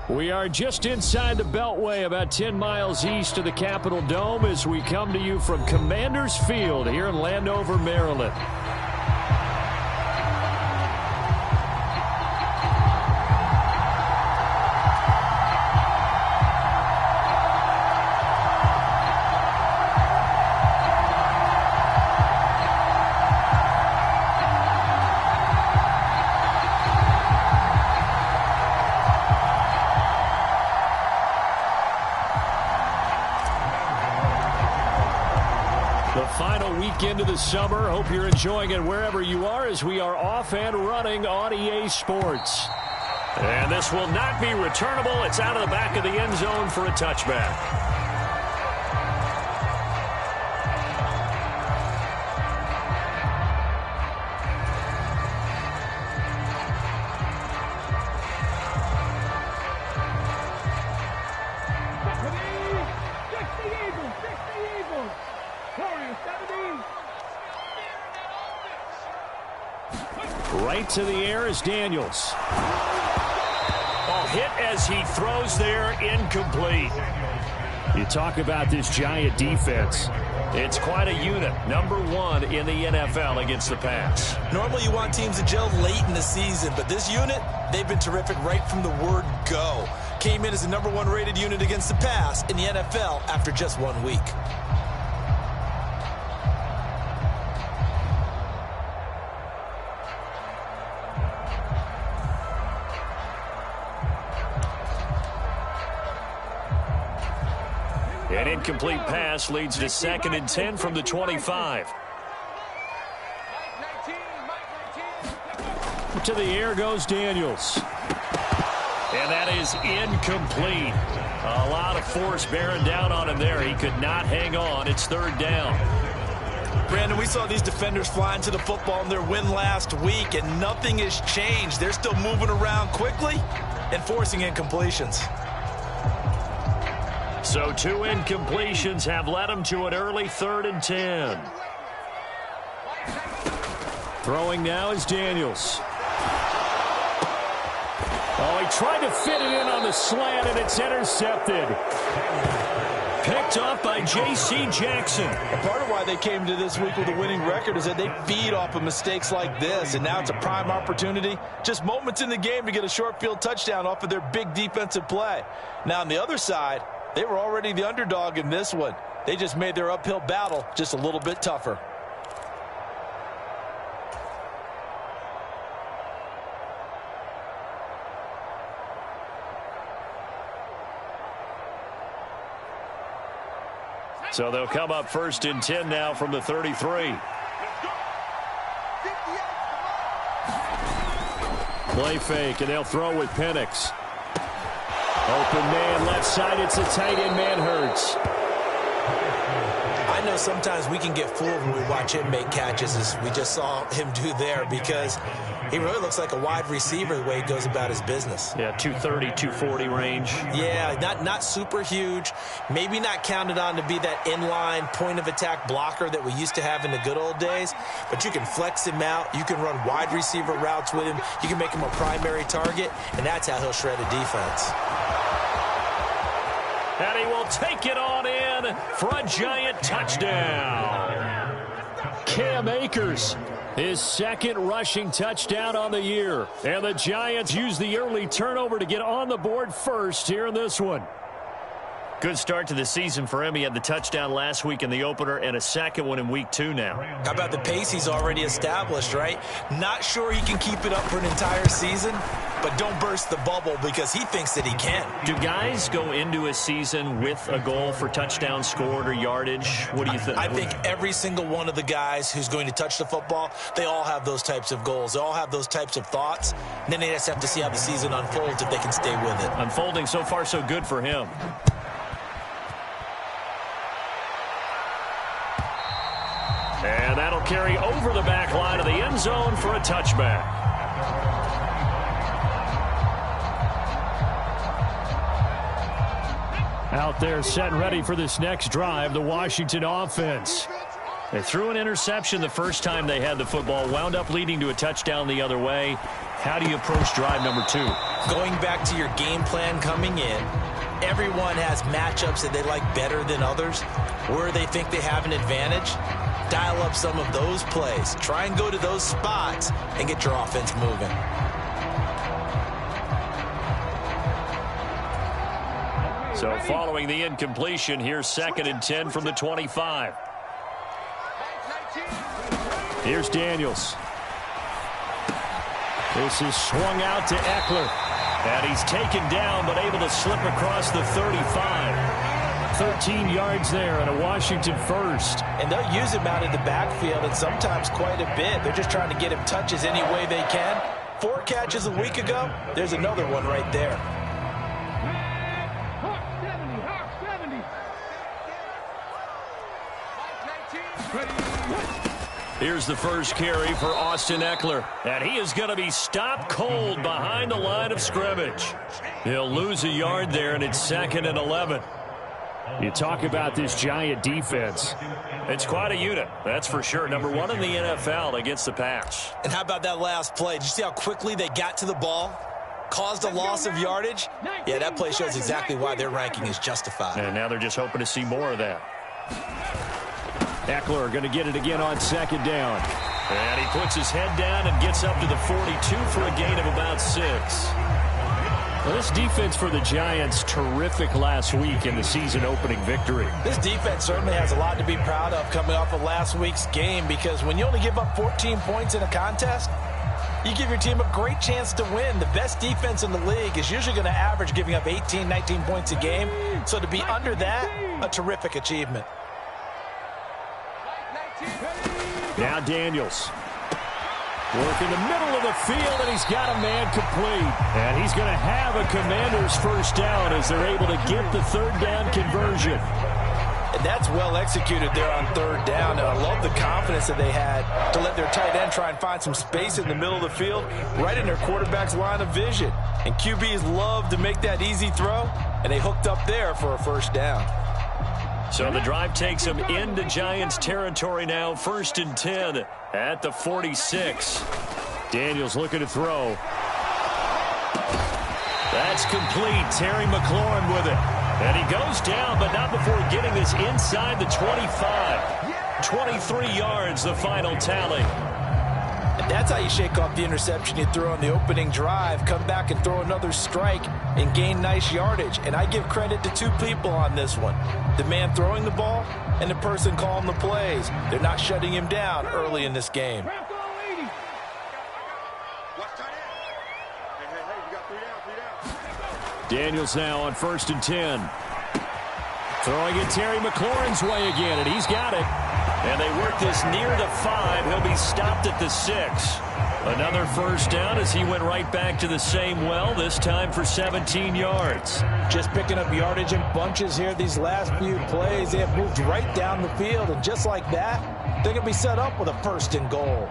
We are just inside the Beltway, about 10 miles east of the Capitol Dome, as we come to you from Commanders Field here in Landover, Maryland. Into the summer. Hope you're enjoying it wherever you are, as we are off and running on EA Sports. And this will not be returnable. It's out of the back of the end zone for a touchback. Right to the air is Daniels. Ball hit as he throws there, incomplete. You talk about this Giant defense. It's quite a unit, number one in the NFL against the pass. Normally you want teams to gel late in the season, but this unit, they've been terrific right from the word go. Came in as the number one rated unit against the pass in the NFL after just 1 week. An incomplete pass leads to 2nd and 10 from the 25. To the air goes Daniels. And that is incomplete. A lot of force bearing down on him there. He could not hang on. It's 3rd down. Brandon, we saw these defenders flying to the football in their win last week, and nothing has changed. They're still moving around quickly and forcing incompletions. So 2 incompletions have led him to an early 3rd and 10. Throwing now is Daniels. Oh, he tried to fit it in on the slant, and it's intercepted. Picked up by J.C. Jackson. And part of why they came to this week with a winning record is that they feed off of mistakes like this, and now it's a prime opportunity. Just moments in the game to get a short field touchdown off of their big defensive play. Now on the other side, they were already the underdog in this one. They just made their uphill battle just a little bit tougher. So they'll come up 1st and 10 now from the 33. Play fake, and they'll throw with Penix. Open man, left side, it's a tight end, man hurts. I know sometimes we can get fooled when we watch him make catches, as we just saw him do there, because he really looks like a wide receiver the way he goes about his business. Yeah, 230, 240 range. Yeah, not super huge. Maybe not counted on to be that inline point-of-attack blocker that we used to have in the good old days, but you can flex him out. You can run wide receiver routes with him. You can make him a primary target, and that's how he'll shred a defense. And he will take it on in for a Giant touchdown. Cam Akers, his 2nd rushing touchdown on the year. And the Giants use the early turnover to get on the board first here in this one. Good start to the season for him. He had the touchdown last week in the opener and a 2nd one in week 2 now. How about the pace he's already established, right? Not sure he can keep it up for an entire season, but don't burst the bubble because he thinks that he can. Do guys go into a season with a goal for touchdown scored or yardage? What do you think? I think every single one of the guys who's going to touch the football, they all have those types of goals. They all have those types of thoughts. And then they just have to see how the season unfolds if they can stay with it. Unfolding so far so good for him. And that'll carry over the back line of the end zone for a touchback. Out there set and ready for this next drive, the Washington offense. They threw an interception the first time they had the football, wound up leading to a touchdown the other way. How do you approach drive number 2? Going back to your game plan coming in, everyone has matchups that they like better than others, where they think they have an advantage. Dial up some of those plays. Try and go to those spots and get your offense moving. So following the incompletion, here's 2nd and 10 from the 25. Here's Daniels. This is swung out to Eckler. And he's taken down, but able to slip across the 35. 13 yards there and a Washington first. And they'll use him out of the backfield, and sometimes quite a bit. They're just trying to get him touches any way they can. 4 catches a week ago. There's another one right there. Here's the first carry for Austin Eckler. And he is going to be stopped cold behind the line of scrimmage. He'll lose a yard there, and it's 2nd and 11. You talk about this Giant defense. It's quite a unit, that's for sure. Number 1 in the NFL against the pass. And how about that last play? Did you see how quickly they got to the ball? Caused a loss of yardage? Yeah, that play shows exactly why their ranking is justified. And now they're just hoping to see more of that. Eckler going to get it again on 2nd down. And he puts his head down and gets up to the 42 for a gain of about 6. Well, this defense for the Giants, terrific last week in the season opening victory. This defense certainly has a lot to be proud of coming off of last week's game, because when you only give up 14 points in a contest, you give your team a great chance to win. The best defense in the league is usually going to average giving up 18, 19 points a game. So to be under that, a terrific achievement. Now Daniels. Work in the middle of the field, and he's got a man complete. And he's going to have a Commander's first down as they're able to get the 3rd down conversion. And that's well executed there on 3rd down. And I love the confidence that they had to let their tight end try and find some space in the middle of the field, right in their quarterback's line of vision. And QBs love to make that easy throw, and they hooked up there for a first down. So the drive takes them into Giants territory now. 1st and 10 at the 46. Daniels looking to throw. That's complete. Terry McLaurin with it. And he goes down, but not before getting this inside the 25. 23 yards, the final tally. And that's how you shake off the interception you threw on the opening drive. Come back and throw another strike and gain nice yardage. And I give credit to 2 people on this one. The man throwing the ball and the person calling the plays. They're not shutting him down early in this game. Daniels now on 1st and 10. Throwing it Terry McLaurin's way again, and he's got it. And they work this near the 5. He'll be stopped at the 6. Another first down as he went right back to the same well, this time for 17 yards. Just picking up yardage in bunches here these last few plays. They have moved right down the field, and just like that, they're going to be set up with a 1st and goal.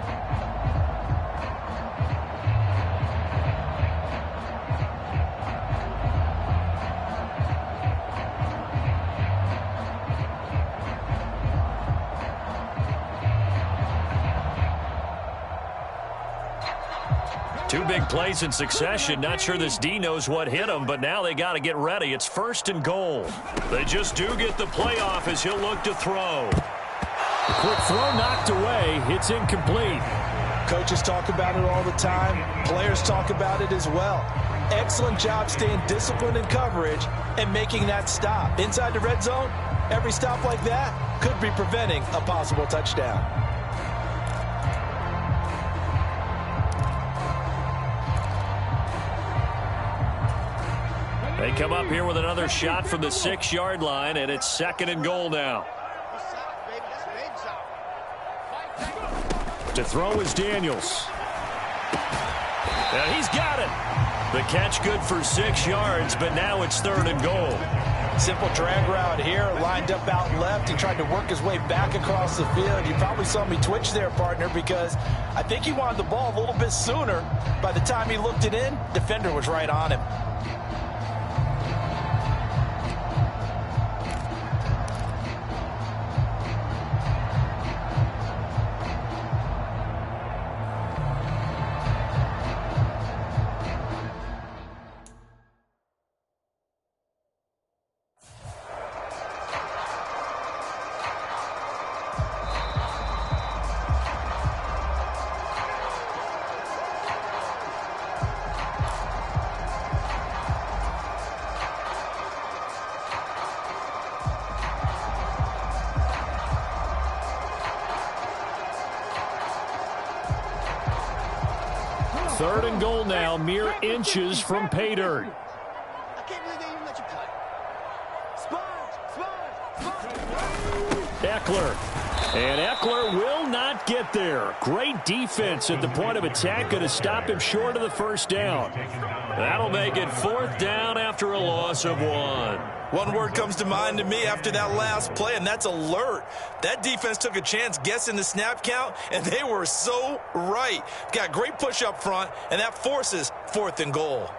Two big plays in succession. Not sure this D knows what hit him, but now they got to get ready. It's 1st and goal. They just do get the play off as he'll look to throw. The quick throw knocked away. It's incomplete. Coaches talk about it all the time. Players talk about it as well. Excellent job staying disciplined in coverage and making that stop. Inside the red zone, every stop like that could be preventing a possible touchdown. They come up here with another shot from the 6-yard line, and it's 2nd and goal now. To throw is Daniels. And he's got it. The catch good for 6 yards, but now it's 3rd and goal. Simple drag route here, lined up out left. He tried to work his way back across the field. You probably saw me twitch there, partner, because I think he wanted the ball a little bit sooner. By the time he looked it in, defender was right on him. 3rd and goal now, mere inches from pay dirt. I can't believe they even let you play. Eckler. And Eckler will not get there. Great defense at the point of attack. Going to stop him short of the first down. That'll make it 4th down after a loss of 1. One word comes to mind to me after that last play, and that's alert. That defense took a chance guessing the snap count, and they were so right. Got great push up front, and that forces 4th and goal.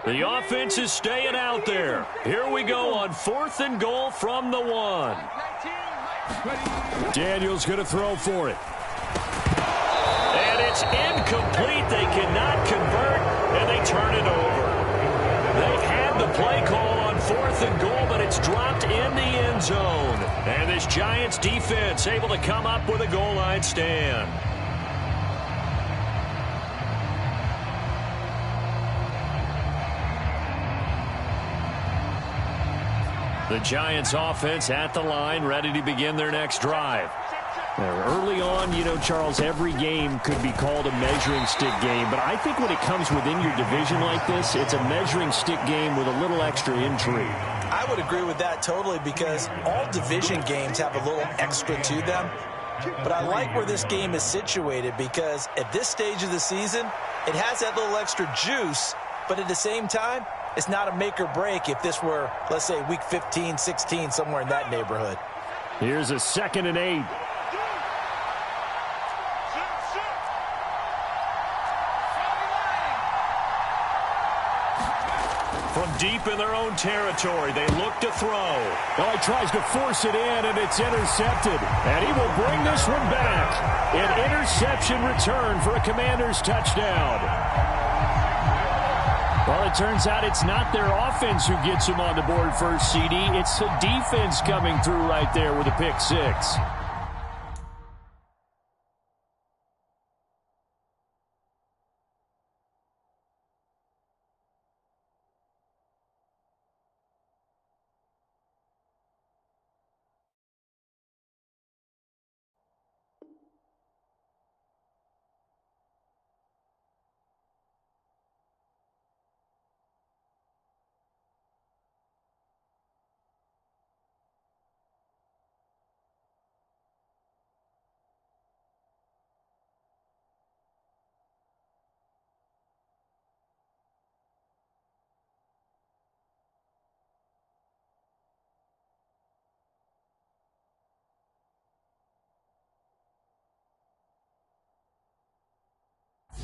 The offense is staying out there. Here we go on 4th and goal from the 1. Daniel's going to throw for it. And it's incomplete. They cannot convert, and they turn it over. They had the play call on 4th and goal, but it's dropped in the end zone. And this Giants defense able to come up with a goal line stand. The Giants offense at the line, ready to begin their next drive. Early on, you know, Charles, every game could be called a measuring stick game. But I think when it comes within your division like this, it's a measuring stick game with a little extra intrigue. I would agree with that totally because all division games have a little extra to them. But I like where this game is situated because at this stage of the season, it has that little extra juice. But at the same time, it's not a make or break if this were, let's say, week 15, 16, somewhere in that neighborhood. Here's a 2nd and 8. From deep in their own territory, they look to throw. Oh, he tries to force it in, and it's intercepted. And he will bring this one back. An interception return for a Commanders touchdown. Well, it turns out it's not their offense who gets him on the board first, CD. It's the defense coming through right there with a pick 6.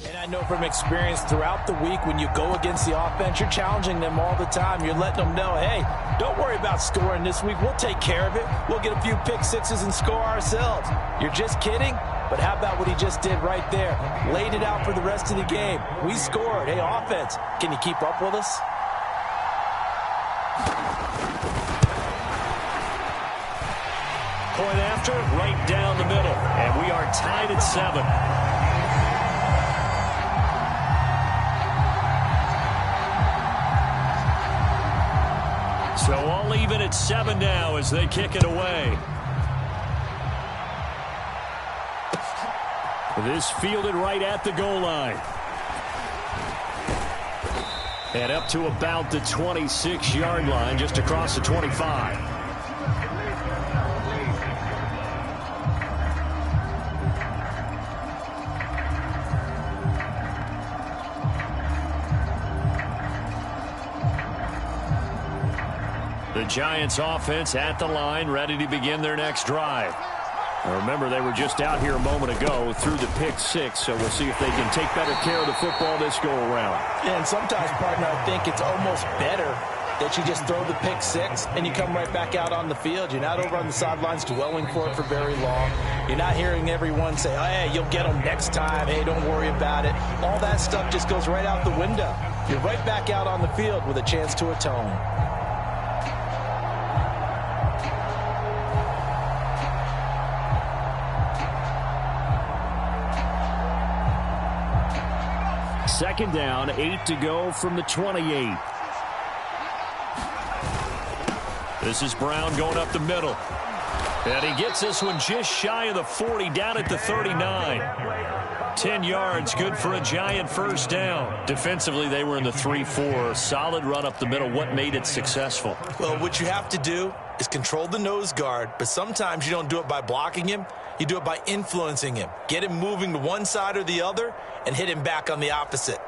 And I know from experience throughout the week when you go against the offense, you're challenging them all the time. You're letting them know, hey, don't worry about scoring this week. We'll take care of it. We'll get a few pick 6s and score ourselves. You're just kidding? But how about what he just did right there? Laid it out for the rest of the game. We scored. Hey, offense, can you keep up with us? Point after, right down the middle. And we are tied at 7. So all even at 7 now as they kick it away. This fielded right at the goal line. And up to about the 26-yard line, just across the 25. The Giants offense at the line, ready to begin their next drive. Now remember, they were just out here a moment ago through the pick 6, so we'll see if they can take better care of the football this go-around. Yeah, and sometimes, partner, I think it's almost better that you just throw the pick 6 and you come right back out on the field. You're not over on the sidelines dwelling for it for very long. You're not hearing everyone say, oh, hey, you'll get them next time. Hey, don't worry about it. All that stuff just goes right out the window. You're right back out on the field with a chance to atone. Second down, 8 to go from the 28. This is Brown going up the middle. And he gets this one just shy of the 40, down at the 39. 10 yards, good for a Giant first down. Defensively, they were in the 3-4. Solid run up the middle. What made it successful? Well, what you have to do is control the nose guard, but sometimes you don't do it by blocking him. You do it by influencing him. Get him moving to one side or the other and hit him back on the opposite.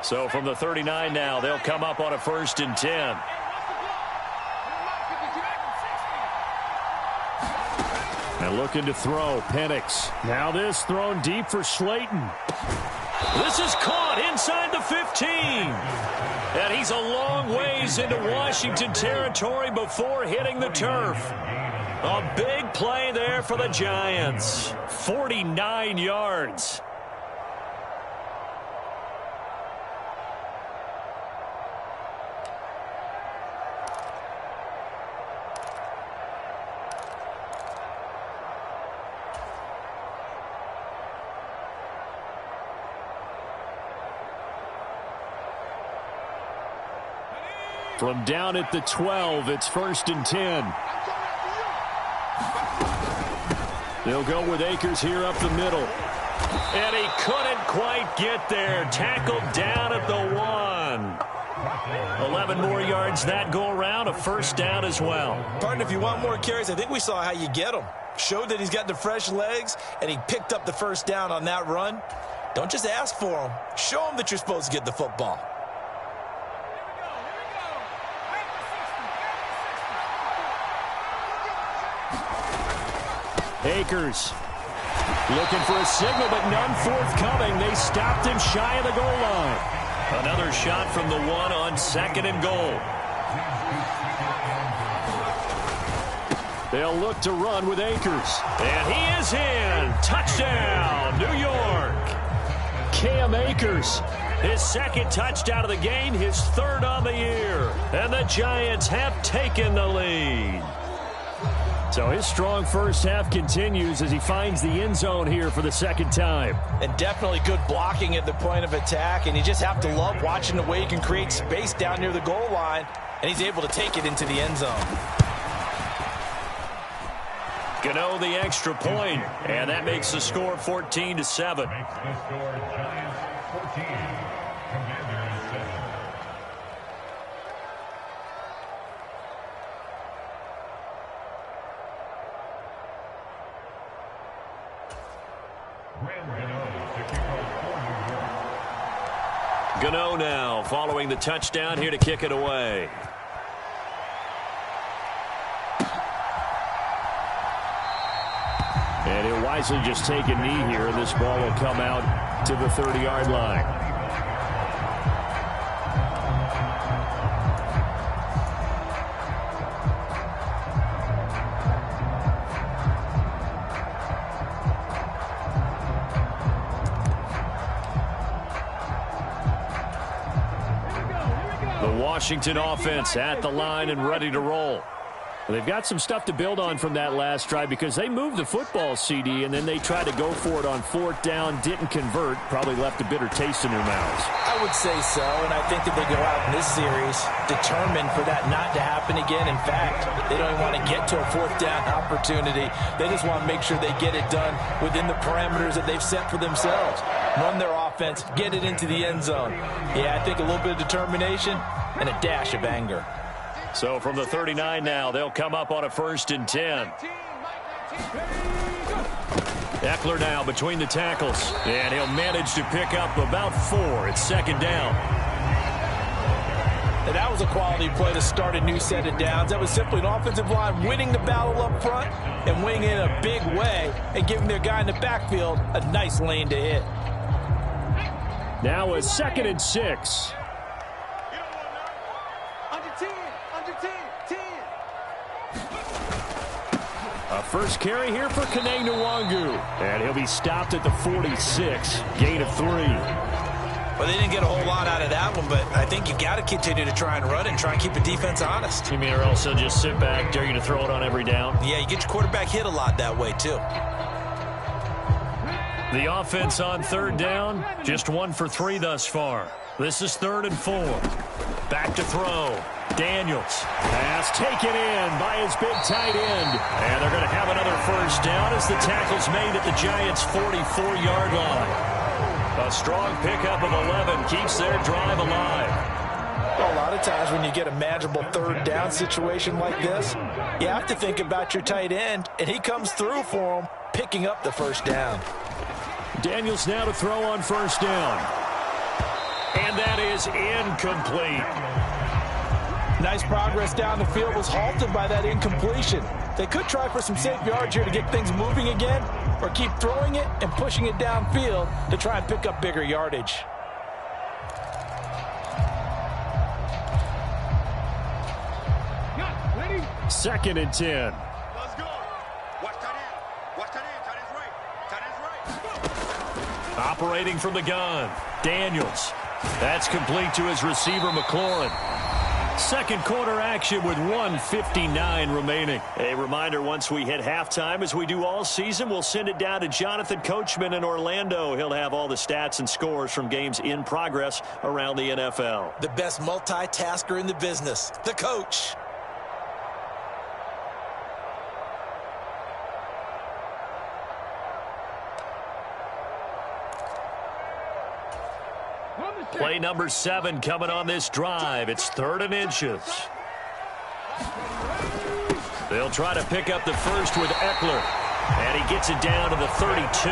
So from the 39 now, they'll come up on a 1st and 10. And looking to throw, Penix. Now this thrown deep for Slayton. This is caught inside the 15. And he's a long ways into Washington territory before hitting the turf. A big play there for the Giants. 49 yards. From down at the 12, it's 1st and 10. They'll go with Akers here up the middle. And he couldn't quite get there. Tackled down at the 1. 11 more yards that go around. A first down as well. Partner, if you want more carries, I think we saw how you get them. Showed that he's got the fresh legs, and he picked up the first down on that run. Don't just ask for him. Show him that you're supposed to get the football. Akers looking for a signal, but none forthcoming. They stopped him shy of the goal line. Another shot from the 1 on 2nd and goal. They'll look to run with Akers. And he is in. Touchdown, New York. Cam Akers, his 2nd touchdown of the game, his 3rd on the year. And the Giants have taken the lead. So his strong first half continues as he finds the end zone here for the 2nd time. And definitely good blocking at the point of attack. And you just have to love watching the way he can create space down near the goal line. And he's able to take it into the end zone. Gano the extra point, and that makes the score 14-7. Gano now following the touchdown here to kick it away. And he'll wisely just take a knee here, and this ball will come out to the 30-yard line. The Washington offense at the line and ready to roll. Well, they've got some stuff to build on from that last drive because they moved the football, CD, and then they tried to go for it on 4th down, didn't convert, probably left a bitter taste in their mouths. I would say so, and I think that they go out in this series determined for that not to happen again. In fact, they don't even want to get to a 4th down opportunity. They just want to make sure they get it done within the parameters that they've set for themselves. Run their offense, get it into the end zone. Yeah, I think a little bit of determination and a dash of anger. So from the 39 now, they'll come up on a 1st and 10. Eckler now between the tackles, and he'll manage to pick up about 4. It's 2nd down. And that was a quality play to start a new set of downs. That was simply an offensive line winning the battle up front and winning in a big way and giving their guy in the backfield a nice lane to hit. Now a 2nd and 6. A first carry here for Kene Nwangu. And he'll be stopped at the 46. Gain of 3. Well, they didn't get a whole lot out of that one, but I think you got to continue to try and run and try and keep the defense honest. You mean or else they'll just sit back, dare you to throw it on every down? Yeah, you get your quarterback hit a lot that way, too. The offense on third down, just 1 for 3 thus far. This is 3rd and 4. Back to throw. Daniels. Pass taken in by his big tight end. And they're going to have another first down as the tackle's made at the Giants' 44-yard line. A strong pickup of 11 keeps their drive alive. A lot of times when you get a manageable 3rd down situation like this, you have to think about your tight end, and he comes through for him, picking up the first down. Daniels now to throw on first down. And that is incomplete. Nice progress down the field was halted by that incompletion. They could try for some safe yards here to get things moving again, or keep throwing it and pushing it downfield to try and pick up bigger yardage. Second and 10. Let's go. Watch tight end. Watch tight end. Tight end's right. Tight end's right. Operating from the gun. Daniels. That's complete to his receiver, McLaurin. Second quarter action with 1:59 remaining. A reminder, once we hit halftime, as we do all season, we'll send it down to Jonathan Coachman in Orlando. He'll have all the stats and scores from games in progress around the NFL. The best multitasker in the business, the coach. Play number 7 coming on this drive. It's 3rd and inches. They'll try to pick up the first with Eckler. And he gets it down to the 32.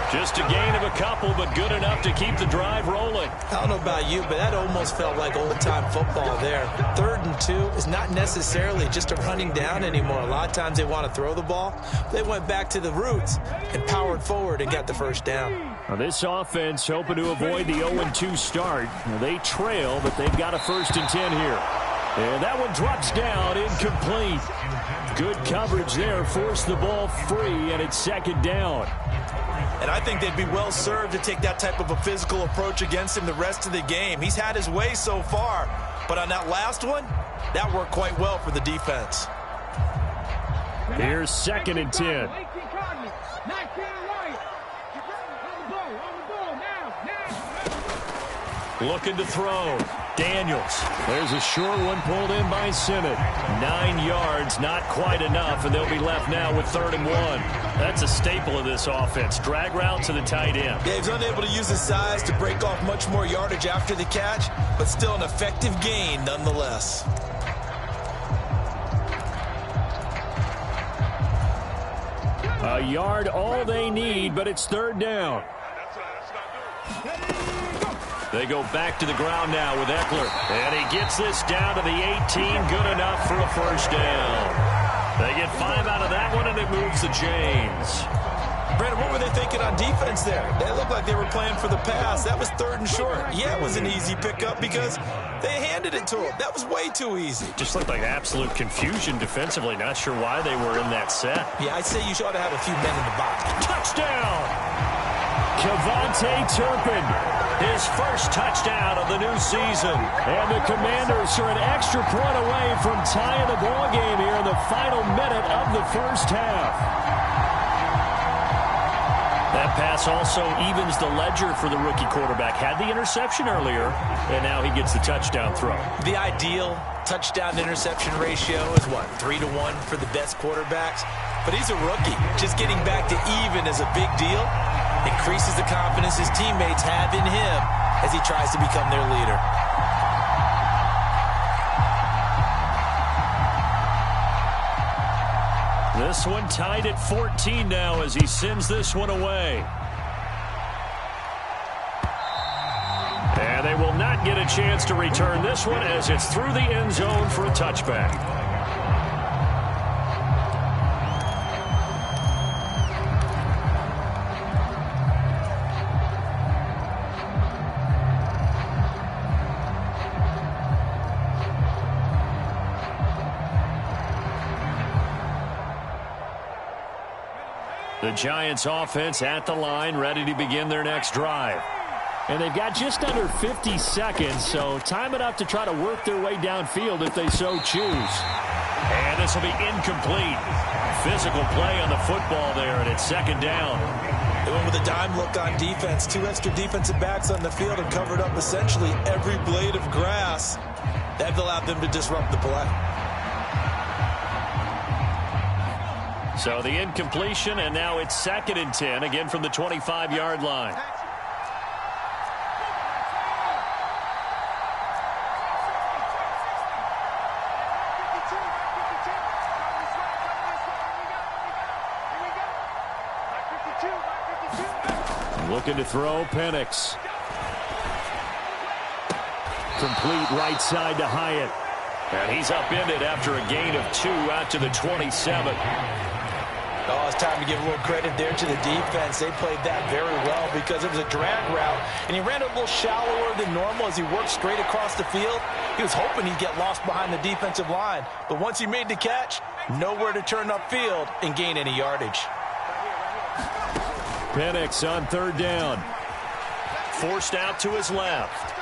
Just a gain of a couple, but good enough to keep the drive rolling. I don't know about you, but that almost felt like old-time football there. 3rd and 2 is not necessarily just a running down anymore. A lot of times they want to throw the ball. They went back to the roots and powered forward and got the first down. Now this offense hoping to avoid the 0-2 start. Now they trail, but they've got a 1st and 10 here. And that one drops down, incomplete. Good coverage there, forced the ball free, and it's 2nd down. And I think they'd be well served to take that type of a physical approach against him the rest of the game. He's had his way so far, but on that last one, that worked quite well for the defense. Here's 2nd and 10. Looking to throw. Daniels. There's a short one pulled in by Simmons. 9 yards, not quite enough, and they'll be left now with 3rd and 1. That's a staple of this offense. Drag route to the tight end. Yeah, he's unable to use his size to break off much more yardage after the catch, but still an effective gain nonetheless. A yard all they need, but it's 3rd down. They go back to the ground now with Eckler. And he gets this down to the 18. Good enough for a first down. They get 5 out of that one, and it moves the chains. Brandon, what were they thinking on defense there? They looked like they were playing for the pass. That was 3rd and short. Yeah, it was an easy pickup because they handed it to him. That was way too easy. Just looked like absolute confusion defensively. Not sure why they were in that set. Yeah, I'd say you ought to have a few men in the box. Touchdown! Kevontae Turpin, his first touchdown of the new season. And the Commanders are an extra point away from tying the ball game here in the final minute of the first half. That pass also evens the ledger for the rookie quarterback. Had the interception earlier, and now he gets the touchdown throw. The ideal touchdown-interception ratio is what, 3-1 for the best quarterbacks? But he's a rookie. Just getting back to even is a big deal. Increases the confidence his teammates have in him as he tries to become their leader. This one tied at 14 now as he sends this one away. And they will not get a chance to return this one as it's through the end zone for a touchback. The Giants offense at the line, ready to begin their next drive. And they've got just under 50 seconds, so time enough to try to work their way downfield if they so choose. And this will be incomplete. Physical play on the football there, and it's second down. They went with a dime look on defense. 2 extra defensive backs on the field and covered up essentially every blade of grass. That allowed them to disrupt the play. So the incompletion, and now it's 2nd and 10, again from the 25-yard line. Looking to throw, Penix. Complete right side to Hyatt. And he's upended after a gain of 2 out to the 27. Oh, it's time to give a little credit there to the defense. They played that very well because it was a drag route, and he ran it a little shallower than normal as he worked straight across the field. He was hoping he'd get lost behind the defensive line, but once he made the catch, nowhere to turn upfield and gain any yardage. Penix on 3rd down. Forced out to his left.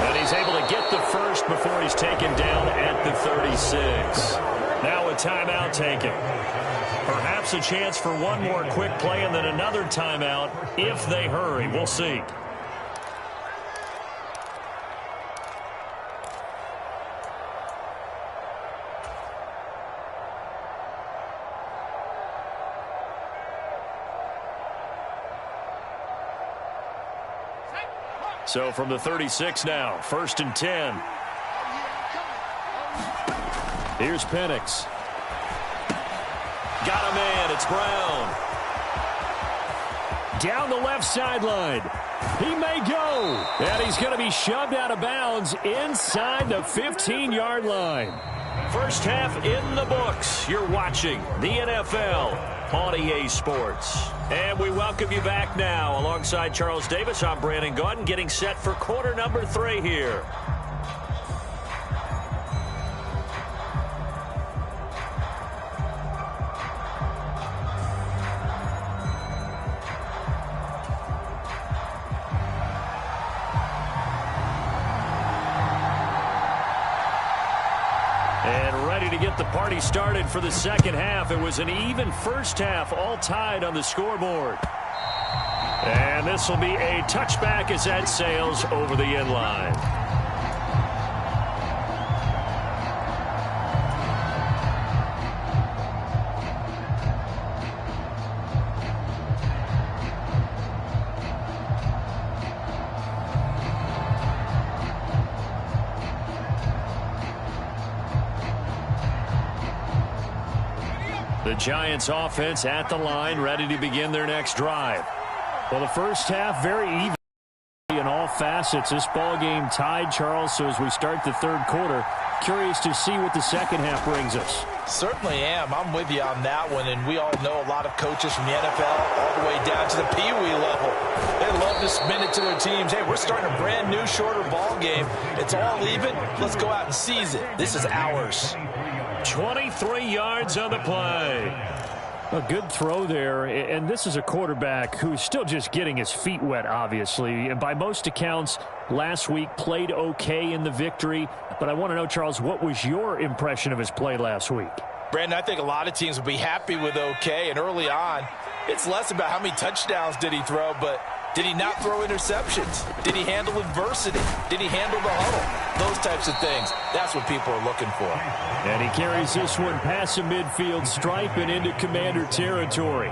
And he's able to get the first before he's taken down at the 36. Now a timeout taken. Perhaps a chance for one more quick play and then another timeout if they hurry. We'll see. So from the 36 now, 1st and 10. Here's Penix. Got a man. It's Brown. Down the left sideline. He may go. And he's going to be shoved out of bounds inside the 15-yard line. First half in the books. You're watching the NFL on EA Sports. And we welcome you back now. Alongside Charles Davis, I'm Brandon Gaudin, getting set for quarter number 3 here. To get the party started for the second half. It was an even first half, all tied on the scoreboard. And this will be a touchback as that sails over the end line. The Giants offense at the line, ready to begin their next drive. Well, the first half very even in all facets. This ball game tied, Charles, so as we start the 3rd quarter, curious to see what the second half brings us. Certainly am. I'm with you on that one, and we all know a lot of coaches from the NFL all the way down to the Pee Wee level. They love to spin it to their teams. Hey, we're starting a brand new, shorter ball game. It's all even. Let's go out and seize it. This is ours. 23 yards on the play. A good throw there, and this is a quarterback who's still just getting his feet wet, obviously. And by most accounts, last week played okay in the victory. But I want to know, Charles, what was your impression of his play last week? Brandon, I think a lot of teams would be happy with okay. And early on, it's less about how many touchdowns did he throw, but did he not throw interceptions? Did he handle adversity? Did he handle the huddle? Those types of things. That's what people are looking for. And he carries this one past the midfield stripe and into Commander territory.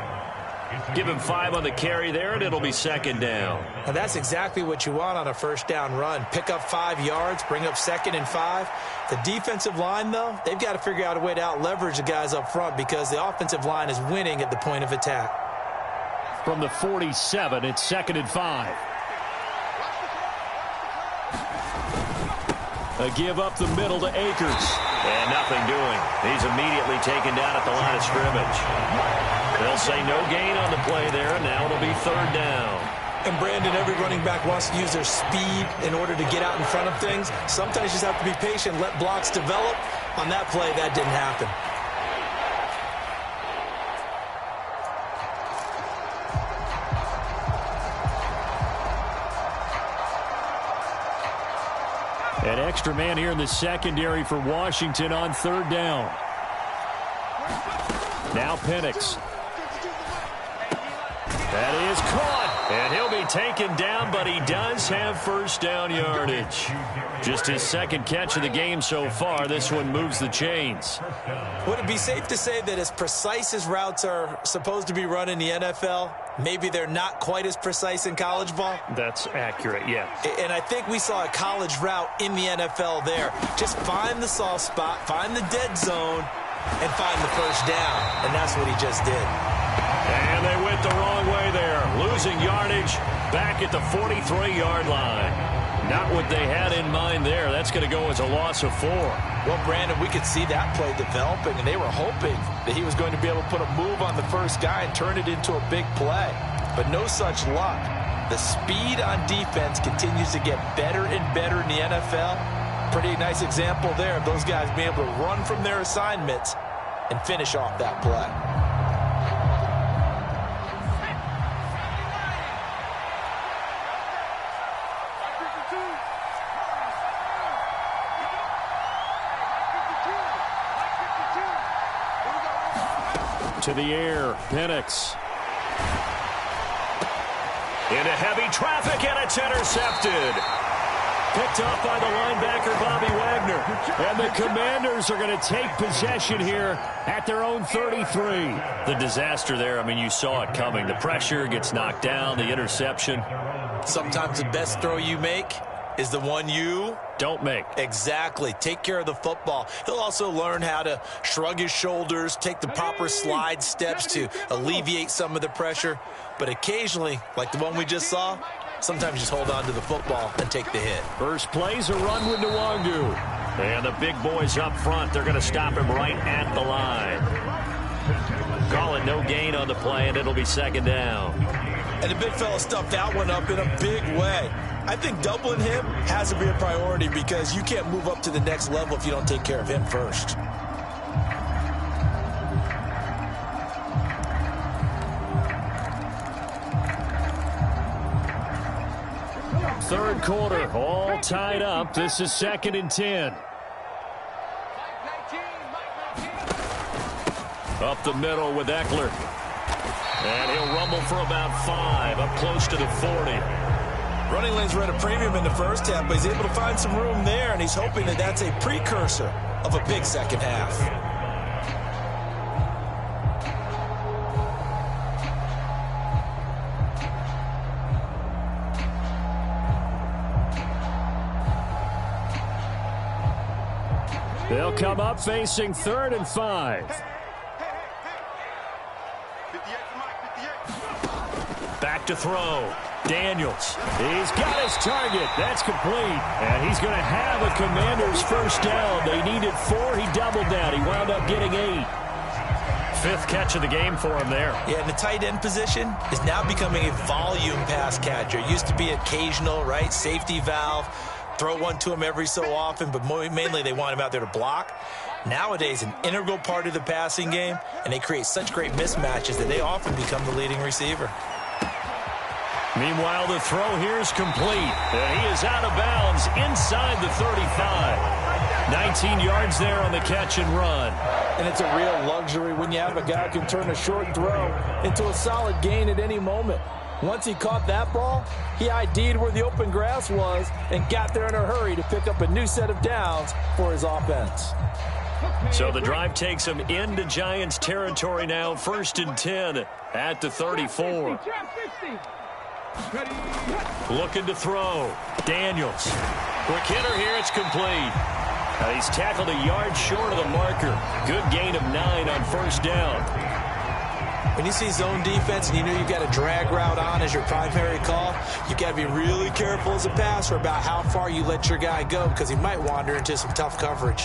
Give him 5 on the carry there, and it'll be 2nd down. And that's exactly what you want on a first down run. Pick up 5 yards, bring up 2nd and 5. The defensive line, though, they've got to figure out a way to out-leverage the guys up front because the offensive line is winning at the point of attack. From the 47, it's 2nd and 5. A give up the middle to Akers. And nothing doing. He's immediately taken down at the line of scrimmage. They'll say no gain on the play there, and now it'll be 3rd down. And Brandon, every running back wants to use their speed in order to get out in front of things. Sometimes you just have to be patient, let blocks develop. On that play, that didn't happen. An extra man here in the secondary for Washington on third down. Now Penix. That is caught, and he'll be taken down, but he does have first down yardage. Just his second catch of the game so far. This one moves the chains. Would it be safe to say that as precise as routes are supposed to be run in the NFL, maybe they're not quite as precise in college ball? That's accurate, yeah. And I think we saw a college route in the NFL there. Just find the soft spot, find the dead zone, and find the first down. And that's what he just did. And they went the wrong way there. Losing yardage back at the 43-yard line. Not what they had in mind there. That's going to go as a loss of 4. Well, Brandon, we could see that play developing, and they were hoping that he was going to be able to put a move on the first guy and turn it into a big play. But no such luck. The speed on defense continues to get better and better in the NFL. Pretty nice example there of those guys being able to run from their assignments and finish off that play. To the air, Penix. Into heavy traffic, and it's intercepted. Picked off by the linebacker, Bobby Wagner. And the Commanders are going to take possession here at their own 33. The disaster there, I mean, you saw it coming. The pressure gets knocked down, the interception. Sometimes the best throw you make is the one you don't make. Exactly. Take care of the football. He'll also learn how to shrug his shoulders, take the proper slide steps to alleviate some of the pressure. But occasionally, like the one we just saw, sometimes just hold on to the football and take the hit. First play's a run with Nwangu. And the big boys up front, they're going to stop him right at the line. Call it no gain on the play, and it'll be second down. And the big fella stuffed that one up in a big way. I think doubling him has to be a priority because you can't move up to the next level if you don't take care of him first. Third quarter, all tied up. This is 2nd and 10. Up the middle with Eckler. And he'll rumble for about 5, up close to the 40. Running lanes were at a premium in the first half, but he's able to find some room there, and he's hoping that that's a precursor of a big second half. They'll come up facing 3rd and 5. Back to throw. Daniels. He's got his target. That's complete. And he's going to have a Commander's first down. They needed 4. He doubled down. He wound up getting 8. 5th catch of the game for him there. Yeah, and the tight end position is now becoming a volume pass catcher. It used to be occasional, right? Safety valve. Throw one to him every so often, but mainly they want him out there to block. Nowadays, an integral part of the passing game, and they create such great mismatches that they often become the leading receiver. Meanwhile, the throw here is complete. And he is out of bounds inside the 35. 19 yards there on the catch and run. And it's a real luxury when you have a guy who can turn a short throw into a solid gain at any moment. Once he caught that ball, he ID'd where the open grass was and got there in a hurry to pick up a new set of downs for his offense. So the drive takes him into Giants territory now. 1st and 10 at the 34. Looking to throw. Daniels. Quick hitter here. It's complete. Now he's tackled a yard short of the marker. Good gain of 9 on first down. When you see zone defense and you know you've got a drag route on as your primary call, you've got to be really careful as a passer about how far you let your guy go because he might wander into some tough coverage.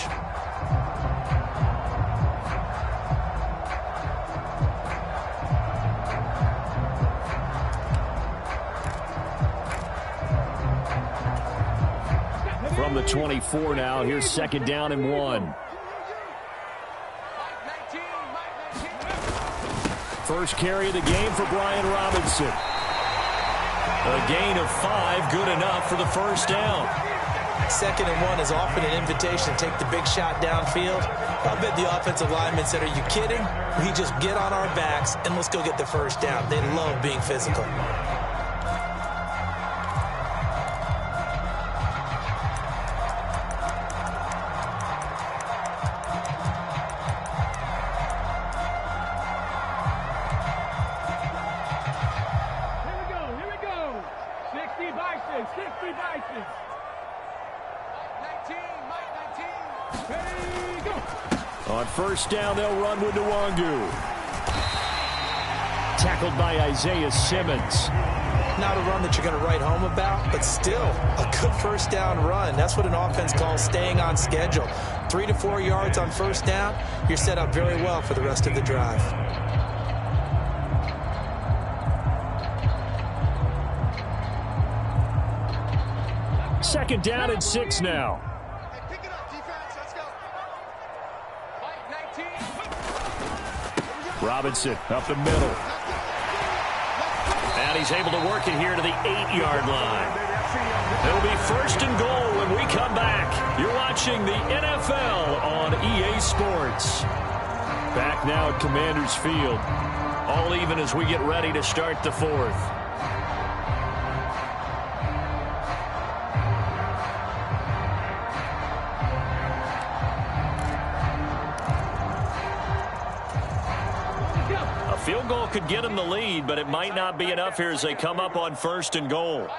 From the 24 now, here's 2nd down and 1. First carry of the game for Brian Robinson. A gain of 5, good enough for the first down. 2nd and 1 is often an invitation to take the big shot downfield. I bet the offensive linemen said, are you kidding? We just get on our backs and let's go get the first down. They love being physical. On first down, they'll run with Nwangu. Tackled by Isaiah Simmons. Not a run that you're going to write home about, but still a good first down run. That's what an offense calls staying on schedule. 3 to 4 yards on first down, you're set up very well for the rest of the drive. Second down and 6 now. Robinson up the middle. And he's able to work it here to the 8-yard line. It'll be first and goal when we come back. You're watching the NFL on EA Sports. Back now at Commanders Field. All even as we get ready to start the 4th. Field goal could get him the lead, but it might not be enough here as they come up on first and goal.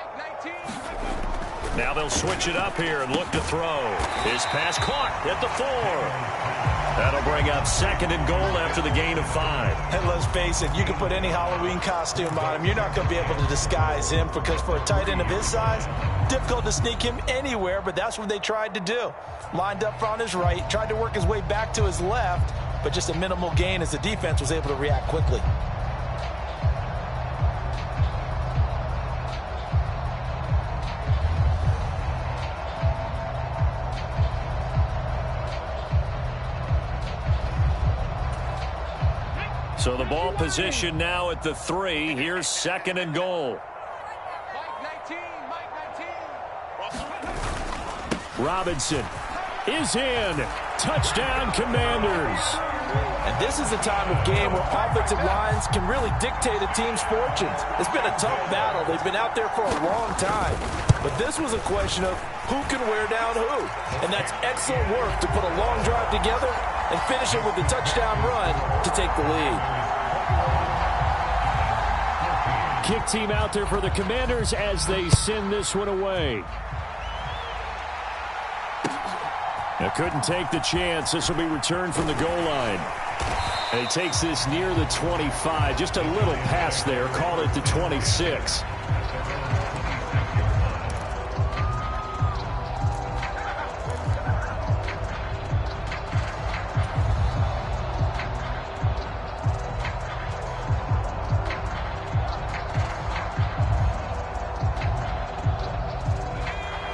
Now they'll switch it up here and look to throw. His pass caught at the 4. That'll bring up 2nd and goal after the gain of 5. And let's face it, you can put any Halloween costume on him. You're not going to be able to disguise him because for a tight end of his size, difficult to sneak him anywhere, but that's what they tried to do. Lined up on his right, tried to work his way back to his left, but just a minimal gain as the defense was able to react quickly. So the ball position now at the 3. Here's 2nd and goal. Robinson is in. Touchdown, Commanders. And this is a time of game where offensive lines can really dictate a team's fortunes. It's been a tough battle. They've been out there for a long time. But this was a question of who can wear down who. And that's excellent work to put a long drive together and finish it with a touchdown run to take the lead. Kick team out there for the Commanders as they send this one away. Now couldn't take the chance. This will be returned from the goal line. And he takes this near the 25. Just a little pass there. Called it the 26.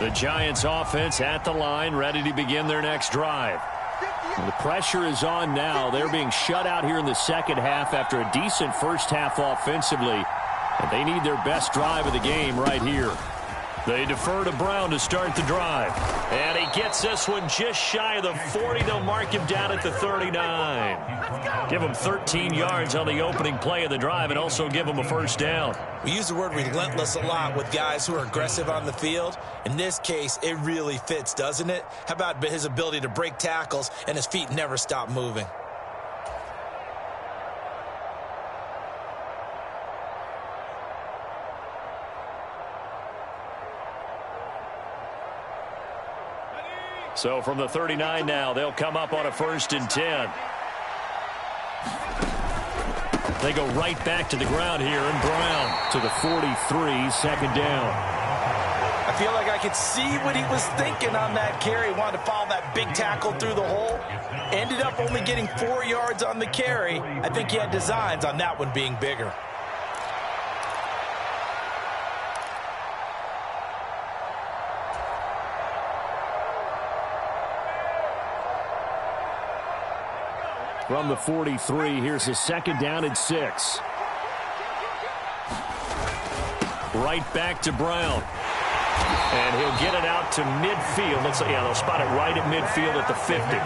The Giants offense at the line, ready to begin their next drive. And the pressure is on now. They're being shut out here in the second half after a decent first half offensively. And they need their best drive of the game right here. They defer to Brown to start the drive. And he gets this one just shy of the 40. They'll mark him down at the 39. Give him 13 yards on the opening play of the drive and also give him a first down. We use the word relentless a lot with guys who are aggressive on the field. In this case, it really fits, doesn't it? How about his ability to break tackles and his feet never stop moving? So from the 39 now, they'll come up on a 1st and 10. They go right back to the ground here, and Brown to the 43, second down. I feel like I could see what he was thinking on that carry. Wanted to follow that big tackle through the hole. Ended up only getting 4 yards on the carry. I think he had designs on that one being bigger. From the 43, here's a 2nd down and 6. Right back to Brown. And he'll get it out to midfield. They'll spot it right at midfield at the 50.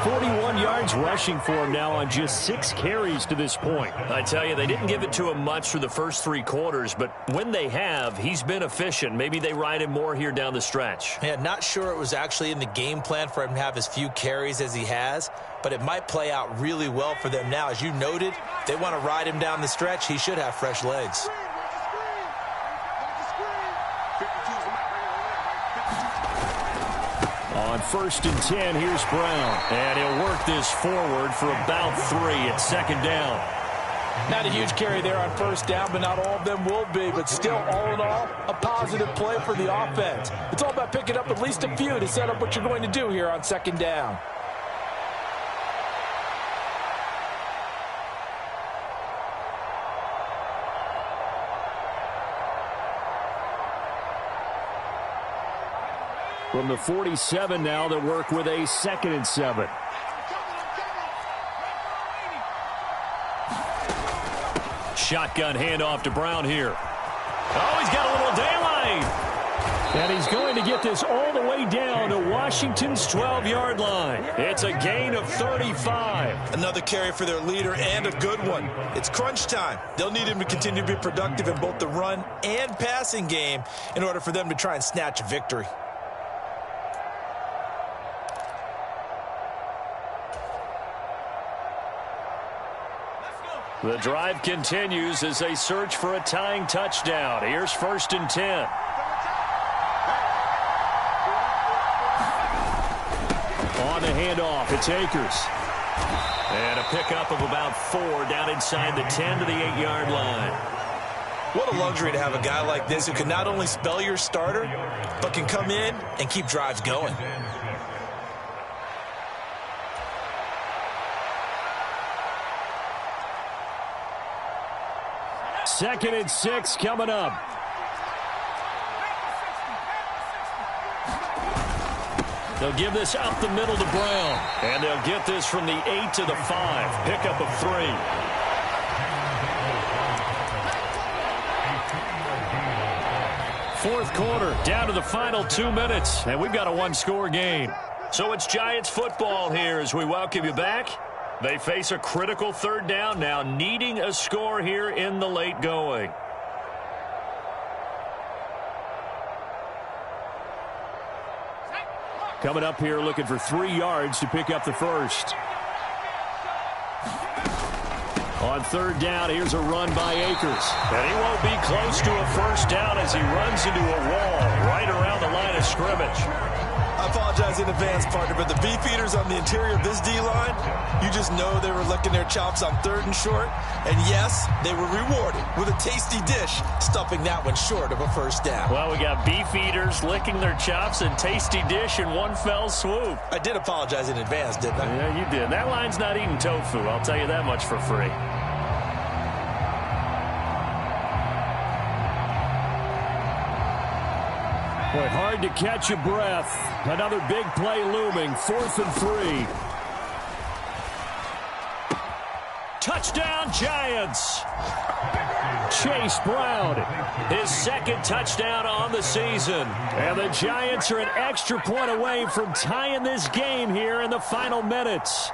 41 yards rushing for him now on just 6 carries to this point. I tell you, they didn't give it to him much for the first 3 quarters, but when they have, he's been efficient. Maybe they ride him more here down the stretch. Yeah, not sure it was actually in the game plan for him to have as few carries as he has, but it might play out really well for them now. As you noted, they want to ride him down the stretch. He should have fresh legs. On 1st and 10, here's Brown. And he'll work this forward for about 3 at 2nd down. Not a huge carry there on 1st down, but not all of them will be. But still, all in all, a positive play for the offense. It's all about picking up at least a few to set up what you're going to do here on 2nd down. From the 47 now, they'll work with a 2nd and 7. Shotgun handoff to Brown here. Oh, he's got a little daylight. And he's going to get this all the way down to Washington's 12-yard line. It's a gain of 35. Another carry for their leader and a good one. It's crunch time. They'll need him to continue to be productive in both the run and passing game in order for them to try and snatch a victory. The drive continues as they search for a tying touchdown. Here's 1st and 10. On the handoff, it's Akers. And a pickup of about 4 down inside the 10 to the 8-yard line. What a luxury to have a guy like this who can not only spell your starter, but can come in and keep drives going. 2nd and 6 coming up. They'll give this up the middle to Brown. And they'll get this from the 8 to the 5. Pickup of 3. Fourth quarter, down to the final 2 minutes. And we've got a 1-score game. So it's Giants football here as we welcome you back. They face a critical 3rd down now, needing a score here in the late going. Coming up here looking for 3 yards to pick up the first. On 3rd down, here's a run by Akers. And he won't be close to a first down as he runs into a wall right around the line of scrimmage. I apologize in advance, partner, but the beefeaters on the interior of this D-line, you just know they were licking their chops on 3rd and short. And yes, they were rewarded with a tasty dish, stuffing that one short of a first down. Well, we got beefeaters licking their chops and tasty dish in one fell swoop. I did apologize in advance, didn't I? Yeah, you did. That line's not eating tofu, I'll tell you that much for free. Boy, hard to catch your breath. Another big play looming. 4th and 3. Touchdown, Giants. Chase Brown, his 2nd touchdown on the season. And the Giants are an extra point away from tying this game here in the final minutes.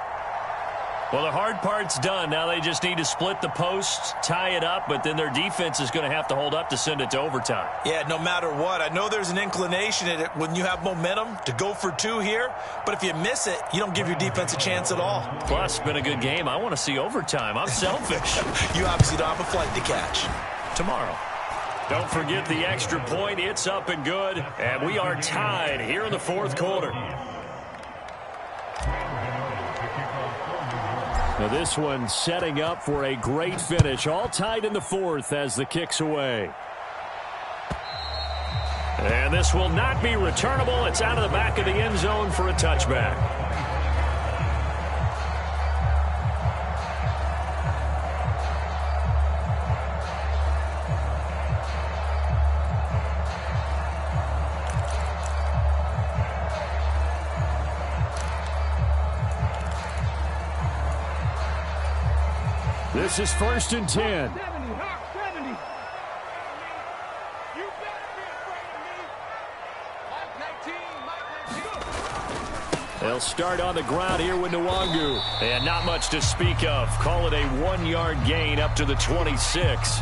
Well, the hard part's done. Now they just need to split the posts, tie it up, but then their defense is going to have to hold up to send it to overtime. Yeah, no matter what. I know there's an inclination in it when you have momentum to go for 2 here, but if you miss it, you don't give your defense a chance at all. Plus, it's been a good game. I want to see overtime. I'm selfish. You obviously don't have a flight to catch. Tomorrow. Don't forget the extra point. It's up and good, and we are tied here in the 4th quarter. Now this one setting up for a great finish. All tied in the 4th as the kick's away. And this will not be returnable. It's out of the back of the end zone for a touchback. This is 1st and 10. They'll start on the ground here with Nwangu. And not much to speak of. Call it a 1-yard gain up to the 26.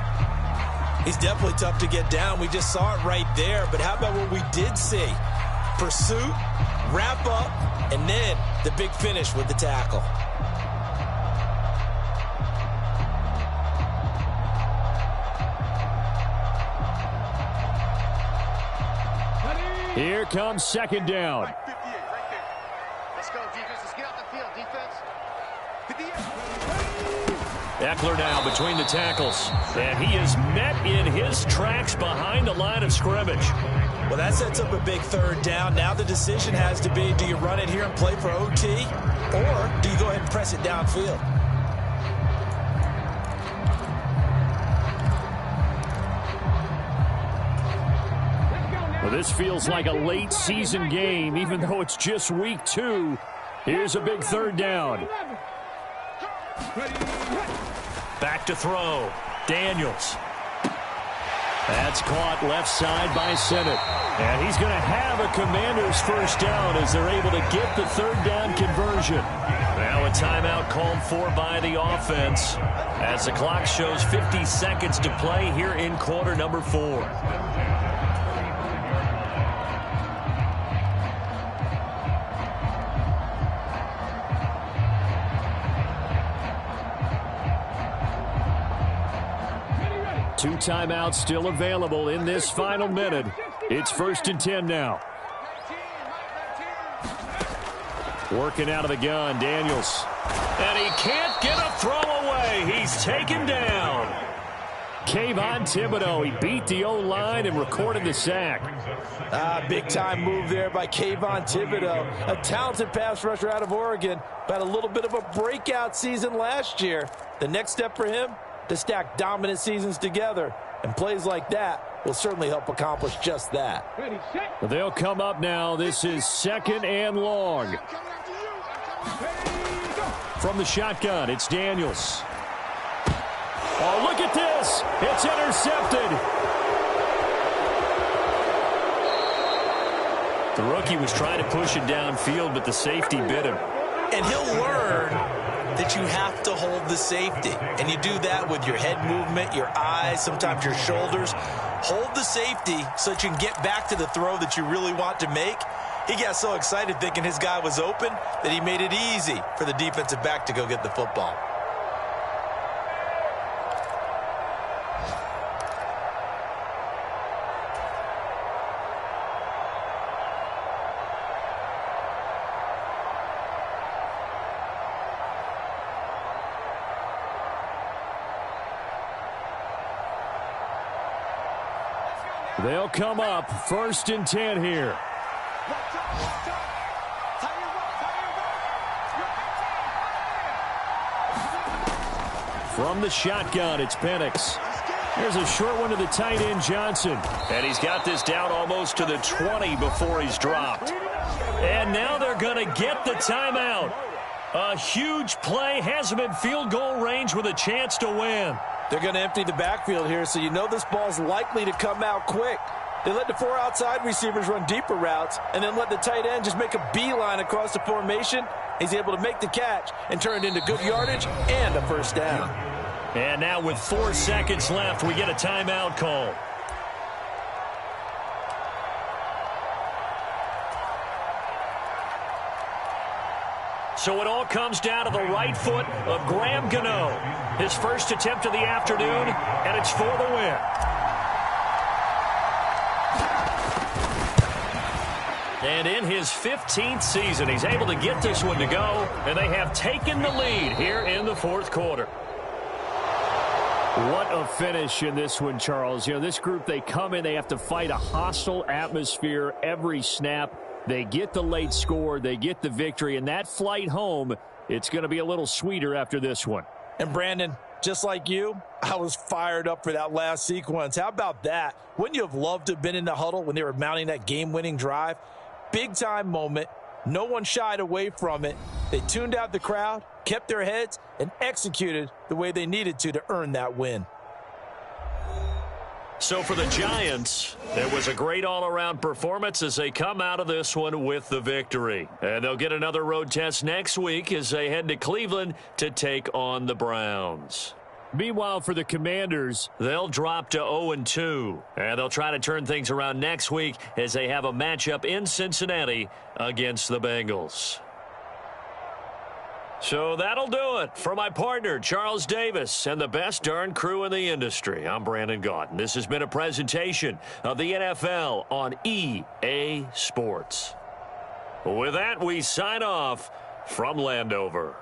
He's definitely tough to get down. We just saw it right there. But how about what we did see? Pursuit, wrap up, and then the big finish with the tackle. Here comes second down. Right, 58, right there. Let's go, defense. Let's get out the field, defense. 58. Eckler now between the tackles. And he is met in his tracks behind the line of scrimmage. Well, that sets up a big third down. Now the decision has to be, do you run it here and play for OT? Or do you go ahead and press it downfield? Well, this feels like a late season game, even though it's just week 2. Here's a big third down. Back to throw. Daniels. That's caught left side by Sennett. And he's going to have a Commander's first down as they're able to get the third down conversion. Now a timeout called for by the offense as the clock shows 50 seconds to play here in quarter number 4. Two timeouts still available in this final minute. It's 1st and 10 now. Working out of the gun, Daniels. And he can't get a throw away. He's taken down. Kayvon Thibodeau, he beat the O-line and recorded the sack. Big-time move there by Kayvon Thibodeau. A talented pass rusher out of Oregon. Had a little bit of a breakout season last year. The next step for him, to stack dominant seasons together, and plays like that will certainly help accomplish just that. They'll come up now. This is 2nd and long. From the shotgun, it's Daniels. Oh, look at this. It's intercepted. The rookie was trying to push it downfield, but the safety bit him. And he'll learn that you have to hold the safety. And you do that with your head movement, your eyes, sometimes your shoulders. Hold the safety so that you can get back to the throw that you really want to make. He got so excited thinking his guy was open that he made it easy for the defensive back to go get the football. They'll come up 1st and 10 here. From the shotgun, it's Penix. There's a short one to the tight end, Johnson. And he's got this down almost to the 20 before he's dropped. And now they're going to get the timeout. A huge play, has him in field goal range with a chance to win. They're going to empty the backfield here, so you know this ball's likely to come out quick. They let the 4 outside receivers run deeper routes and then let the tight end just make a beeline across the formation. He's able to make the catch and turn it into good yardage and a first down. And now with 4 seconds left, we get a timeout call. So it all comes down to the right foot of Graham Gano. His first attempt of the afternoon, and it's for the win. And in his 15th season, he's able to get this one to go, and they have taken the lead here in the 4th quarter. What a finish in this one, Charles. You know, this group, they come in, they have to fight a hostile atmosphere every snap. They get the late score, they get the victory, and that flight home, it's going to be a little sweeter after this one. And Brandon, just like you, I was fired up for that last sequence. How about that? Wouldn't you have loved to have been in the huddle when they were mounting that game-winning drive? Big-time moment. No one shied away from it. They tuned out the crowd, kept their heads, and executed the way they needed to earn that win. So for the Giants, it was a great all-around performance as they come out of this one with the victory. And they'll get another road test next week as they head to Cleveland to take on the Browns. Meanwhile, for the Commanders, they'll drop to 0-2. And they'll try to turn things around next week as they have a matchup in Cincinnati against the Bengals. So that'll do it for my partner, Charles Davis, and the best darn crew in the industry. I'm Brandon Gaudin. This has been a presentation of the NFL on EA Sports. With that, we sign off from Landover.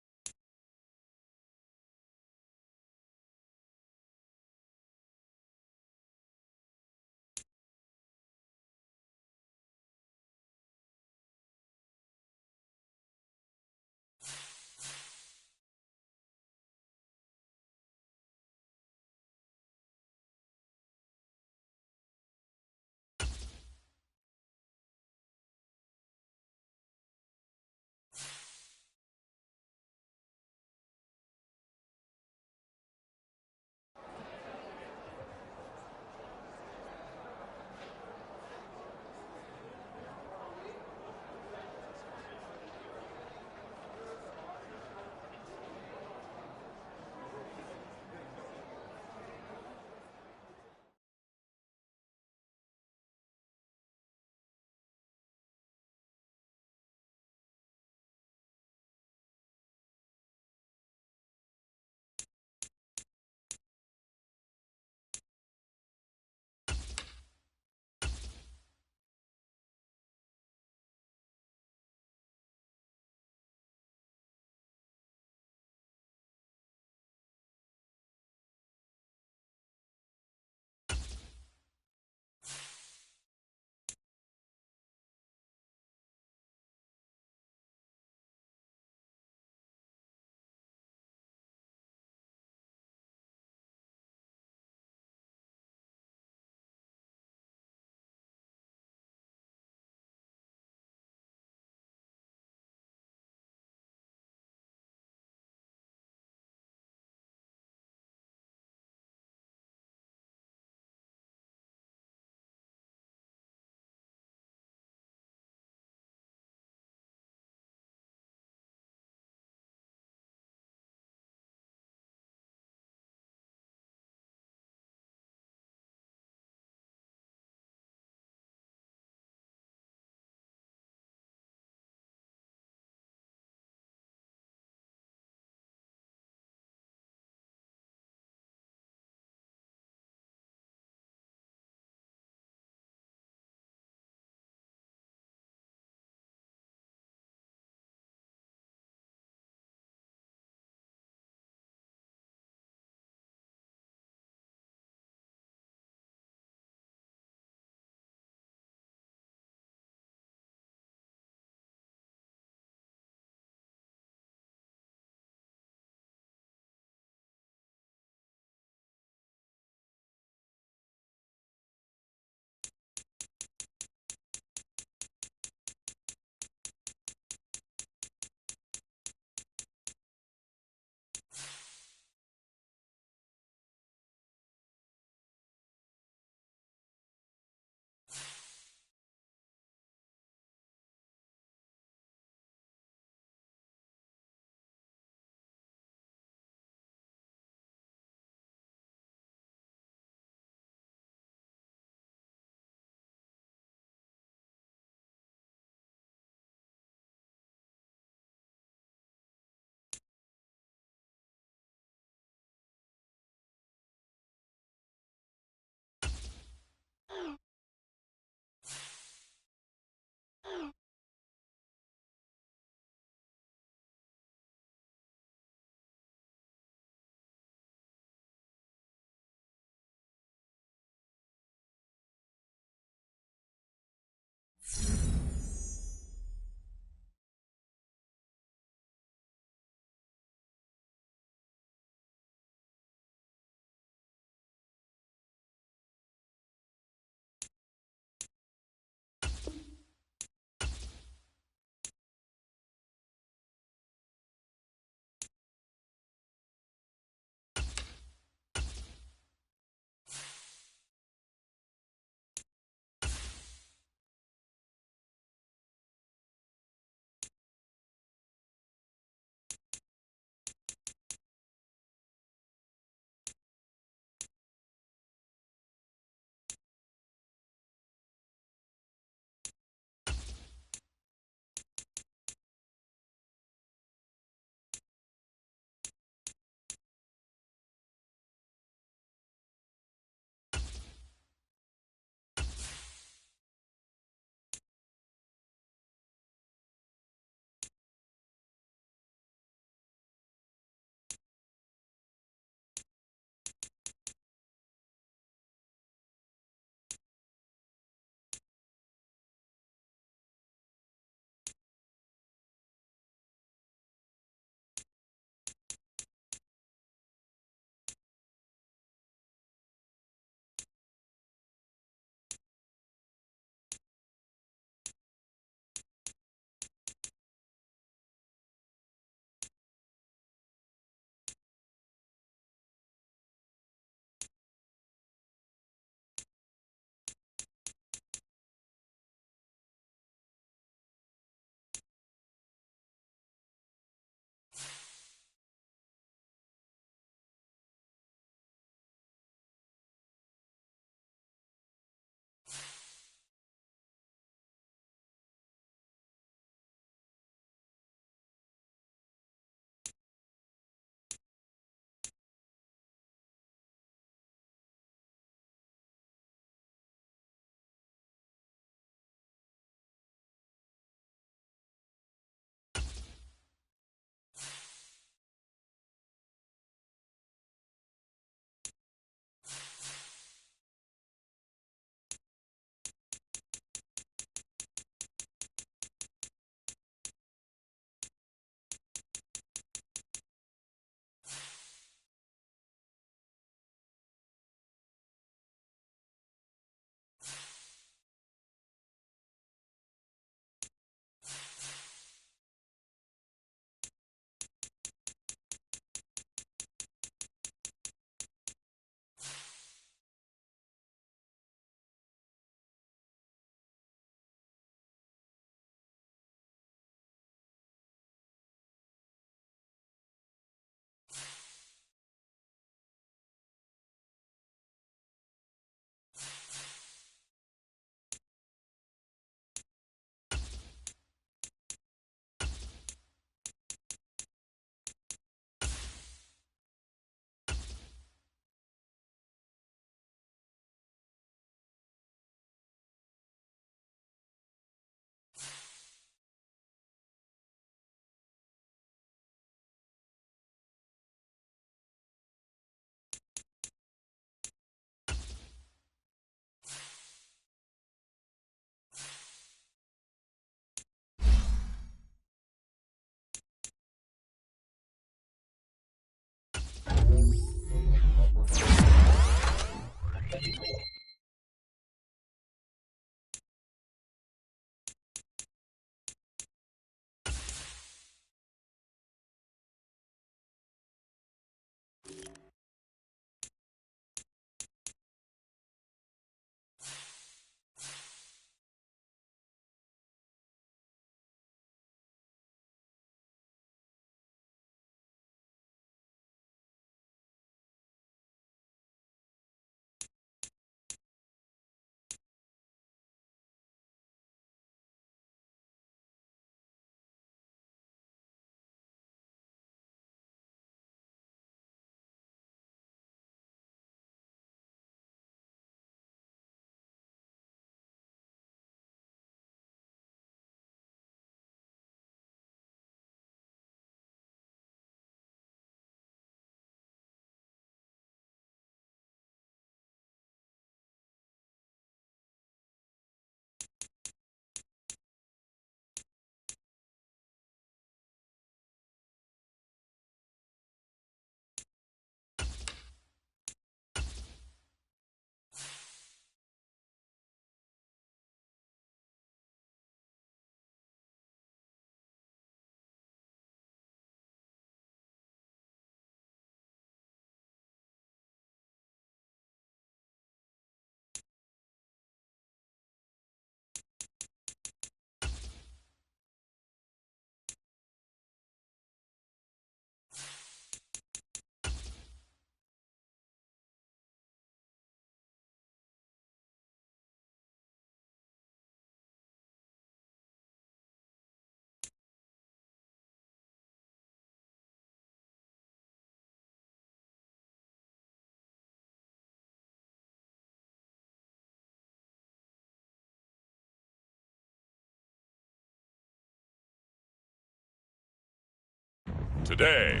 Today,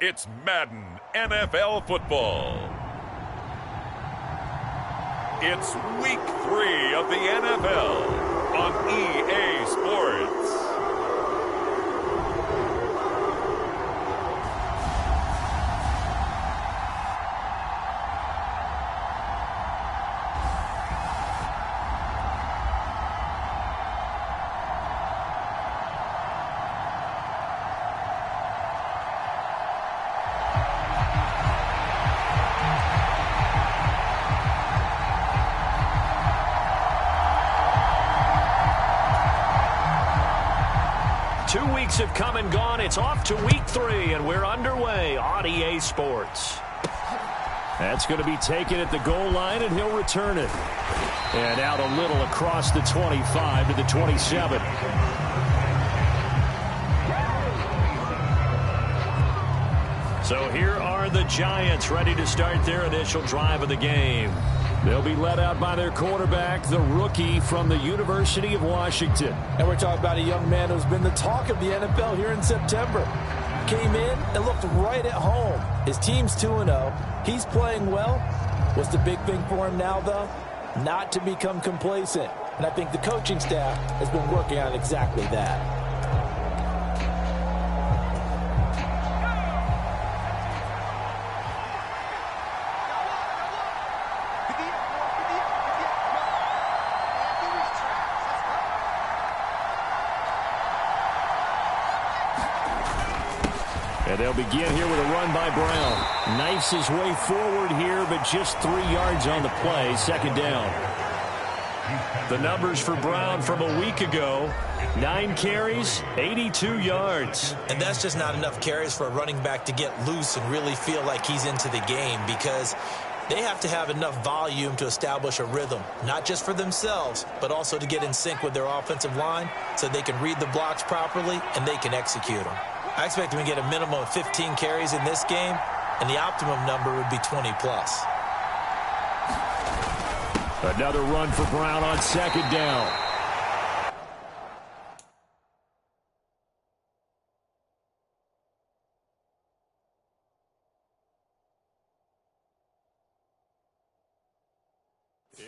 it's Madden NFL football. It's week 3 of the NFL on EA Sports. Have come and gone. It's off to week 3, and we're underway on EA Sports. That's going to be taken at the goal line, and he'll return it. And out a little across the 25 to the 27. So here are the Giants ready to start their initial drive of the game. They'll be led out by their quarterback, the rookie from the University of Washington. And we're talking about a young man who's been the talk of the NFL here in September. Came in and looked right at home. His team's 2-0. He's playing well. What's the big thing for him now, though? Not to become complacent. And I think the coaching staff has been working on exactly that. And they'll begin here with a run by Brown. Knifes his way forward here, but just 3 yards on the play. Second down. The numbers for Brown from a week ago: 9 carries, 82 yards. And that's just not enough carries for a running back to get loose and really feel like he's into the game, because they have to have enough volume to establish a rhythm, not just for themselves, but also to get in sync with their offensive line so they can read the blocks properly and they can execute them. I expect him to get a minimum of 15 carries in this game, and the optimum number would be 20+. Another run for Brown on second down.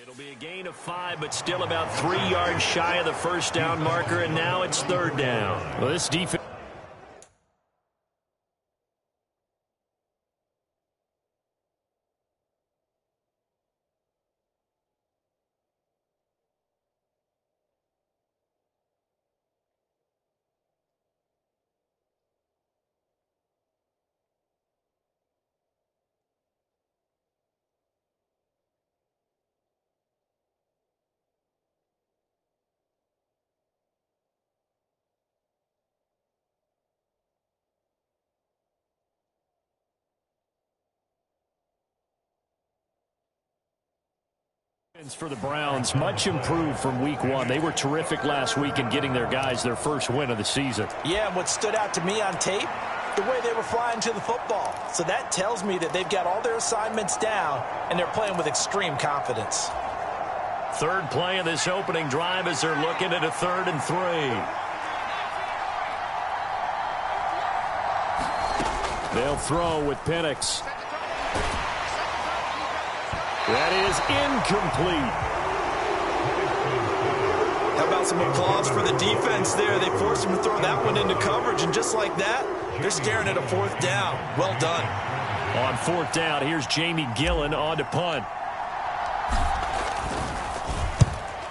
It'll be a gain of 5, but still about 3 yards shy of the first down marker, and now it's third down. Well, this defense... For the Browns, much improved from week one. They were terrific last week in getting their guys their first win of the season. Yeah, and what stood out to me on tape, the way they were flying to the football. So that tells me that they've got all their assignments down, and they're playing with extreme confidence. Third play of this opening drive as they're looking at a 3rd and 3. They'll throw with Penix. That is incomplete. How about some applause for the defense there? They forced him to throw that one into coverage, and just like that, they're staring at a 4th down. Well done. On 4th down, here's Jamie Gillen on to punt.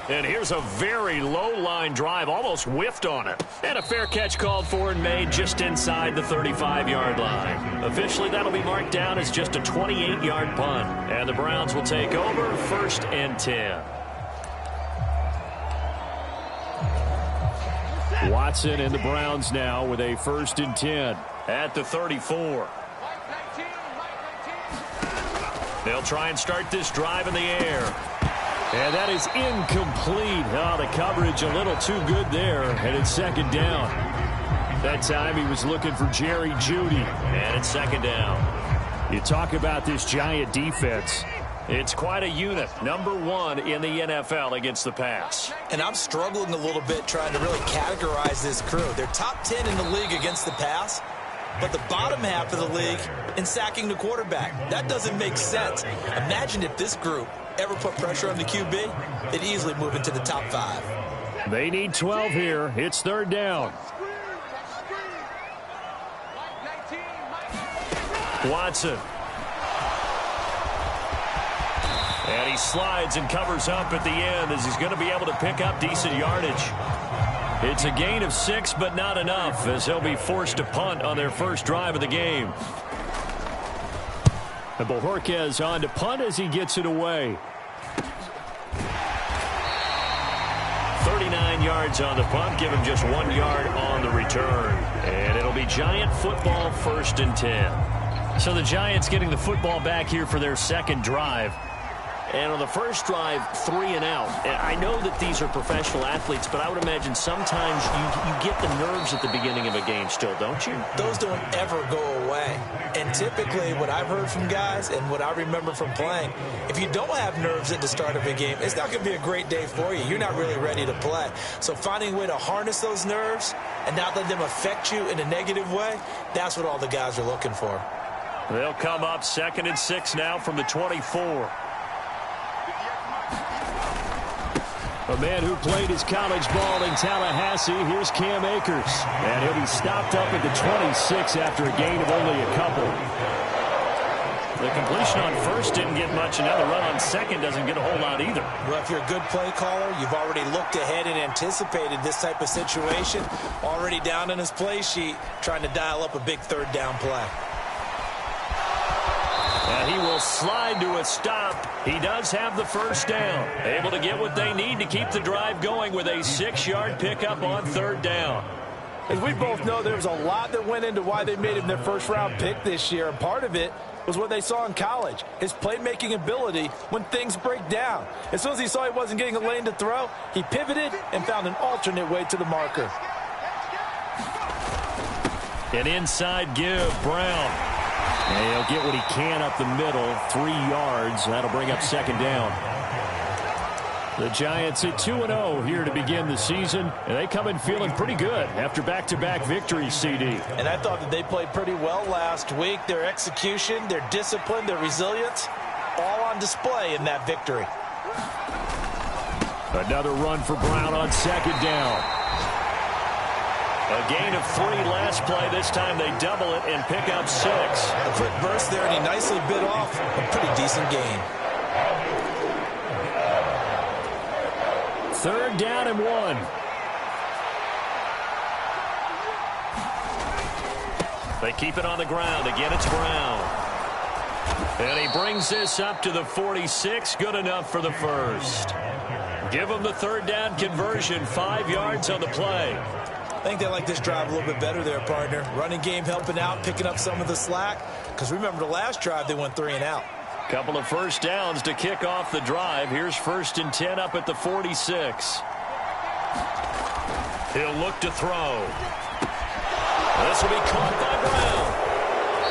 And here's a very low-line drive, almost whiffed on it. And a fair catch called for and made just inside the 35-yard line. Officially, that'll be marked down as just a 28-yard punt. And the Browns will take over 1st and 10. Watson and the Browns now with a 1st and 10 at the 34. They'll try and start this drive in the air. And that is incomplete. Oh, the coverage a little too good there. And it's 2nd down. That time he was looking for Jerry Jeudy. And it's 2nd down. You talk about this Giant defense. It's quite a unit. Number 1 in the NFL against the pass. And I'm struggling a little bit trying to really categorize this crew. They're top 10 in the league against the pass, but the bottom half of the league in sacking the quarterback. That doesn't make sense. Imagine if this group ever put pressure on the QB, they'd easily move into the top 5. They need 12 here. It's 3rd down. Watson. And he slides and covers up at the end as he's going to be able to pick up decent yardage. It's a gain of 6, but not enough, as he'll be forced to punt on their first drive of the game. And Bojorquez on to punt as he gets it away. 39 yards on the punt, give him just 1 yard on the return. And it'll be Giant football 1st and 10. So the Giants getting the football back here for their 2nd drive. And on the first drive, 3 and out. And I know that these are professional athletes, but I would imagine sometimes you get the nerves at the beginning of a game still, don't you? Those don't ever go away. And typically what I've heard from guys and what I remember from playing, if you don't have nerves at the start of a game, it's not going to be a great day for you. You're not really ready to play. So finding a way to harness those nerves and not let them affect you in a negative way, that's what all the guys are looking for. They'll come up 2nd and 6 now from the 24. A man who played his college ball in Tallahassee, here's Cam Akers. And he'll be stopped up at the 26 after a gain of only a couple. The completion on 1st didn't get much, and now the run on 2nd doesn't get a whole lot either. Well, if you're a good play caller, you've already looked ahead and anticipated this type of situation. Already down in his play sheet, trying to dial up a big 3rd down play. And he will slide to a stop. He does have the 1st down. Able to get what they need to keep the drive going with a 6-yard pickup on 3rd down. As we both know, there was a lot that went into why they made him their 1st-round pick this year, and part of it was what they saw in college, his playmaking ability when things break down. As soon as he saw he wasn't getting a lane to throw, he pivoted and found an alternate way to the marker. An inside give, Brown. And he'll get what he can up the middle, 3 yards. That'll bring up 2nd down. The Giants at 2-0 here to begin the season. And they come in feeling pretty good after back-to-back victories, CD. And I thought that they played pretty well last week. Their execution, their discipline, their resilience, all on display in that victory. Another run for Brown on 2nd down. A gain of 3 last play. This time they double it and pick up 6. A quick burst there, and he nicely bit off a pretty decent gain. 3rd down and 1. They keep it on the ground. Again, it's Brown. And he brings this up to the 46. Good enough for the 1st. Give him the 3rd down conversion. 5 yards on the play. I think they like this drive a little bit better there, partner. Running game helping out, picking up some of the slack. Because remember the last drive, they went 3 and out. Couple of first downs to kick off the drive. Here's 1st and 10 up at the 46. He'll look to throw. This will be caught by Brown.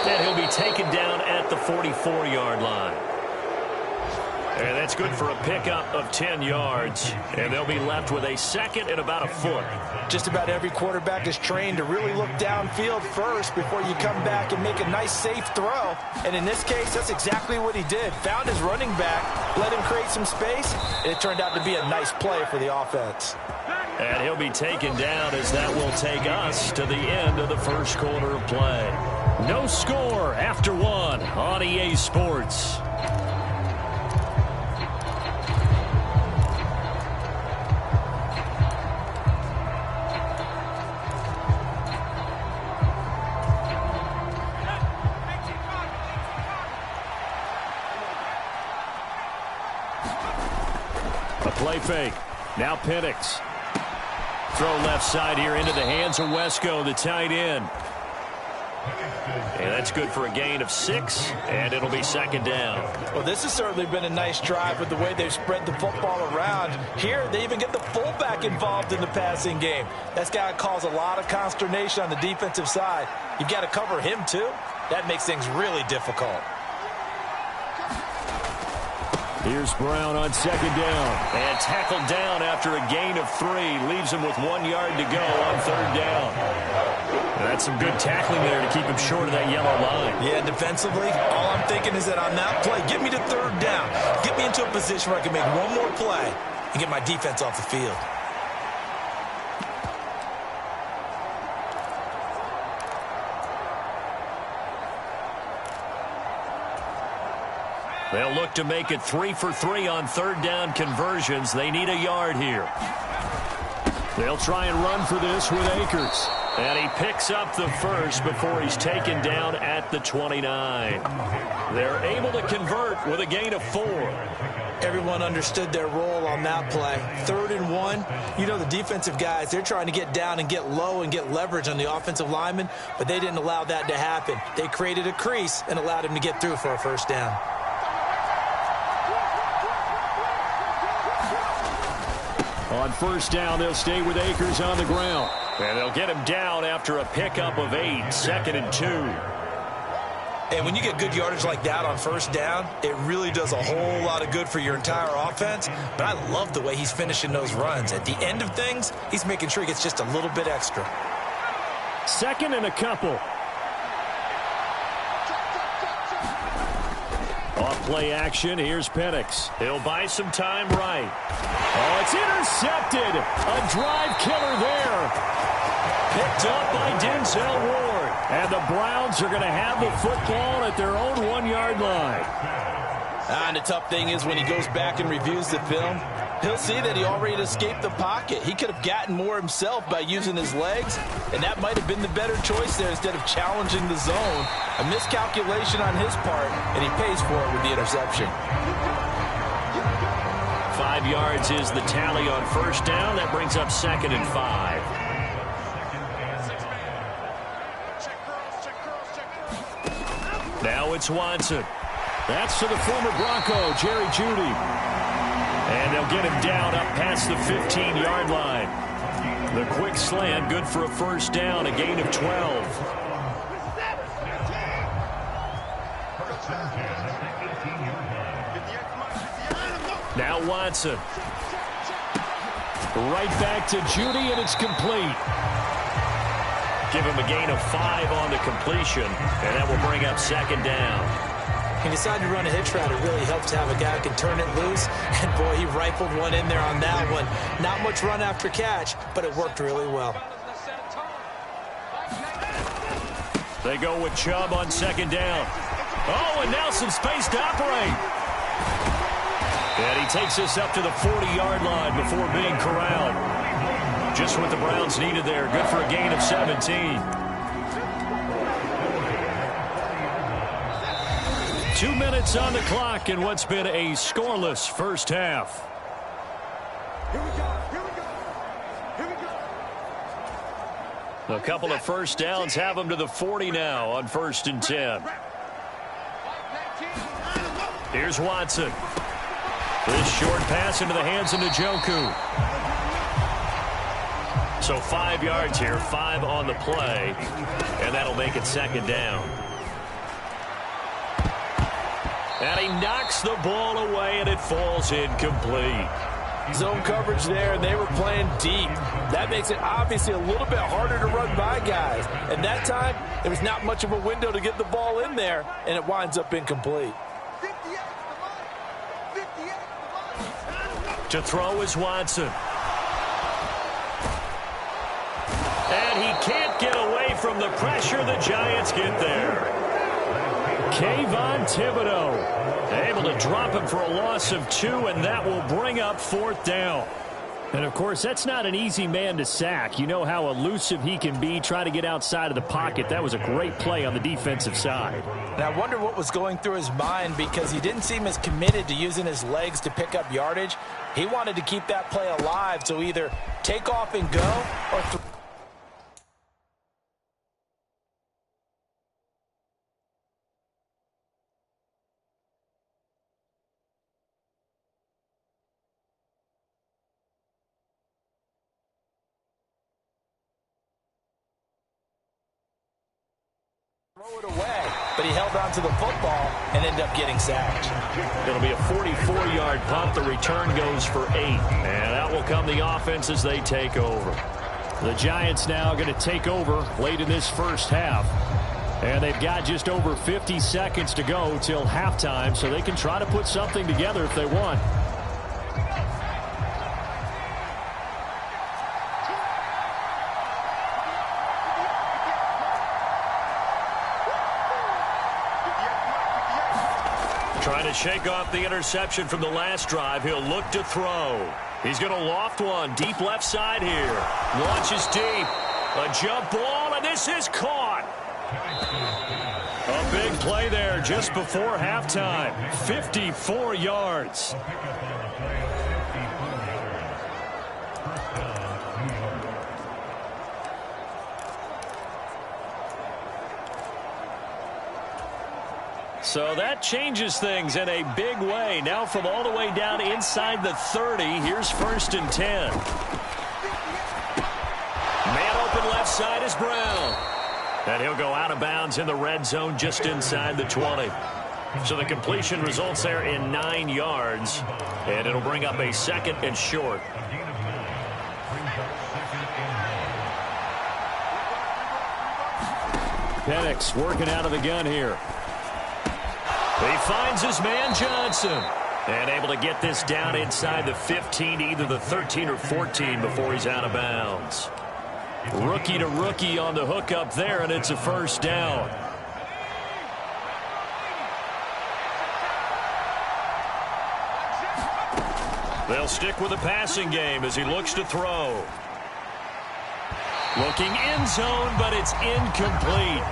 And he'll be taken down at the 44-yard line. And that's good for a pickup of 10 yards. And they'll be left with a 2nd and about a foot. Just about every quarterback is trained to really look downfield first before you come back and make a nice, safe throw. And in this case, that's exactly what he did. Found his running back, let him create some space, and it turned out to be a nice play for the offense. And he'll be taken down as that will take us to the end of the first quarter of play. No score after 1 on EA Sports. A play fake. Now Penix. Throw left side here into the hands of Wesco, the tight end. And that's good for a gain of 6, and it'll be 2nd down. Well, this has certainly been a nice drive with the way they've spread the football around. Here, they even get the fullback involved in the passing game. That's got to cause a lot of consternation on the defensive side. You've got to cover him, too. That makes things really difficult. Here's Brown on 2nd down. And tackled down after a gain of 3. Leaves him with 1 yard to go on 3rd down. And that's some good tackling there to keep him short of that yellow line. Yeah, defensively, all I'm thinking is that on that play, get me to 3rd down. Get me into a position where I can make one more play and get my defense off the field. They'll look to make it 3 for 3 on 3rd down conversions. They need a yard here. They'll try and run for this with Akers. And he picks up the first before he's taken down at the 29. They're able to convert with a gain of 4. Everyone understood their role on that play. 3rd and 1. You know, the defensive guys, they're trying to get down and get low and get leverage on the offensive lineman, but they didn't allow that to happen. They created a crease and allowed him to get through for a 1st down. On 1st down, they'll stay with Akers on the ground. And they'll get him down after a pickup of 8, 2nd and 2. And when you get good yardage like that on 1st down, it really does a whole lot of good for your entire offense. But I love the way he's finishing those runs. At the end of things, he's making sure he gets just a little bit extra. 2nd and a couple. Off-play action, here's Penix. He'll buy some time right. Oh, it's intercepted. A drive killer there. Picked up by Denzel Ward. And the Browns are going to have the football at their own 1-yard line. And the tough thing is when he goes back and reviews the film, he'll see that he already escaped the pocket. He could have gotten more himself by using his legs, and that might have been the better choice there instead of challenging the zone. A miscalculation on his part, and he pays for it with the interception. 5 yards is the tally on 1st down. That brings up 2nd and 5. Now it's Watson. That's to the former Bronco, Jerry Jeudy. And they'll get him down up past the 15-yard line. The quick slant, good for a 1st down, a gain of 12. Now Watson. Right back to Jeudy, and it's complete. Give him a gain of 5 on the completion, and that will bring up 2nd down. He decided to run a hitch route. It really helps to have a guy who can turn it loose. And, boy, he rifled one in there on that one. Not much run after catch, but it worked really well. They go with Chubb on 2nd down. Oh, and now some space to operate. And he takes us up to the 40-yard line before being corralled. Just what the Browns needed there. Good for a gain of 17. 2 minutes on the clock in what's been a scoreless first half. A couple of 1st downs have them to the 40 now on 1st and 10. Here's Watson. This short pass into the hands of Njoku. So 5 yards here, 5 on the play, and that'll make it second down. And he knocks the ball away, and it falls incomplete. Zone coverage there, and they were playing deep. That makes it obviously a little bit harder to run by guys. And that time, there was not much of a window to get the ball in there, and it winds up incomplete. To throw is Watson. And he can't get away from the pressure. The Giants get there. Kayvon Thibodeau able to drop him for a loss of 2, and that will bring up 4th down. And, of course, that's not an easy man to sack. You know how elusive he can be, try to get outside of the pocket. That was a great play on the defensive side. And I wonder what was going through his mind, because he didn't seem as committed to using his legs to pick up yardage. He wanted to keep that play alive, so either take off and go or throw it away, but he held on to the football and ended up getting sacked. It'll be a 44-yard punt. The return goes for 8. And out will come the offense as they take over. The Giants now going to take over late in this first half. And they've got just over 50 seconds to go till halftime, so they can try to put something together if they want. Trying to shake off the interception from the last drive. He'll look to throw. He's going to loft one deep left side here. Launches deep. A jump ball, and this is caught. A big play there just before halftime. 54 yards. So that changes things in a big way. Now from all the way down inside the 30, here's 1st and 10. Man open left side is Brown. And he'll go out of bounds in the red zone just inside the 20. So the completion results there in 9 yards. And it'll bring up a 2nd and short. Penix working out of the gun here. He finds his man Johnson. And able to get this down inside the 15, either the 13 or 14 before he's out of bounds. Rookie to rookie on the hook up there, and it's a 1st down. They'll stick with the passing game as he looks to throw. Looking end zone, but it's incomplete.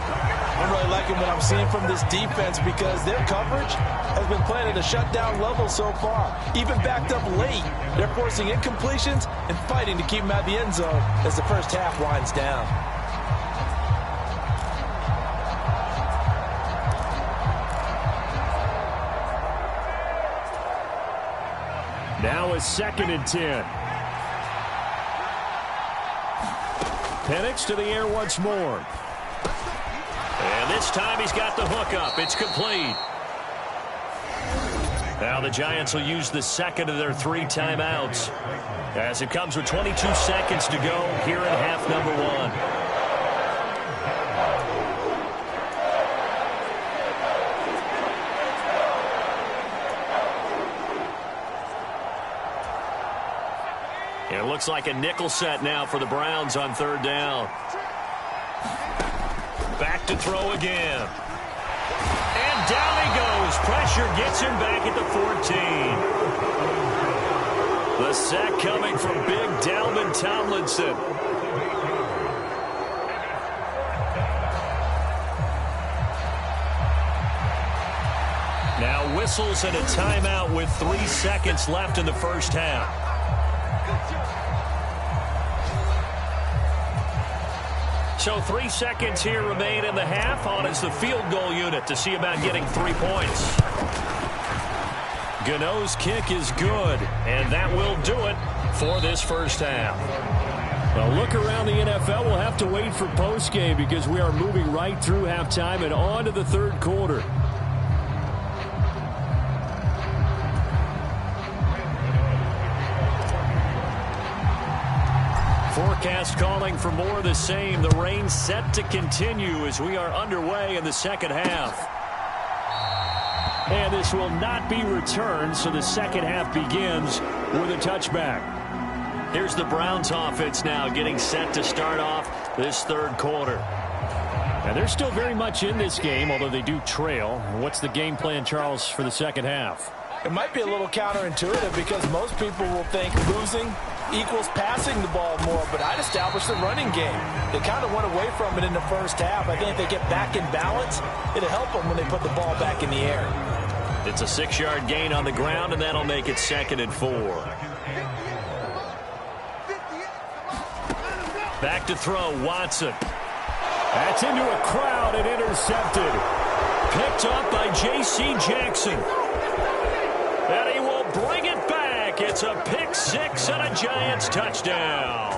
I'm really liking what I'm seeing from this defense because their coverage has been playing at a shutdown level so far. Even backed up late, they're forcing incompletions and fighting to keep them out of the end zone as the first half winds down. Now a 2nd and 10. Penix to the air once more. And this time he's got the hook up. It's complete. Now the Giants will use the 2nd of their 3 timeouts as it comes with 22 seconds to go here in half number 1. It looks like a nickel set now for the Browns on 3rd down. Back to throw again. And down he goes. Pressure gets him back at the 14. The sack coming from big Dalvin Tomlinson. Now whistles and a timeout with 3 seconds left in the first half. So 3 seconds here remain in the half. On is the field goal unit to see about getting 3 points. Gano's kick is good, and that will do it for this first half. Well, look around the NFL. We'll have to wait for postgame because we are moving right through halftime and on to the third quarter. Forecast calling for more of the same. The rain set to continue as we are underway in the second half. And this will not be returned, so the second half begins with a touchback. Here's the Browns offense now getting set to start off this third quarter. And they're still very much in this game, although they do trail. What's the game plan, Charles, for the second half? It might be a little counterintuitive because most people will think losing equals passing the ball more, but I'd establish the running game. They kind of went away from it in the first half. I think if they get back in balance, it'll help them when they put the ball back in the air. It's a 6-yard gain on the ground, and that'll make it 2nd and 4. Back to throw, Watson. That's into a crowd and intercepted. Picked up by J.C. Jackson. And he will bring it back. It's a pick 6 and a Giants touchdown.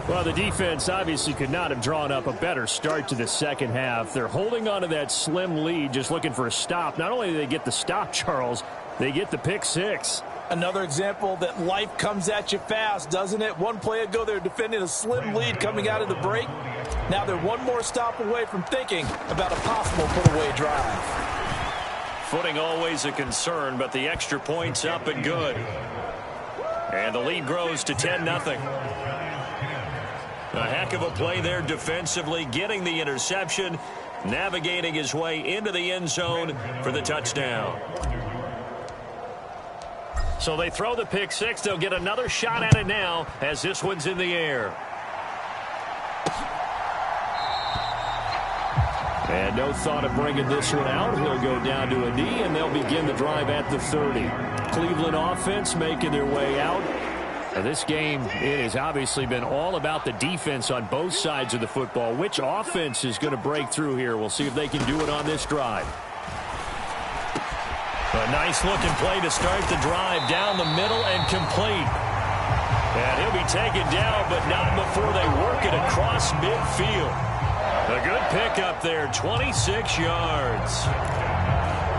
Well, the defense obviously could not have drawn up a better start to the second half. They're holding on to that slim lead, just looking for a stop. Not only do they get the stop, Charles, they get the pick 6. Another example that life comes at you fast, doesn't it? One play ago, they were defending a slim lead coming out of the break. Now they're one more stop away from thinking about a possible put-away drive. Footing always a concern, but the extra point's up and good. And the lead grows to 10-0. A heck of a play there defensively, getting the interception, navigating his way into the end zone for the touchdown. So they throw the pick 6. They'll get another shot at it now as this one's in the air. And no thought of bringing this one out. He'll go down to a knee, and they'll begin the drive at the 30. Cleveland offense making their way out. Now this game, it has obviously been all about the defense on both sides of the football. Which offense is going to break through here? We'll see if they can do it on this drive. A nice-looking play to start the drive down the middle and complete. And he'll be taken down, but not before they work it across midfield. A good pickup there, 26 yards.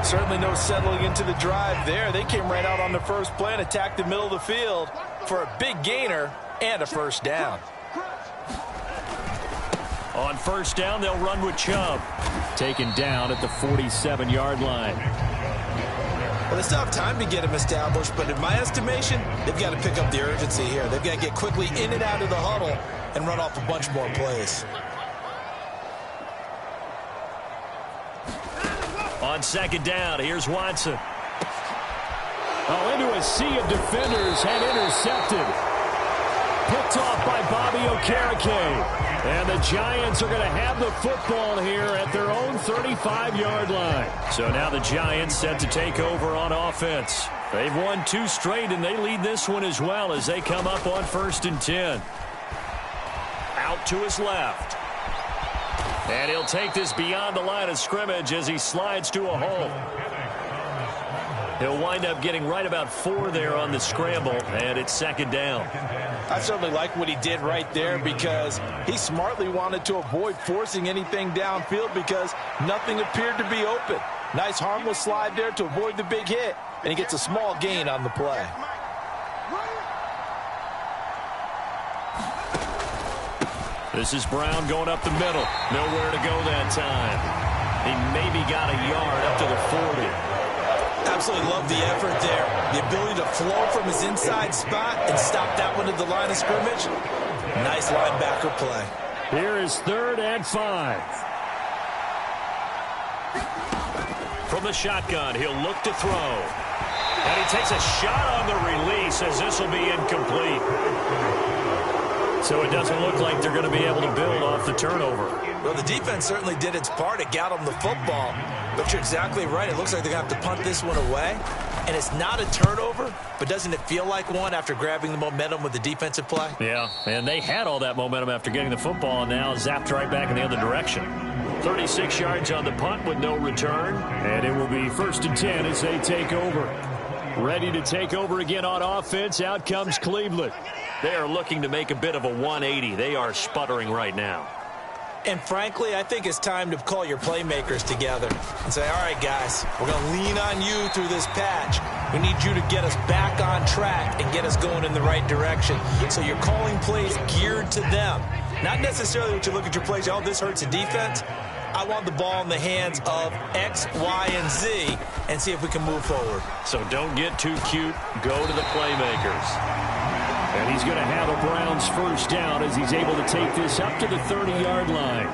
Certainly no settling into the drive there. They came right out on the first play and attacked the middle of the field for a big gainer and a first down. On first down, they'll run with Chubb. Taken down at the 47-yard line. Well, they still have time to get him established, but in my estimation, they've got to pick up the urgency here. They've got to get quickly in and out of the huddle and run off a bunch more plays. On second down, here's Watson. Oh, into a sea of defenders and intercepted. Picked off by Bobby Okereke. And the Giants are going to have the football here at their own 35-yard line. So now the Giants set to take over on offense. They've won 2 straight, and they lead this one as well as they come up on 1st and 10. Out to his left. And he'll take this beyond the line of scrimmage as he slides to a hole. He'll wind up getting right about 4 there on the scramble, and it's 2nd down. I certainly like what he did right there because he smartly wanted to avoid forcing anything downfield because nothing appeared to be open. Nice harmless slide there to avoid the big hit, and he gets a small gain on the play. This is Brown going up the middle. Nowhere to go that time. He maybe got a yard up to the 40. Absolutely love the effort there. The ability to flow from his inside spot and stop that one at the line of scrimmage. Nice linebacker play. Here is 3rd and 5. From the shotgun, he'll look to throw. And he takes a shot on the release as this will be incomplete. So it doesn't look like they're going to be able to build off the turnover. Well, the defense certainly did its part. It got them the football. But you're exactly right. It looks like they're going to have to punt this one away. And it's not a turnover, but doesn't it feel like one after grabbing the momentum with the defensive play? Yeah, and they had all that momentum after getting the football and now zapped right back in the other direction. 36 yards on the punt with no return. And it will be 1st and 10 as they take over. Ready to take over again on offense. Out comes Cleveland. They are looking to make a bit of a 180. They are sputtering right now. And frankly, I think it's time to call your playmakers together and say, all right, guys, we're going to lean on you through this patch. We need you to get us back on track and get us going in the right direction. So you're calling plays geared to them. Not necessarily what you look at your plays, oh, this hurts the defense. I want the ball in the hands of X, Y, and Z and see if we can move forward. So don't get too cute. Go to the playmakers. And he's going to have a Browns first down as he's able to take this up to the 30-yard line.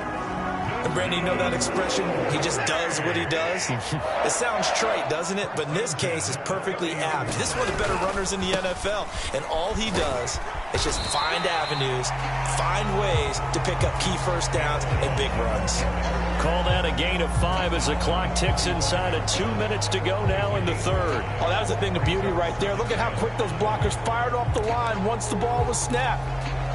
And Brandon, you know that expression, he just does what he does? It sounds trite, doesn't it? But in this case, it's perfectly apt. This is one of the better runners in the NFL. And all he does is just find avenues, find ways to pick up key first downs and big runs. Call that a gain of 5 as the clock ticks inside of 2 minutes to go now in the third. Oh, that was a thing of beauty right there. Look at how quick those blockers fired off the line once the ball was snapped.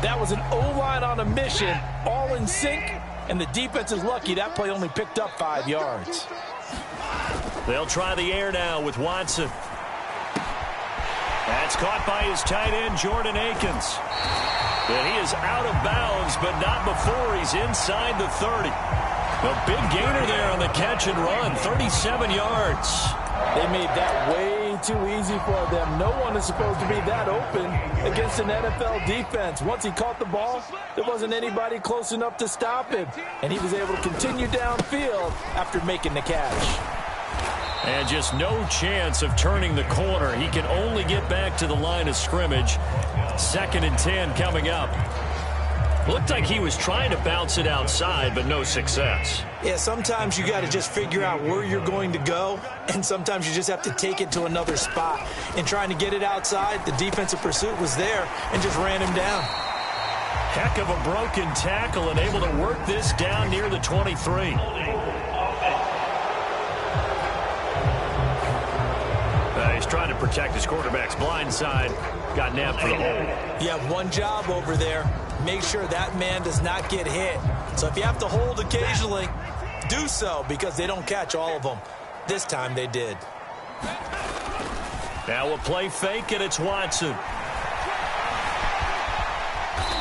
That was an O-line on a mission, all in sync, and the defense is lucky that play only picked up 5 yards. They'll try the air now with Watson. That's caught by his tight end, Jordan Akins. But he is out of bounds, but not before he's inside the 30. A big gainer there on the catch and run, 37 yards. They made that way too easy for them. No one is supposed to be that open against an NFL defense. Once he caught the ball, there wasn't anybody close enough to stop him. And he was able to continue downfield after making the catch. And just no chance of turning the corner. He can only get back to the line of scrimmage. 2nd and 10 coming up. Looked like he was trying to bounce it outside, but no success. Yeah, sometimes you got to just figure out where you're going to go, and sometimes you just have to take it to another spot. And trying to get it outside, the defensive pursuit was there and just ran him down. Heck of a broken tackle and able to work this down near the 23. He's trying to protect his quarterback's blind side. Got nabbed for the hole. You have one job over there. Make sure that man does not get hit. So if you have to hold occasionally, do so because they don't catch all of them. This time they did. Now we'll play fake, and it's Watson.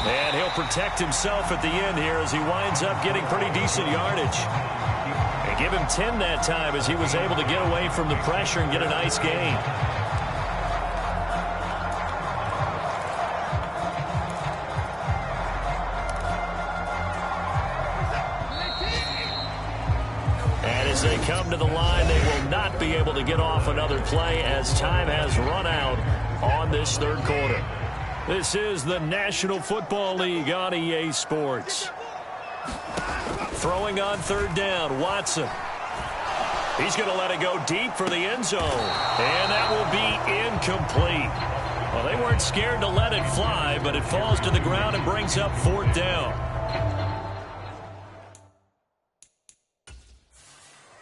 And he'll protect himself at the end here as he winds up getting pretty decent yardage. And give him 10 that time as he was able to get away from the pressure and get a nice gain. And as they come to the line, they will not be able to get off another play as time has run out on this third quarter. This is the National Football League on EA Sports. Throwing on 3rd down, Watson. He's going to let it go deep for the end zone. And that will be incomplete. Well, they weren't scared to let it fly, but it falls to the ground and brings up 4th down.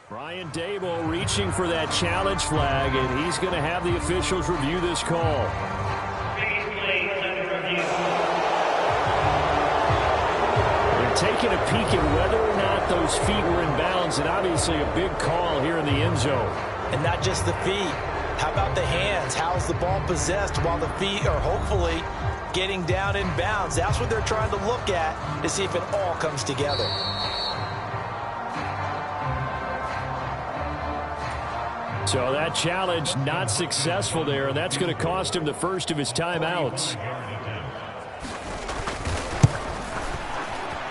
Brian Dable reaching for that challenge flag, and he's going to have the officials review this call. Taking a peek at whether or not those feet were in bounds, and obviously a big call here in the end zone. And not just the feet. How about the hands? How's the ball possessed while the feet are hopefully getting down in bounds? That's what they're trying to look at to see if it all comes together. So that challenge not successful there, and that's going to cost him the first of his timeouts.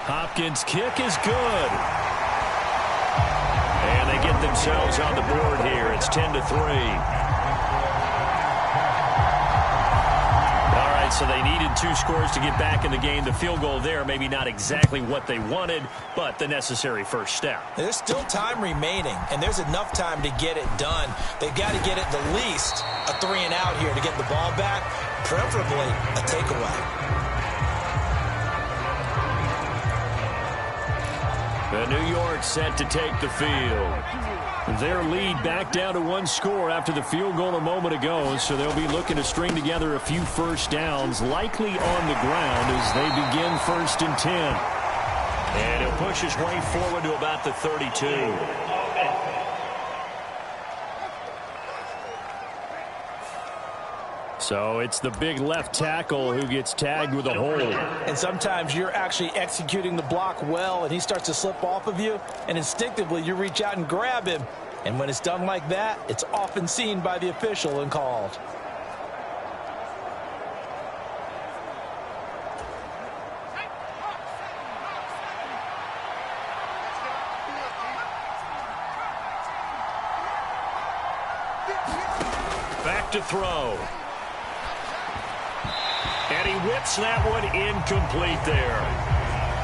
Hopkins' kick is good. And they get themselves on the board here. It's 10-3. All right, so they needed 2 scores to get back in the game. The field goal there, maybe not exactly what they wanted, but the necessary first step. There's still time remaining, and there's enough time to get it done. They've got to get at the least a 3-and-out here to get the ball back, preferably a takeaway. The New York set to take the field. Their lead back down to 1 score after the field goal a moment ago, so they'll be looking to string together a few first downs, likely on the ground as they begin 1st and 10. And he'll push his way forward to about the 32. So it's the big left tackle who gets tagged with a hold. And sometimes you're actually executing the block well, and he starts to slip off of you, and instinctively you reach out and grab him. And when it's done like that, it's often seen by the official and called. Back to throw. And he whips that one incomplete there.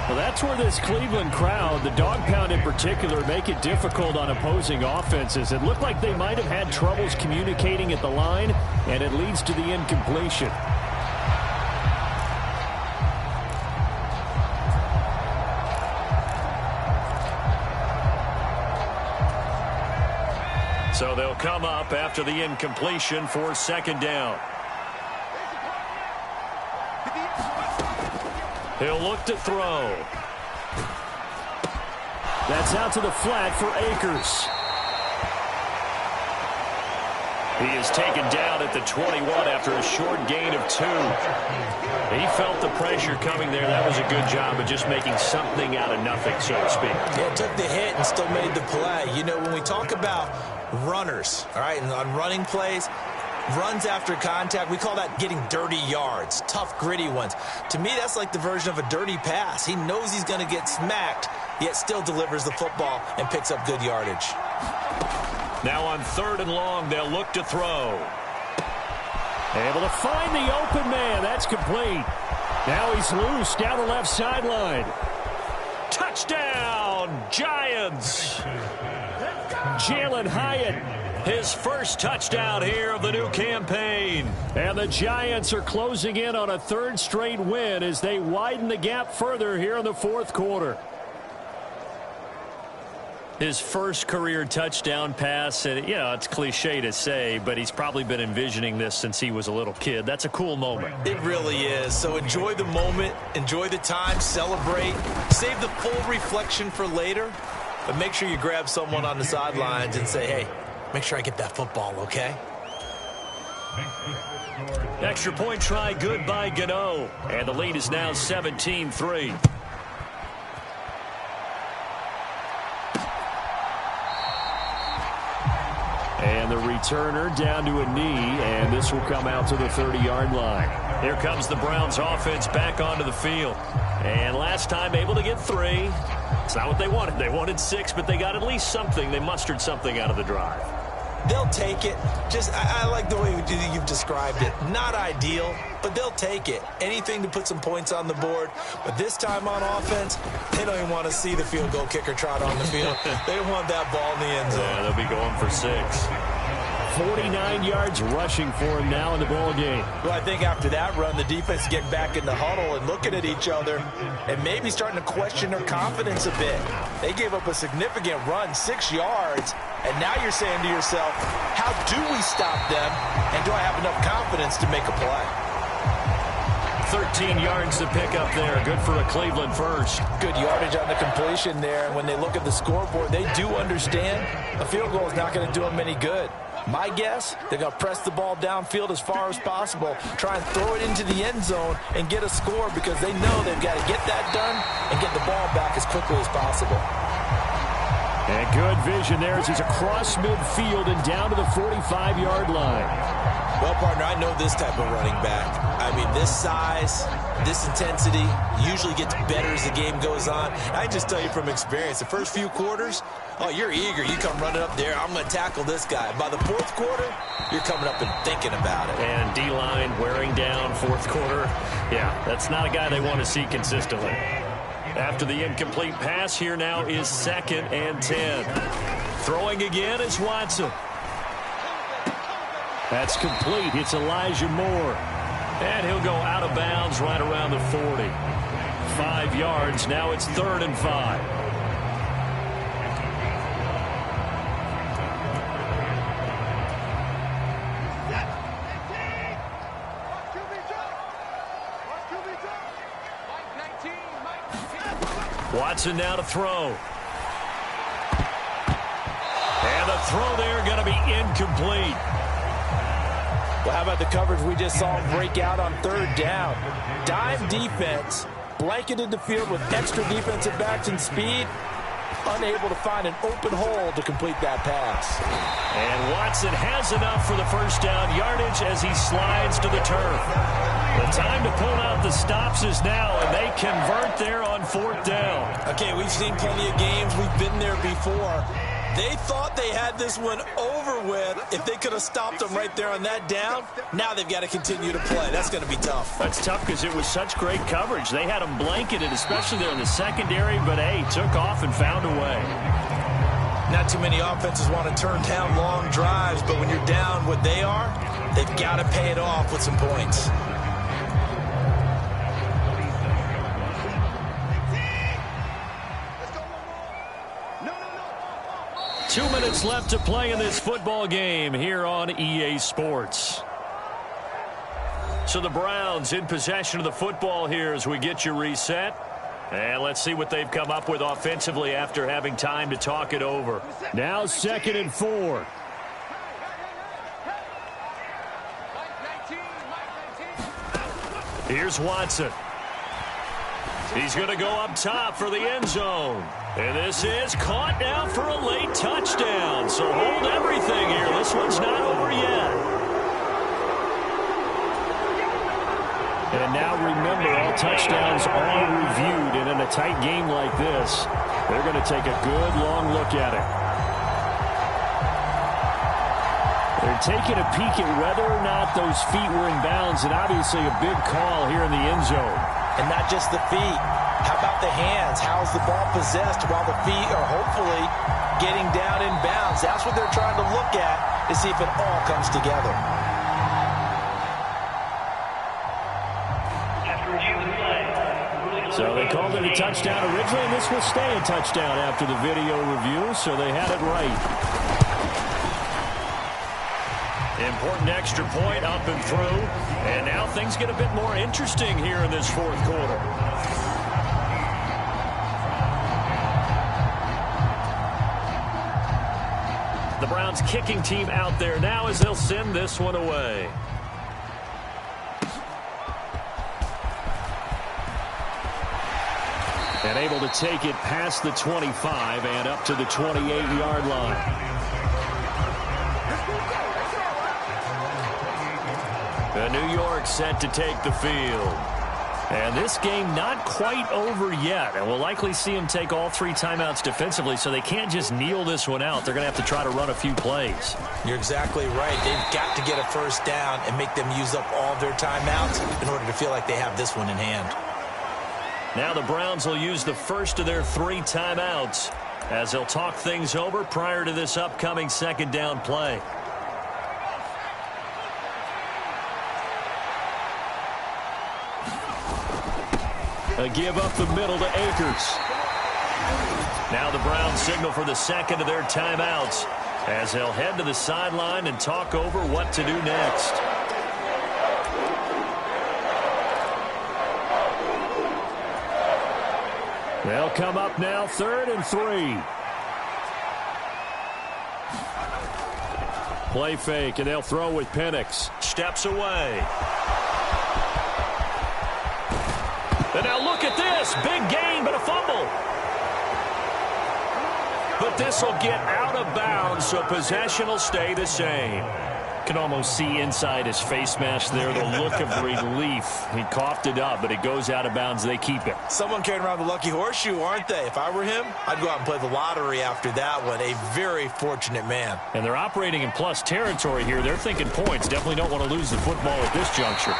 Well, that's where this Cleveland crowd, the dog pound in particular, make it difficult on opposing offenses. It looked like they might have had troubles communicating at the line, and it leads to the incompletion. So they'll come up after the incompletion for second down. He'll look to throw. That's out to the flat for Akers. He is taken down at the 21 after a short gain of 2. He felt the pressure coming there. That was a good job of just making something out of nothing, so to speak. Yeah, took the hit and still made the play. You know, when we talk about runners, all right, and on running plays, runs after contact, we call that getting dirty yards, tough, gritty ones. To me, that's like the version of a dirty pass. He knows he's going to get smacked, yet still delivers the football and picks up good yardage. Now on 3rd and long, they'll look to throw. Able to find the open man. That's complete. Now he's loose down the left sideline. Touchdown, Giants. Jalen Hyatt, his first touchdown here of the new campaign. And the Giants are closing in on a 3rd straight win as they widen the gap further here in the 4th quarter. His first career touchdown pass, and you know, it's cliche to say, but he's probably been envisioning this since he was a little kid. That's a cool moment. It really is. So enjoy the moment, enjoy the time, celebrate, save the full reflection for later, but make sure you grab someone on the sidelines and say, hey, make sure I get that football, okay? Extra point try good by Gano, and the lead is now 17-3. And the returner down to a knee, and this will come out to the 30-yard line. Here comes the Browns offense back onto the field. And last time able to get 3. It's not what they wanted. They wanted 6, but they got at least something. They mustered something out of the drive. They'll take it. Just, I like the way you've described it. Not ideal, but they'll take it. Anything to put some points on the board. But this time on offense, they don't even want to see the field goal kicker trot on the field. They want that ball in the end zone. Yeah, they'll be going for 6. 49 yards rushing for him now in the ball game. Well, I think after that run, the defense is getting back in the huddle and looking at each other and maybe starting to question their confidence a bit. They gave up a significant run, 6 yards, and now you're saying to yourself, how do we stop them, and do I have enough confidence to make a play? 13 yards to pick up there. Good for a Cleveland first. Good yardage on the completion there. And when they look at the scoreboard, they do understand a field goal is not going to do them any good. My guess, they're going to press the ball downfield as far as possible, try and throw it into the end zone and get a score because they know they've got to get that done and get the ball back as quickly as possible. And good vision there as he's across midfield and down to the 45-yard line. Well, partner, I know this type of running back. I mean, this size, this intensity usually gets better as the game goes on. I just tell you from experience, the first few quarters, oh, you're eager. You come running up there, I'm going to tackle this guy. By the 4th quarter, you're coming up and thinking about it. And D-line wearing down 4th quarter. Yeah, that's not a guy they want to see consistently. After the incomplete pass, here now is 2nd and 10. Throwing again is Watson. That's complete. It's Elijah Moore. And he'll go out of bounds right around the 40. 5 yards. Now it's 3rd and 5. Watson now to throw. And the throw there going to be incomplete. Well, how about the coverage we just saw him break out on third down? Dime defense, blanketed the field with extra defensive backs and speed, unable to find an open hole to complete that pass. And Watson has enough for the first down yardage as he slides to the turf. The time to pull out the stops is now, and they convert there on fourth down. Okay, we've seen plenty of games. We've been there before. They thought they had this one over with if they could have stopped them right there on that down. Now they've got to continue to play. That's going to be tough. That's tough because it was such great coverage. They had them blanketed, especially there in the secondary, but, hey, took off and found a way. Not too many offenses want to turn down long drives, but when you're down what they are, they've got to pay it off with some points. Two minutes left to play in this football game here on EA Sports. So the Browns in possession of the football here as we get you reset. And let's see what they've come up with offensively after having time to talk it over. Now 2nd and 4. Here's Watson. He's going to go up top for the end zone. And this is caught now for a late touchdown. So hold everything here. This one's not over yet. And now remember, all touchdowns are reviewed. And in a tight game like this, they're going to take a good long look at it. They're taking a peek at whether or not those feet were in bounds. And obviously a big call here in the end zone. And not just the feet. How about the hands? How's the ball possessed while the feet are hopefully getting down in bounds? That's what they're trying to look at to see if it all comes together. So they called it a touchdown originally, and this will stay a touchdown after the video review, so they had it right. Important extra point up and through. And now things get a bit more interesting here in this fourth quarter. The Browns kicking team out there now as they'll send this one away. And able to take it past the 25 and up to the 28-yard line. New York set to take the field. And this game not quite over yet. And we'll likely see them take all 3 timeouts defensively, so they can't just kneel this one out. They're going to have to try to run a few plays. You're exactly right. They've got to get a first down and make them use up all their timeouts in order to feel like they have this one in hand. Now the Browns will use the first of their 3 timeouts as they'll talk things over prior to this upcoming second down play. A give up the middle to Akers. Now the Browns signal for the second of their timeouts as they'll head to the sideline and talk over what to do next. They'll come up now 3rd and 3. Play fake, and they'll throw with Penix. Steps away. And now look at this. Big gain, but a fumble. But this will get out of bounds, so possession will stay the same. Can almost see inside his face mask there the look of relief. He coughed it up, but it goes out of bounds. They keep it. Someone carrying around the lucky horseshoe, aren't they? If I were him, I'd go out and play the lottery after that one. A very fortunate man. And they're operating in plus territory here. They're thinking points. Definitely don't want to lose the football at this juncture.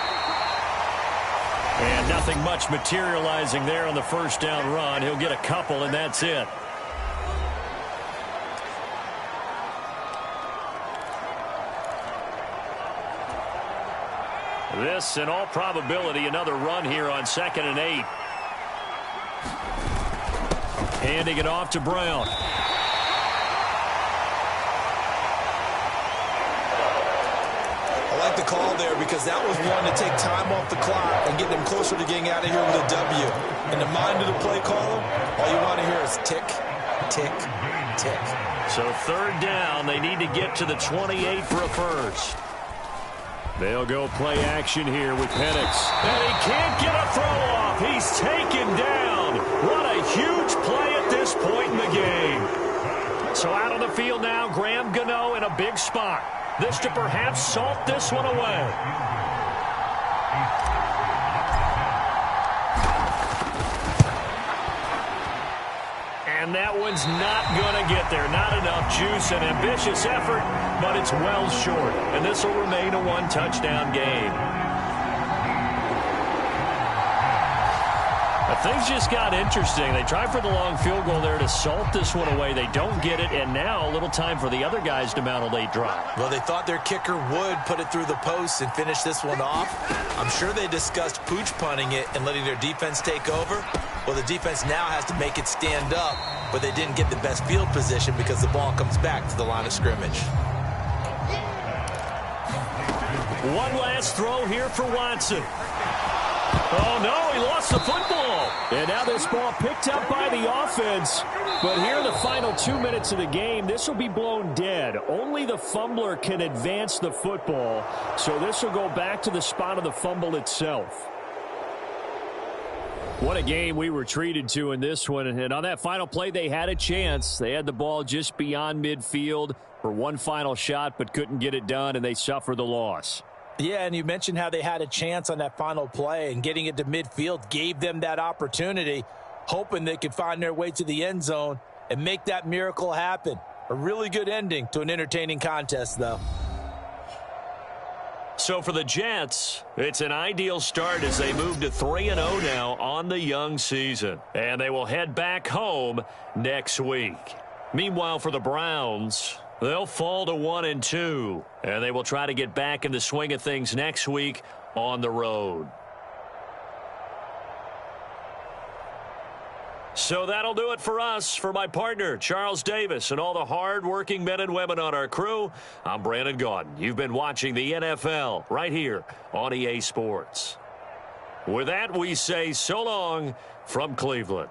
And nothing much materializing there on the first down run. He'll get a couple, and that's it. This, in all probability, another run here on 2nd and 8. Handing it off to Brown. I like the call there because that was one to take time off the clock and get them closer to getting out of here with a W. In the mind of the play caller, all you want to hear is tick, tick, tick. So 3rd down, they need to get to the 28 for a first. They'll go play action here with Penix. And he can't get a throw off. He's taken down. What a huge play at this point in the game. So out on the field now, Graham Gano in a big spot. This to perhaps salt this one away. And that one's not going to get there. Not enough juice. An ambitious effort, but it's well short. And this will remain a one-touchdown game. Things just got interesting. They tried for the long field goal there to salt this one away. They don't get it, and now a little time for the other guys to mount a late drive. Well, they thought their kicker would put it through the post and finish this one off. I'm sure they discussed pooch punting it and letting their defense take over. Well, the defense now has to make it stand up, but they didn't get the best field position because the ball comes back to the line of scrimmage. One last throw here for Watson. Oh, no, he lost the football. And now this ball picked up by the offense. But here in the final 2 minutes of the game, this will be blown dead. Only the fumbler can advance the football. So this will go back to the spot of the fumble itself. What a game we were treated to in this one. And on that final play, they had a chance. They had the ball just beyond midfield for one final shot, but couldn't get it done, and they suffer the loss. Yeah, and you mentioned how they had a chance on that final play, and getting it to midfield gave them that opportunity, hoping they could find their way to the end zone and make that miracle happen. A really good ending to an entertaining contest, though. So for the Jets, it's an ideal start as they move to 3-0 now on the young season. And they will head back home next week. Meanwhile, for the Browns, they'll fall to 1-2, and they will try to get back in the swing of things next week on the road. So that'll do it for us. For my partner, Charles Davis, and all the hard-working men and women on our crew, I'm Brandon Gaudin. You've been watching the NFL right here on EA Sports. With that, we say so long from Cleveland.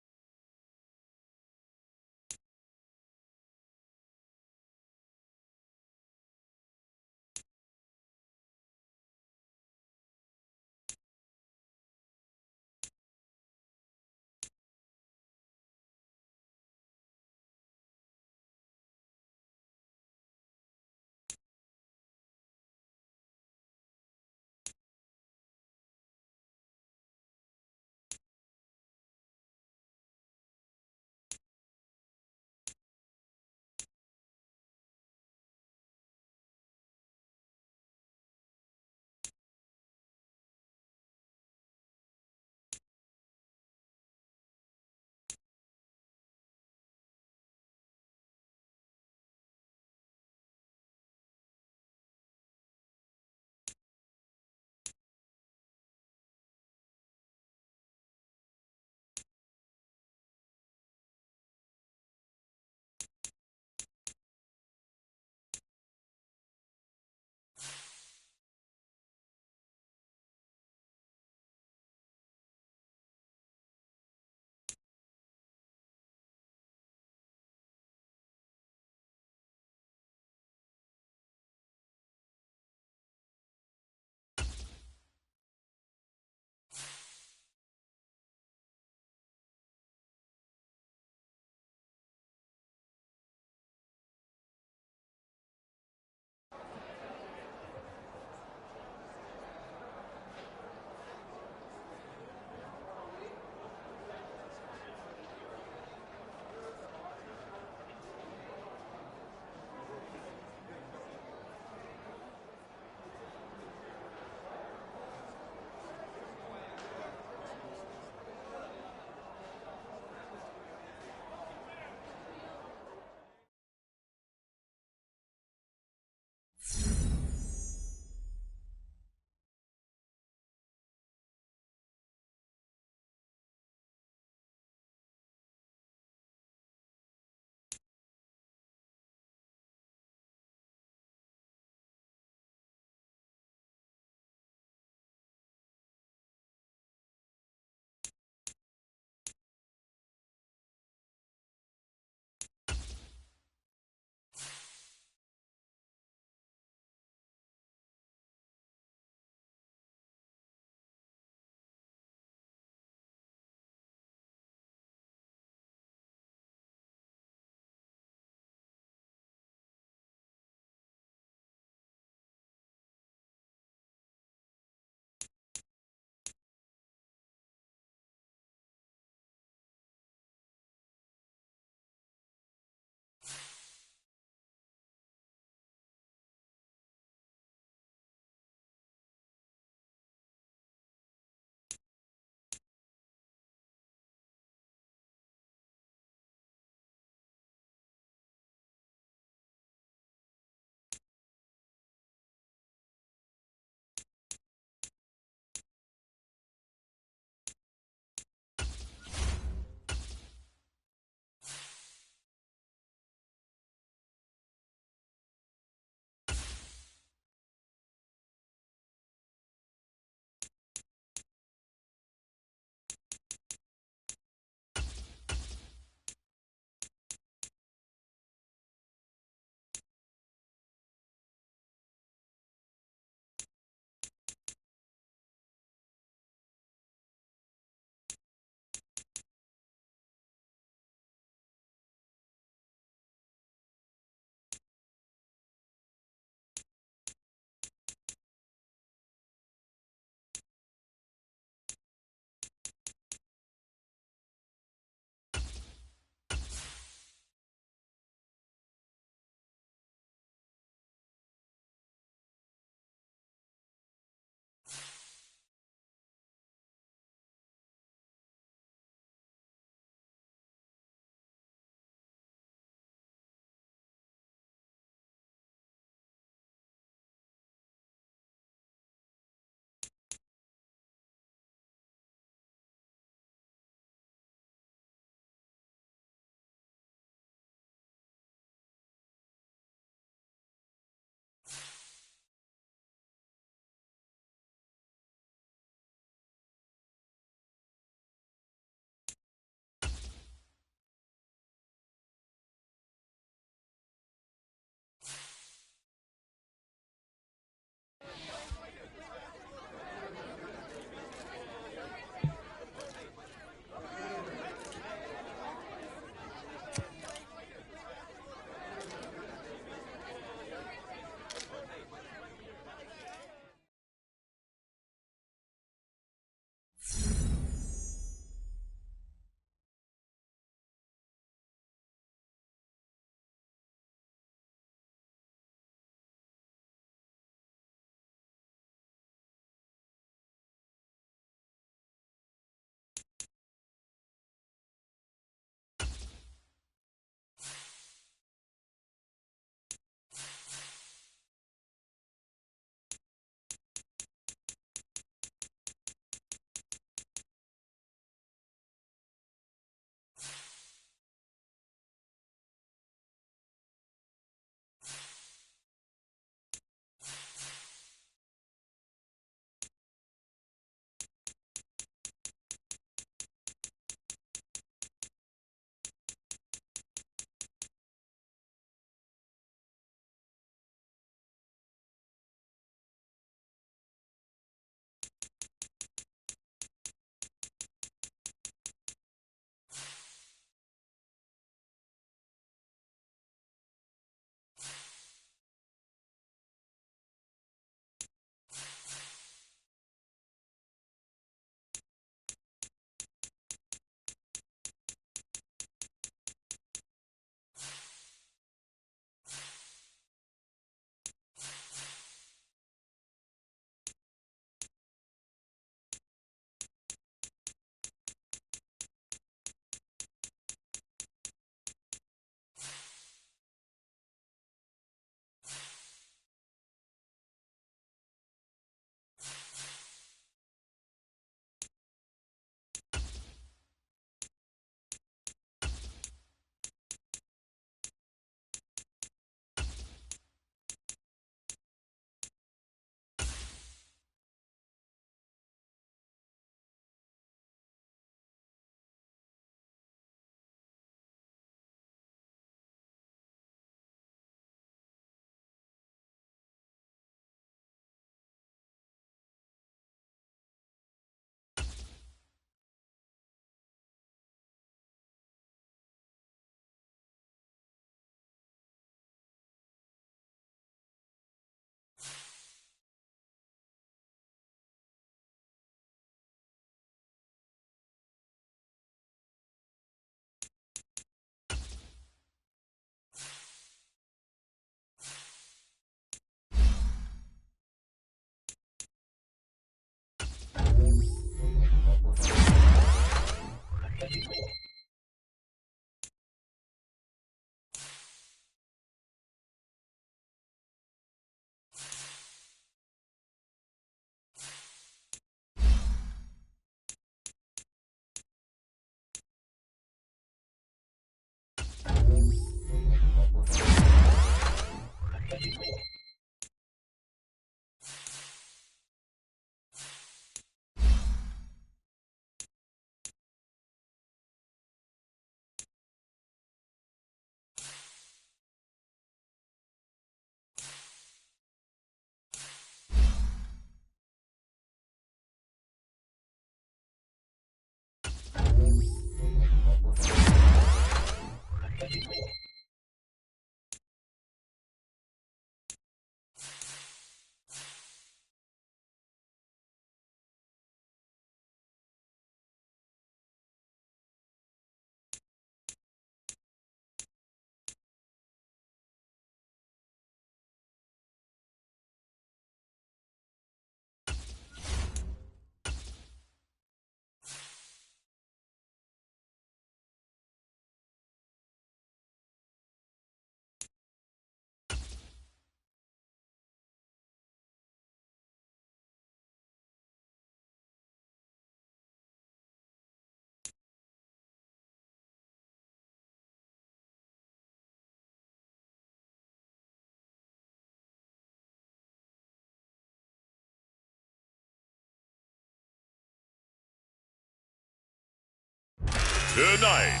Tonight,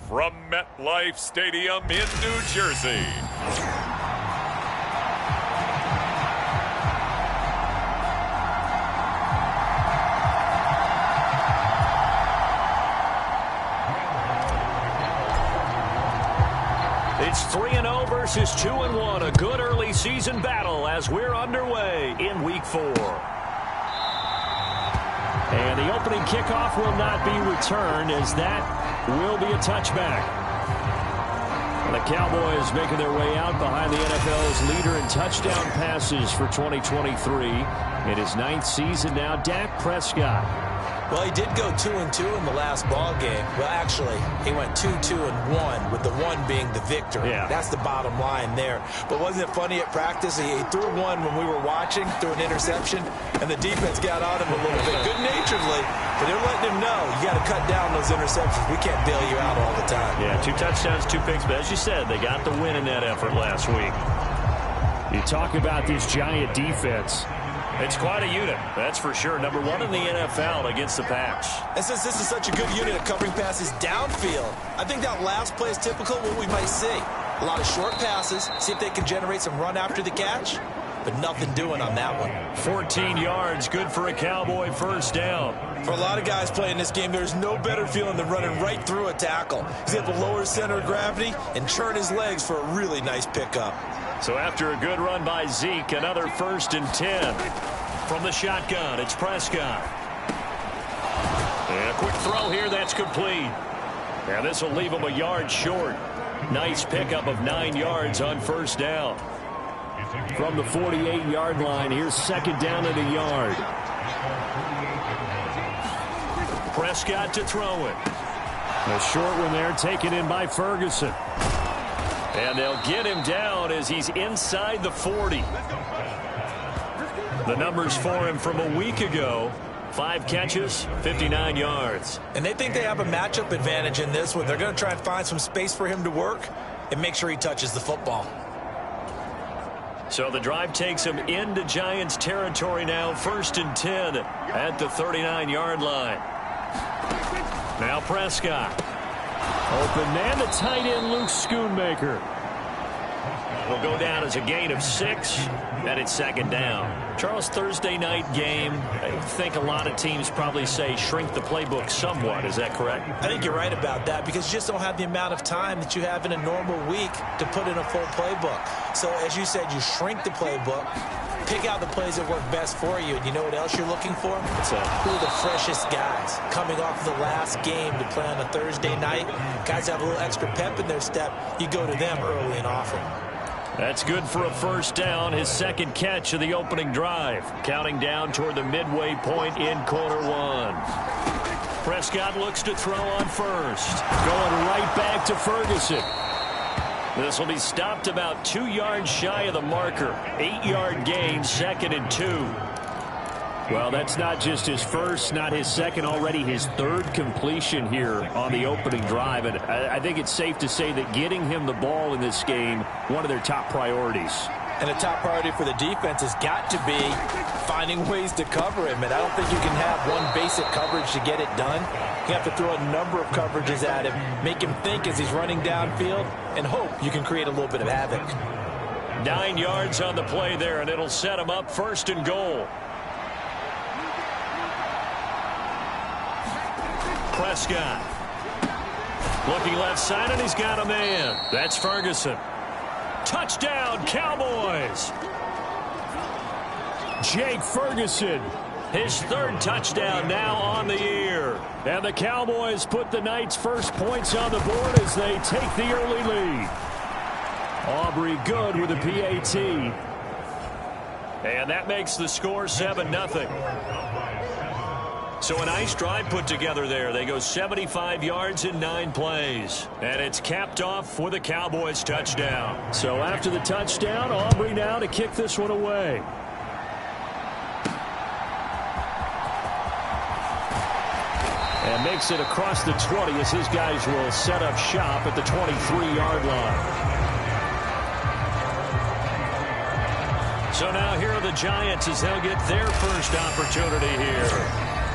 from MetLife Stadium in New Jersey, it's 3-0 versus 2-1. A good early season battle as we're underway in Week 4. And the opening kickoff will not be returned, as that will be a touchback. And the Cowboys making their way out behind the NFL's leader in touchdown passes for 2023. In his 9th season now, Dak Prescott. Well, he did go 2-2 in the last ball game. Well, actually, he went 2-2-1, with the one being the victory. Yeah. That's the bottom line there. But wasn't it funny at practice? He threw one when we were watching, threw an interception, and the defense got on him a little bit, good-naturedly. But they're letting him know, you got to cut down those interceptions. We can't bail you out all the time. Yeah, 2 touchdowns, 2 picks. But as you said, they got the win in that effort last week. You talk about this Giant defense. It's quite a unit, that's for sure. Number 1 in the NFL against the pass. And since this is such a good unit at covering passes downfield, I think that last play is typical of what we might see. A lot of short passes, see if they can generate some run after the catch, but nothing doing on that one. 14 yards, good for a Cowboy first down. For a lot of guys playing this game, there's no better feeling than running right through a tackle. He's able to lower his center of gravity and churn his legs for a really nice pickup. So after a good run by Zeke, another 1st and 10. From the shotgun, it's Prescott. And a quick throw here, that's complete. And this will leave him a yard short. Nice pickup of 9 yards on first down. From the 48-yard line, here's 2nd down and a yard. Prescott to throw it. A short one there, taken in by Ferguson. And they'll get him down as he's inside the 40. The numbers for him from a week ago: 5 catches, 59 yards. And they think they have a matchup advantage in this one. They're going to try and find some space for him to work and make sure he touches the football. So the drive takes him into Giants territory now, 1st and 10 at the 39-yard line. Now Prescott. Open man, the tight end, Luke Schoonmaker. Will go down as a gain of 6, and it's 2nd down. Charles, Thursday night game, I think a lot of teams probably say shrink the playbook somewhat. Is that correct? I think you're right about that, because you just don't have the amount of time that you have in a normal week to put in a full playbook. So as you said, you shrink the playbook, pick out the plays that work best for you, and you know what else you're looking for? Who are the freshest guys coming off of the last game to play on a Thursday night? Guys have a little extra pep in their step. You go to them early and often. That's good for a first down, his 2nd catch of the opening drive. Counting down toward the midway point in quarter 1. Prescott looks to throw on first. Going right back to Ferguson. This will be stopped about 2 yards shy of the marker. 8-yard gain, 2nd and 2. Well, that's not just his first, not his second, already his 3rd completion here on the opening drive. And I think it's safe to say that getting him the ball in this game, one of their top priorities. And a top priority for the defense has got to be finding ways to cover him. And I don't think you can have one basic coverage to get it done. You have to throw a number of coverages at him, make him think as he's running downfield, and hope you can create a little bit of havoc. 9 yards on the play there, and it'll set him up 1st and goal. Prescott looking left side, and he's got a man. That's Ferguson. Touchdown, Cowboys. Jake Ferguson, his 3rd touchdown now on the year. And the Cowboys put the night's first points on the board as they take the early lead. Aubrey good with a PAT. And that makes the score 7-0. So a nice drive put together there. They go 75 yards in 9 plays. And it's capped off with a Cowboys touchdown. So after the touchdown, Aubrey now to kick this one away. And makes it across the 20 as his guys will set up shop at the 23-yard line. So now here are the Giants as they'll get their first opportunity here.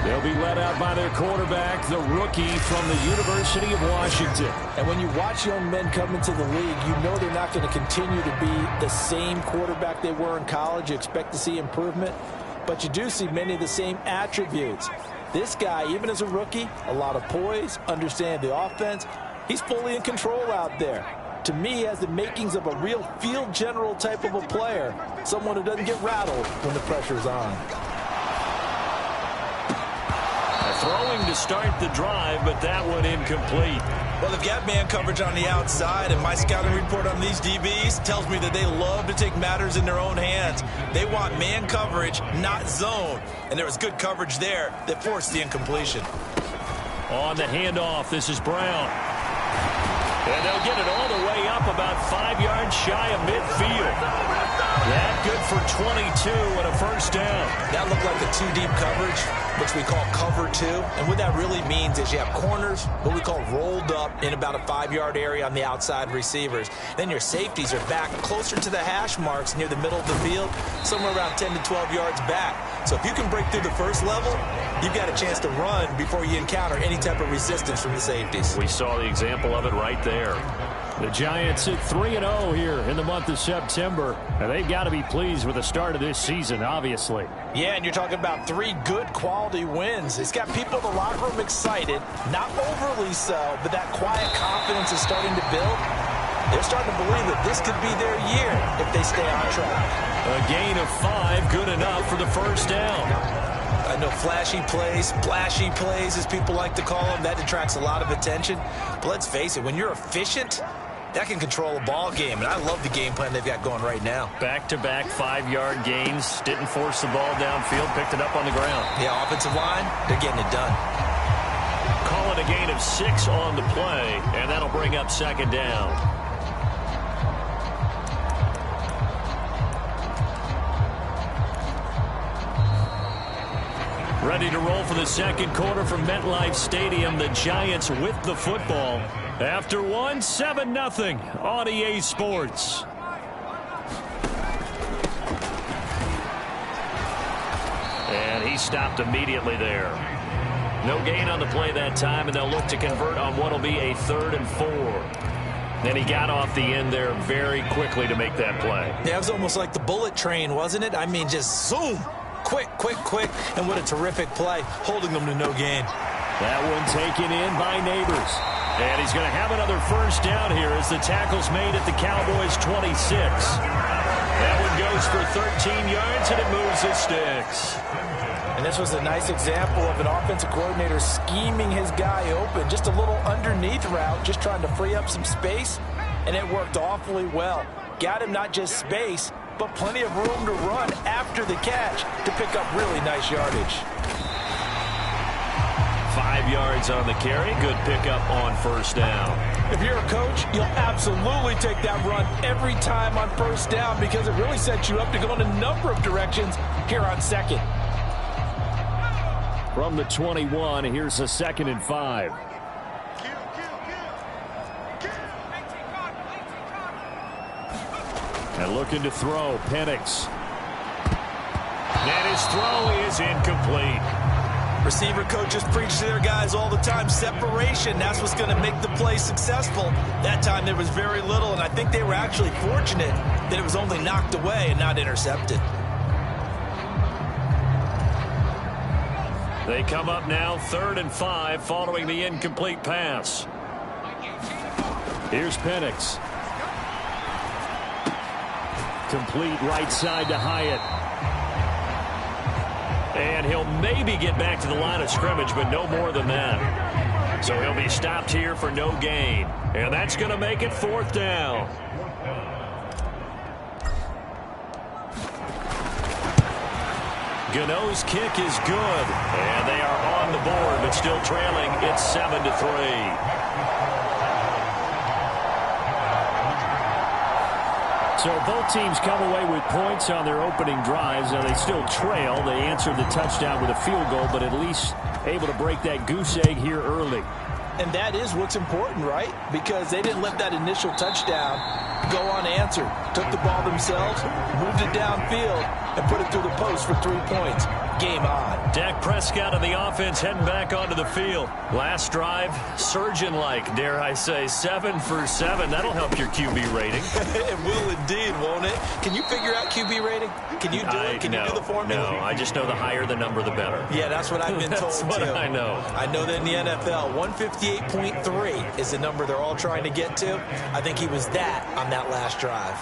They'll be led out by their quarterback, the rookie from the University of Washington. And when you watch young men come into the league, you know they're not going to continue to be the same quarterback they were in college. You expect to see improvement, but you do see many of the same attributes. This guy, even as a rookie, a lot of poise, understand the offense. He's fully in control out there. To me, he has the makings of a real field general type of a player, someone who doesn't get rattled when the pressure's on. Throwing to start the drive, but that one incomplete. Well, they've got man coverage on the outside, and my scouting report on these DBs tells me that they love to take matters in their own hands. They want man coverage, not zone. And there was good coverage there that forced the incompletion. On the handoff, this is Brown. And they'll get it all the way up about 5 yards shy of midfield. That good for 22 and a first down. That looked like a two-deep coverage, which we call cover two. And what that really means is you have corners, what we call rolled up in about a 5-yard area on the outside receivers. Then your safeties are back closer to the hash marks near the middle of the field, somewhere around 10 to 12 yards back. So if you can break through the first level, you've got a chance to run before you encounter any type of resistance from the safeties. We saw the example of it right there. The Giants at 3-0 here in the month of September. And they've got to be pleased with the start of this season, obviously. Yeah, and you're talking about 3 good quality wins. It's got people in the locker room excited, not overly so, but that quiet confidence is starting to build. They're starting to believe that this could be their year if they stay on track. A gain of 5, good enough for the first down. I know flashy plays, splashy plays, as people like to call them, that attracts a lot of attention. But let's face it, when you're efficient, that can control a ball game, and I love the game plan they've got going right now. Back-to-back 5-yard gains, didn't force the ball downfield, picked it up on the ground. Yeah, offensive line, they're getting it done. Call it a gain of 6 on the play, and that'll bring up second down. Ready to roll for the second quarter from MetLife Stadium. The Giants with the football. After 7-0 on EA Sports. And he stopped immediately there. No gain on the play that time, and they'll look to convert on what will be a 3rd and 4. And he got off the end there very quickly to make that play. Yeah, it was almost like the bullet train, wasn't it? I mean, just zoom. Quick, quick, quick. And what a terrific play, holding them to no gain. That one taken in by Neighbors. And he's going to have another first down here as the tackle's made at the Cowboys' 26. That one goes for 13 yards, and it moves the sticks. And this was a nice example of an offensive coordinator scheming his guy open. Just a little underneath route, just trying to free up some space, and it worked awfully well. Got him not just space, but plenty of room to run after the catch to pick up really nice yardage. 5 yards on the carry. Good pickup on first down. If you're a coach, you'll absolutely take that run every time on first down because it really sets you up to go in a number of directions here on second. From the 21, here's a 2nd and 5. And looking to throw, Penix. And his throw is incomplete. Receiver coaches preach to their guys all the time. Separation, that's what's going to make the play successful. That time there was very little, and I think they were actually fortunate that it was only knocked away and not intercepted. They come up now 3rd and 5 following the incomplete pass. Here's Penix. Complete right side to Hyatt. And he'll maybe get back to the line of scrimmage, but no more than that. So he'll be stopped here for no gain. And that's going to make it 4th down. Gano's kick is good. And they are on the board, but still trailing. It's 7-3. So both teams come away with points on their opening drives. Now they still trail. They answered the touchdown with a field goal, but at least able to break that goose egg here early. And that is what's important, right? Because they didn't let that initial touchdown go unanswered. Took the ball themselves, moved it downfield, and put it through the post for 3 points. Game on. Dak Prescott and the offense heading back onto the field. Last drive, surgeon-like, dare I say, 7 for 7. That'll help your QB rating. It will indeed, won't it? Can you figure out QB rating? Can you do it? Can you do the formula? No, I just know the higher the number, the better. Yeah, that's what I've been told, That's what too. I know. I know that in the NFL, 158.3 is the number they're all trying to get to. I think he was that on that last drive.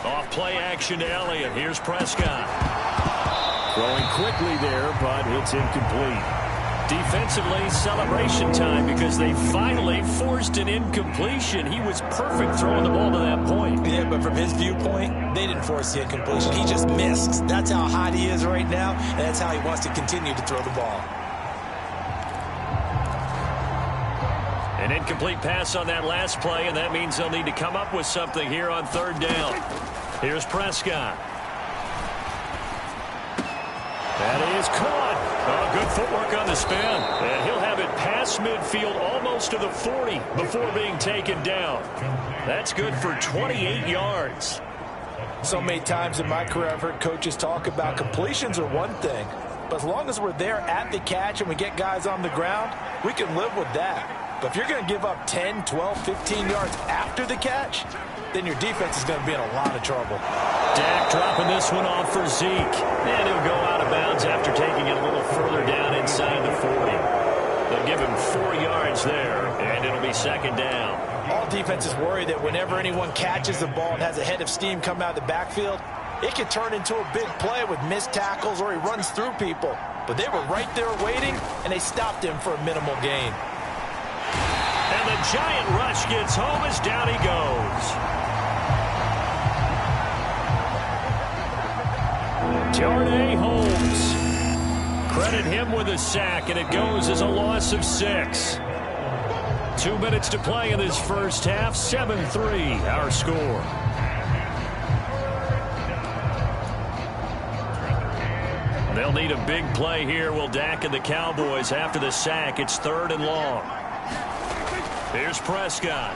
Off play action to Elliott. Here's Prescott. Throwing quickly there, but it's incomplete. Defensively, celebration time because they finally forced an incompletion. He was perfect throwing the ball to that point. Yeah, but from his viewpoint, they didn't force the incompletion. He just missed. That's how hot he is right now, and that's how he wants to continue to throw the ball. An incomplete pass on that last play, and that means they'll need to come up with something here on third down. Here's Prescott. That is caught. Oh, good footwork on the spin. And he'll have it past midfield almost to the 40 before being taken down. That's good for 28 yards. So many times in my career I've heard coaches talk about completions are one thing, but as long as we're there at the catch and we get guys on the ground, we can live with that. But if you're going to give up 10, 12, 15 yards after the catch, then your defense is going to be in a lot of trouble. Dak dropping this one off for Zeke. And he'll go out of bounds after taking it a little further down inside the 40. They'll give him 4 yards there, and it'll be second down. All defenses worry that whenever anyone catches the ball and has a head of steam coming out of the backfield, it can turn into a big play with missed tackles or he runs through people. But they were right there waiting, and they stopped him for a minimal gain. And the giant rush gets home as down he goes. Darnay Holmes. Credit him with a sack, and it goes as a loss of 6. 2 minutes to play in this first half. 7-3 our score. They'll need a big play here, will Dak and the Cowboys. After the sack, it's 3rd and long. Here's Prescott.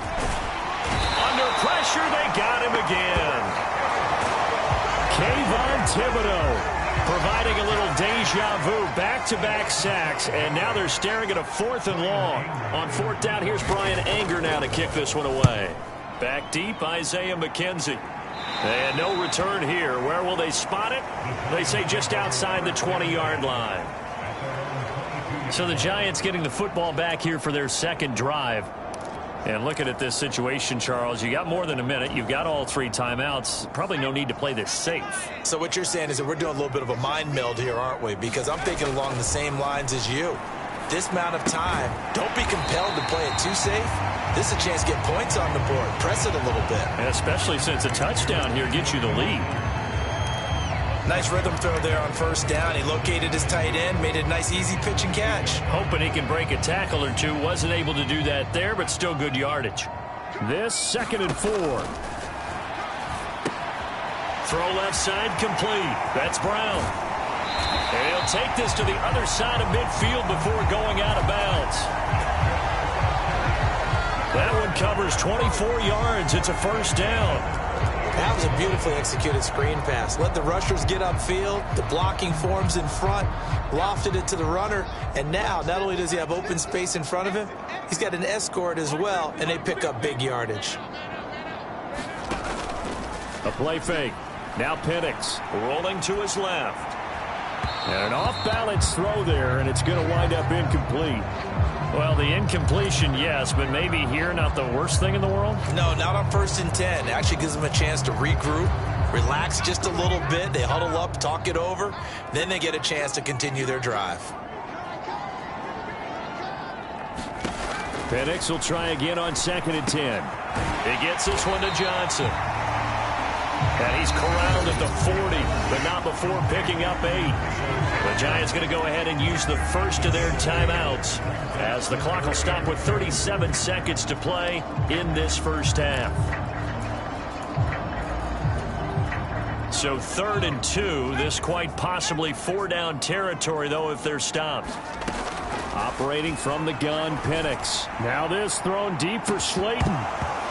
Under pressure, they got him again. Kayvon Thibodeau providing a little deja vu, back-to-back sacks, and now they're staring at a 4th and long. On 4th down, here's Brian Anger now to kick this one away. Back deep, Isaiah McKenzie. And no return here. Where will they spot it? They say just outside the 20-yard line. So the Giants getting the football back here for their second drive. And looking at this situation, Charles, you got more than a minute. You've got all 3 timeouts. Probably no need to play this safe. So what you're saying is that we're doing a little bit of a mind meld here, aren't we? Because I'm thinking along the same lines as you. This amount of time, don't be compelled to play it too safe. This is a chance to get points on the board. Press it a little bit. And especially since a touchdown here gets you the lead. Nice rhythm throw there on 1st down. He located his tight end, made it a nice easy pitch and catch. Hoping he can break a tackle or two. Wasn't able to do that there, but still good yardage. This 2nd and 4. Throw left side complete. That's Brown. And he'll take this to the other side of midfield before going out of bounds. That one covers 24 yards. It's a 1st down. That was a beautifully executed screen pass. Let the rushers get upfield. The blocking forms in front. Lofted it to the runner. And now, not only does he have open space in front of him, he's got an escort as well, and they pick up big yardage. A play fake. Now Penix rolling to his left. And an off-balance throw there, and it's going to wind up incomplete. Well, the incompletion, yes, but maybe here not the worst thing in the world? No, not on 1st and 10. It actually gives them a chance to regroup, relax just a little bit. They huddle up, talk it over. Then they get a chance to continue their drive. Penix will try again on 2nd and 10. He gets this one to Johnson. And he's corralled at the 40, but not before picking up 8. The Giants going to go ahead and use the first of their timeouts as the clock will stop with 37 seconds to play in this first half. So 3rd and 2. This quite possibly 4-down territory, though, if they're stopped. Operating from the gun, Penix. Now this thrown deep for Slayton.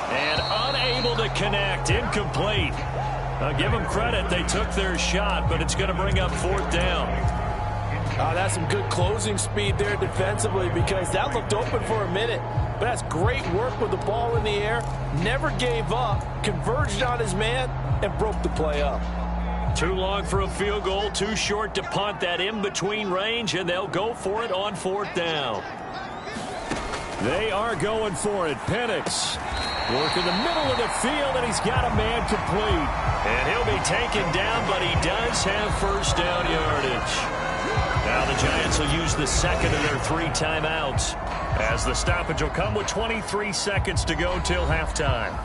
And unable to connect. Incomplete. Give them credit. They took their shot, but it's going to bring up 4th down. That's some good closing speed there defensively because that looked open for a minute. But that's great work with the ball in the air. Never gave up, converged on his man, and broke the play up. Too long for a field goal, too short to punt that in-between range, and they'll go for it on 4th down. They are going for it. Penix work in the middle of the field, and he's got a man complete. And he'll be taken down, but he does have 1st down yardage. Now the Giants will use the second of their 3 timeouts, as the stoppage will come with 23 seconds to go till halftime.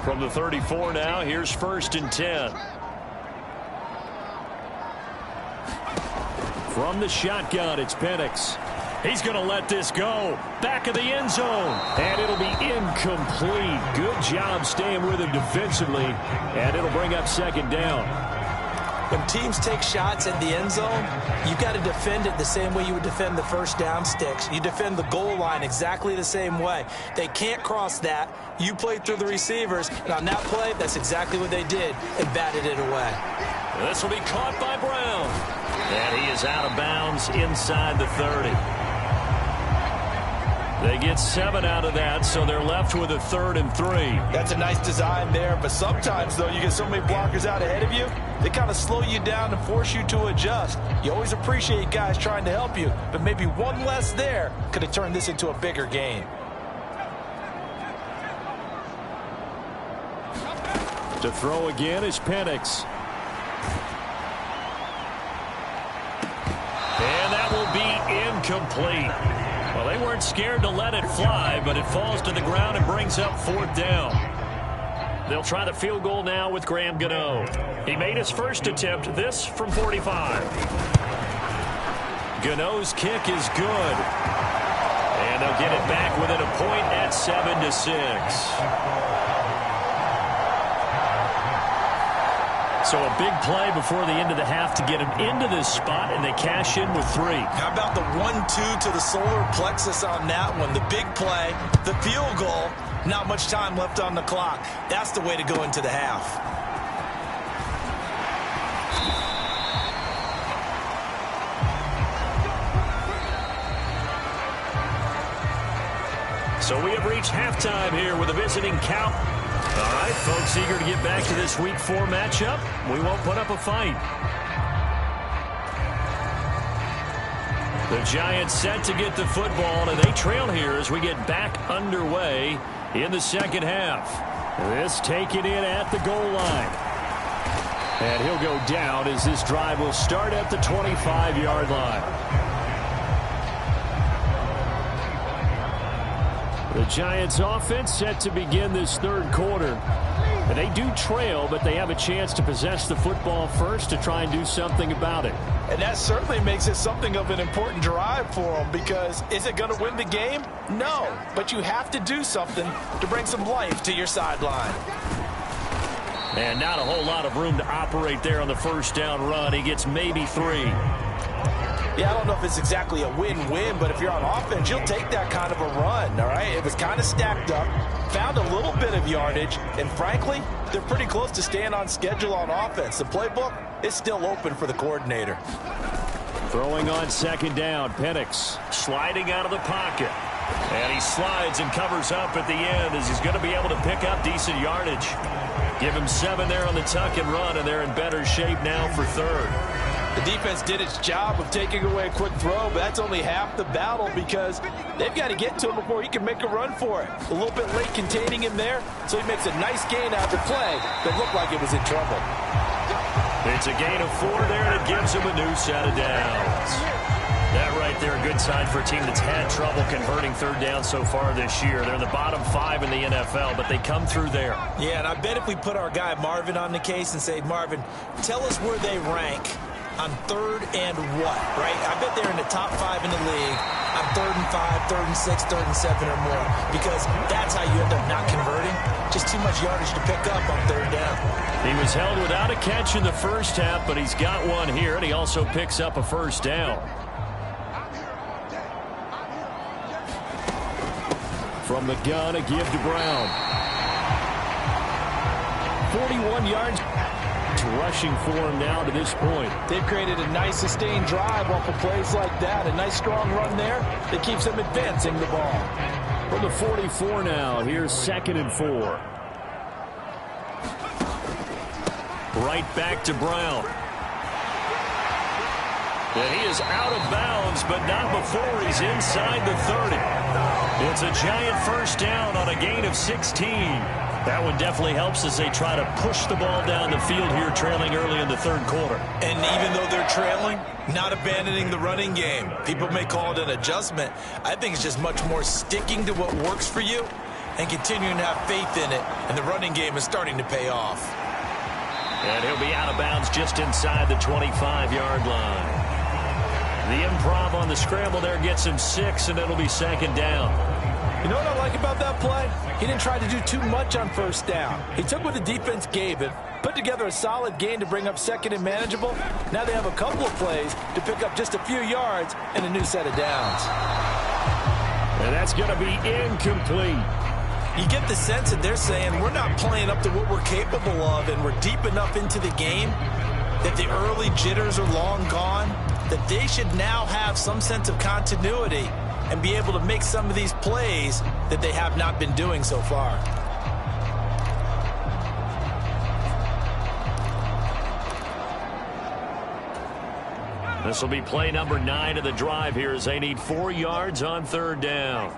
From the 34 now, here's 1st and 10. From the shotgun, it's Penix. He's going to let this go. Back of the end zone. And it'll be incomplete. Good job staying with him defensively. And it'll bring up 2nd down. When teams take shots at the end zone, you've got to defend it the same way you would defend the 1st down sticks. You defend the goal line exactly the same way. They can't cross that. You play through the receivers, and on that play, that's exactly what they did, and batted it away. This will be caught by Brown. And he is out of bounds inside the 30. They get 7 out of that, so they're left with a 3rd and 3. That's a nice design there, but sometimes, though, you get so many blockers out ahead of you, they kind of slow you down and force you to adjust. You always appreciate guys trying to help you, but maybe one less there could have turned this into a bigger game. To throw again is Penix. And that will be incomplete. Well, they weren't scared to let it fly, but it falls to the ground and brings up 4th down. They'll try the field goal now with Graham Gano. He made his first attempt, this from 45. Gano's kick is good. And they'll get it back within a point at 7-6. So a big play before the end of the half to get him into this spot, and they cash in with 3. How about the 1-2 to the solar plexus on that one? The big play, the field goal, not much time left on the clock. That's the way to go into the half. So we have reached halftime here with a visiting count. All right, folks, eager to get back to this Week 4 matchup. We won't put up a fight. The Giants set to get the football, and they trail here as we get back underway in the 2nd half. This taken in at the goal line. And he'll go down as this drive will start at the 25-yard line. The Giants offense set to begin this 3rd quarter. And they do trail, but they have a chance to possess the football first to try and do something about it. And that certainly makes it something of an important drive for them, because is it going to win the game? No, but you have to do something to bring some life to your sideline. And not a whole lot of room to operate there on the 1st down run. He gets maybe 3. Yeah, I don't know if it's exactly a win-win, but if you're on offense, you'll take that kind of a run, all right? It was kind of stacked up, found a little bit of yardage, and frankly, they're pretty close to staying on schedule on offense. The playbook is still open for the coordinator. Throwing on 2nd down, Penix sliding out of the pocket. And he slides and covers up at the end as he's going to be able to pick up decent yardage. Give him 7 there on the tuck and run, and they're in better shape now for 3rd. The defense did its job of taking away a quick throw, but that's only half the battle because they've got to get to him before he can make a run for it. A little bit late containing him there, so he makes a nice gain out the play that looked like it was in trouble. It's a gain of 4 there, and it gives him a new set of downs. That right there, a good sign for a team that's had trouble converting third down so far this year. They're in the bottom 5 in the NFL, but they come through there. Yeah, and I bet if we put our guy Marvin on the case and say, Marvin, tell us where they rank on third and what, right? I bet they're in the top 5 in the league on 3rd and 5, 3rd and 6, 3rd and 7 or more, because that's how you end up not converting. Just too much yardage to pick up on third down. He was held without a catch in the first half, but he's got one here, and he also picks up a first down. From the gun, a give to Brown. 41 yards. Rushing for him now to this point. They've created a nice sustained drive off of plays like that. A nice strong run there that keeps them advancing the ball. From the 44 now, here's 2nd and 4. Right back to Brown. And he is out of bounds, but not before he's inside the 30. It's a giant first down on a gain of 16. That one definitely helps as they try to push the ball down the field here, trailing early in the third quarter. And even though they're trailing, not abandoning the running game. People may call it an adjustment. I think it's just much more sticking to what works for you and continuing to have faith in it. And the running game is starting to pay off. And he'll be out of bounds just inside the 25-yard line. The improv on the scramble there gets him 6, and it'll be 2nd down. You know what I like about that play? He didn't try to do too much on first down. He took what the defense gave him, put together a solid gain to bring up 2nd and manageable. Now they have a couple of plays to pick up just a few yards and a new set of downs. And that's going to be incomplete. You get the sense that they're saying we're not playing up to what we're capable of, and we're deep enough into the game that the early jitters are long gone, that they should now have some sense of continuity and be able to make some of these plays that they have not been doing so far. This will be play number 9 of the drive here as they need 4 yards on third down.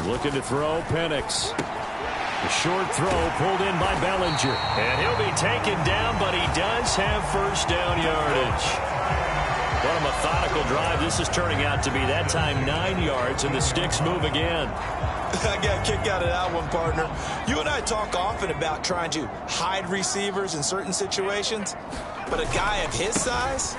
Looking to throw, Penix. The short throw pulled in by Bellinger. And he'll be taken down, but he does have first down yardage. What a methodical drive this is turning out to be. That time 9 yards, and the sticks move again. I got a kick out of that one, partner. You and I talk often about trying to hide receivers in certain situations, but a guy of his size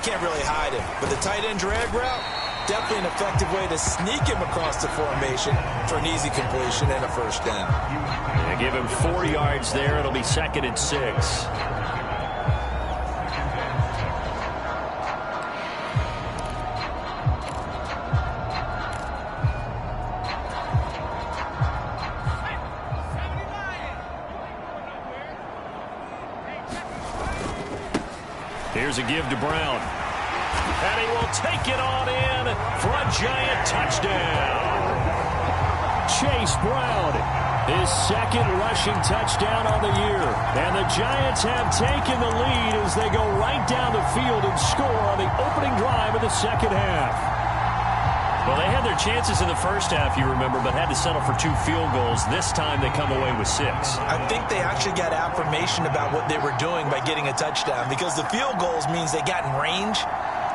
can't really hide him. But the tight end drag route, definitely an effective way to sneak him across the formation for an easy completion and a first down. Yeah, give him 4 yards there. It'll be 2nd and 6. Here's a give to Brown. And he will take it on in for a giant touchdown. Chase Brown, his 2nd rushing touchdown on the year. And the Giants have taken the lead as they go right down the field and score on the opening drive of the second half. Well, they had their chances in the first half, you remember, but had to settle for 2 field goals. This time they come away with 6. I think they actually got affirmation about what they were doing by getting a touchdown, because the field goals means they got in range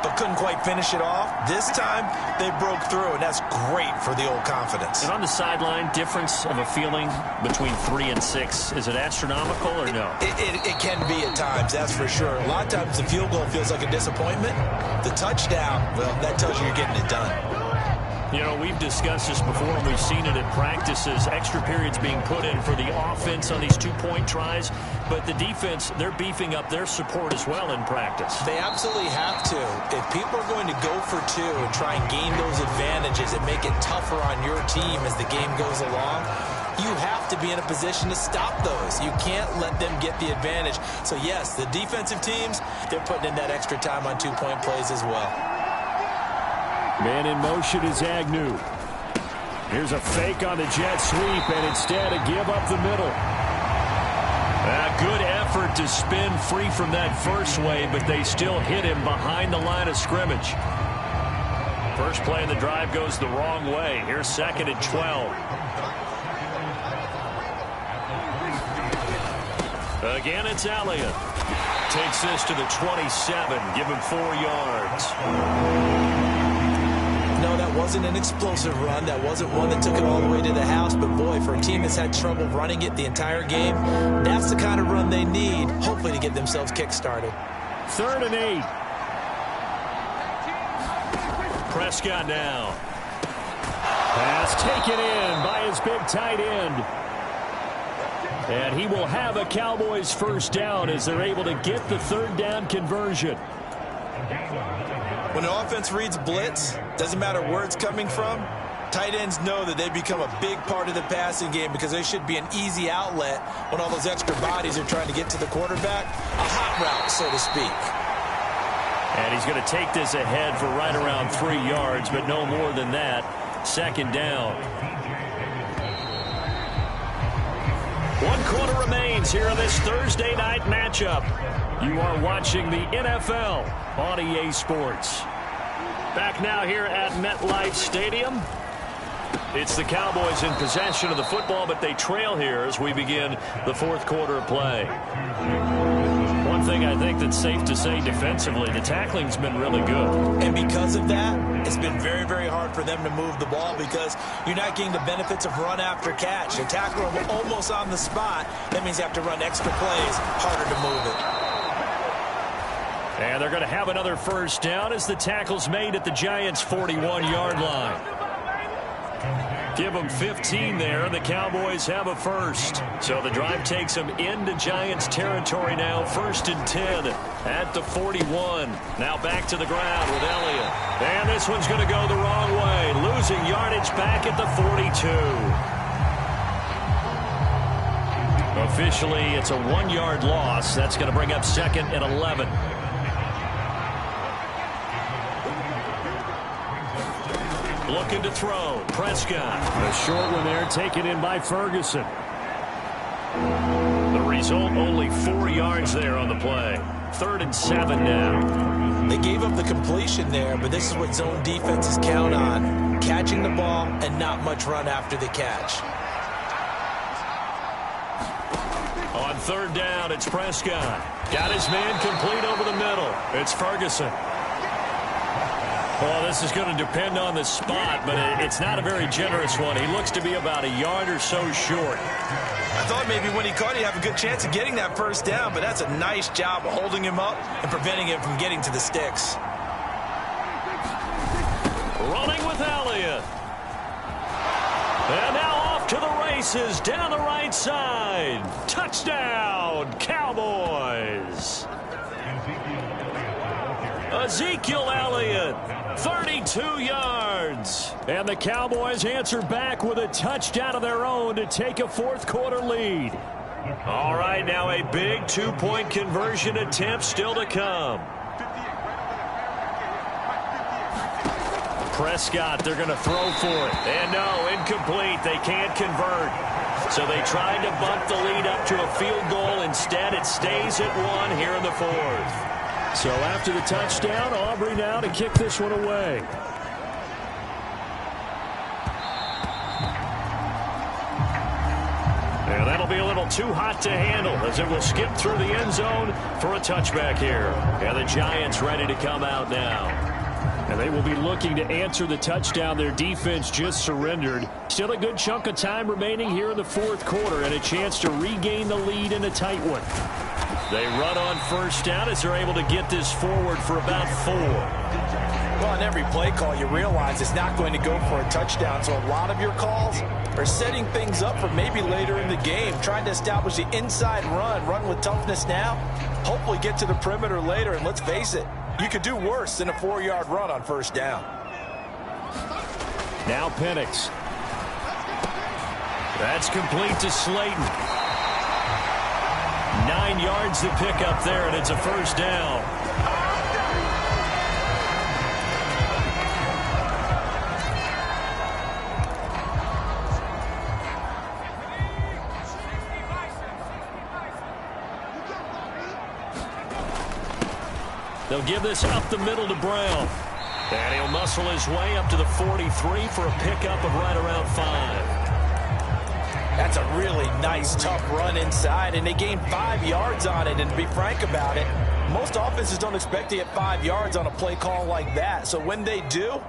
but couldn't quite finish it off. This time they broke through, and that's great for the old confidence. And on the sideline, difference of a feeling between 3 and 6, is it astronomical or no? It can be at times, that's for sure. A lot of times the field goal feels like a disappointment. The touchdown, well, that tells you you're getting it done. You know, we've discussed this before, and we've seen it in practices. Extra periods being put in for the offense on these 2-point tries. But the defense, they're beefing up their support as well in practice. They absolutely have to. If people are going to go for 2 and try and gain those advantages and make it tougher on your team as the game goes along, you have to be in a position to stop those. You can't let them get the advantage. So, yes, the defensive teams, they're putting in that extra time on 2-point plays as well. Man in motion is Agnew. Here's a fake on the jet sweep, and instead a give up the middle. A good effort to spin free from that first wave, but they still hit him behind the line of scrimmage. First play of the drive goes the wrong way. Here's 2nd and 12. Again, it's Elliott. Takes this to the 27. Give him 4 yards. No, that wasn't an explosive run. That wasn't one that took it all the way to the house. But, boy, for a team that's had trouble running it the entire game, that's the kind of run they need, hopefully, to get themselves kick-started. 3rd and 8. Prescott now. Pass taken in by his big tight end. And he will have a Cowboys first down as they're able to get the 3rd down conversion. When an offense reads blitz, doesn't matter where it's coming from, tight ends know that they become a big part of the passing game because they should be an easy outlet when all those extra bodies are trying to get to the quarterback. A hot route, so to speak. And he's going to take this ahead for right around 3 yards, but no more than that. 2nd down. 1 quarter remains here in this Thursday night matchup. You are watching the NFL on EA Sports. Back now here at MetLife Stadium. It's the Cowboys in possession of the football, but they trail here as we begin the 4th quarter of play. One thing I think that's safe to say defensively, the tackling's been really good. And because of that, it's been very, very hard for them to move the ball because you're not getting the benefits of run after catch. You're tackling them almost on the spot. That means you have to run extra plays, harder to move it. And they're going to have another first down as the tackle's made at the Giants' 41-yard line. Give them 15 there, and the Cowboys have a first. So the drive takes them into Giants territory now, 1st and 10 at the 41. Now back to the ground with Elliott. And this one's going to go the wrong way, losing yardage back at the 42. Officially, it's a 1-yard loss. That's going to bring up 2nd and 11. Looking to throw. Prescott. A short one there taken in by Ferguson. The result, only 4 yards there on the play. 3rd and 7 now. They gave up the completion there, but this is what zone defenses count on. Catching the ball and not much run after the catch. On 3rd down, it's Prescott. Got his man complete over the middle. It's Ferguson. Well, this is going to depend on the spot, but it's not a very generous one. He looks to be about a yard or so short. I thought maybe when he caught, he'd have a good chance of getting that first down, but that's a nice job of holding him up and preventing him from getting to the sticks. Running with Elliott. And now off to the races down the right side. Touchdown, Cowboys. Ezekiel Elliott, 32 yards. And the Cowboys answer back with a touchdown of their own to take a 4th quarter lead. All right, now a big 2-point conversion attempt still to come. Prescott, they're going to throw for it. And no, incomplete. They can't convert. So they tried to bump the lead up to a field goal. Instead, it stays at 1 here in the 4th. So after the touchdown, Aubrey now to kick this one away. And that'll be a little too hot to handle as it will skip through the end zone for a touchback here. And the Giants ready to come out now. And they will be looking to answer the touchdown their defense just surrendered. Still a good chunk of time remaining here in the 4th quarter and a chance to regain the lead in a tight one. They run on first down as they're able to get this forward for about 4. Well, on every play call, you realize it's not going to go for a touchdown, so a lot of your calls are setting things up for maybe later in the game, trying to establish the inside run with toughness now, hopefully get to the perimeter later, and let's face it, you could do worse than a 4-yard run on first down. Now Penix. That's complete to Slayton. 9 yards to pick up there, and it's a first down. They'll give this up the middle to Brown. And he'll muscle his way up to the 43 for a pickup of right around 5. That's a really nice, tough run inside, and they gained 5 yards on it. And to be frank about it, most offenses don't expect to get 5 yards on a play call like that. So when they do,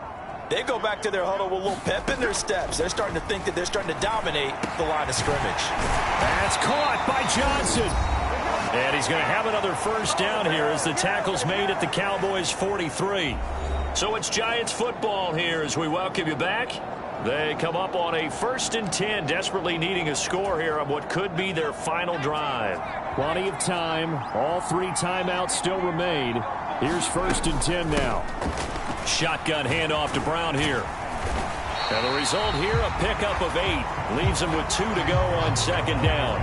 they go back to their huddle with a little pep in their steps. They're starting to think that they're starting to dominate the line of scrimmage. That's caught by Johnson. And he's going to have another first down here as the tackle's made at the Cowboys' 43. So it's Giants football here as we welcome you back. They come up on a 1st and 10, desperately needing a score here on what could be their final drive. Plenty of time. All 3 timeouts still remain. Here's 1st and 10 now. Shotgun handoff to Brown here. And the result here, a pickup of 8. Leaves him with 2 to go on 2nd down.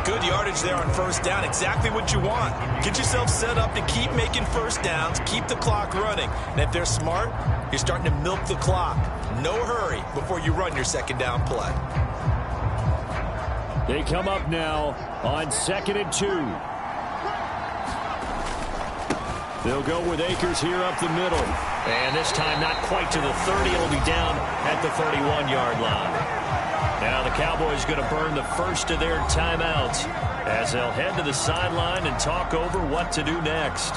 Good yardage there on 1st down. Exactly what you want. Get yourself set up to keep making 1st downs, keep the clock running. And if they're smart, you're starting to milk the clock. No hurry before you run your 2nd down play. They come up now on 2nd and 2. They'll go with Akers here up the middle. And this time not quite to the 30. It'll be down at the 31-yard line. Now the Cowboys going to burn the first of their timeouts as they'll head to the sideline and talk over what to do next.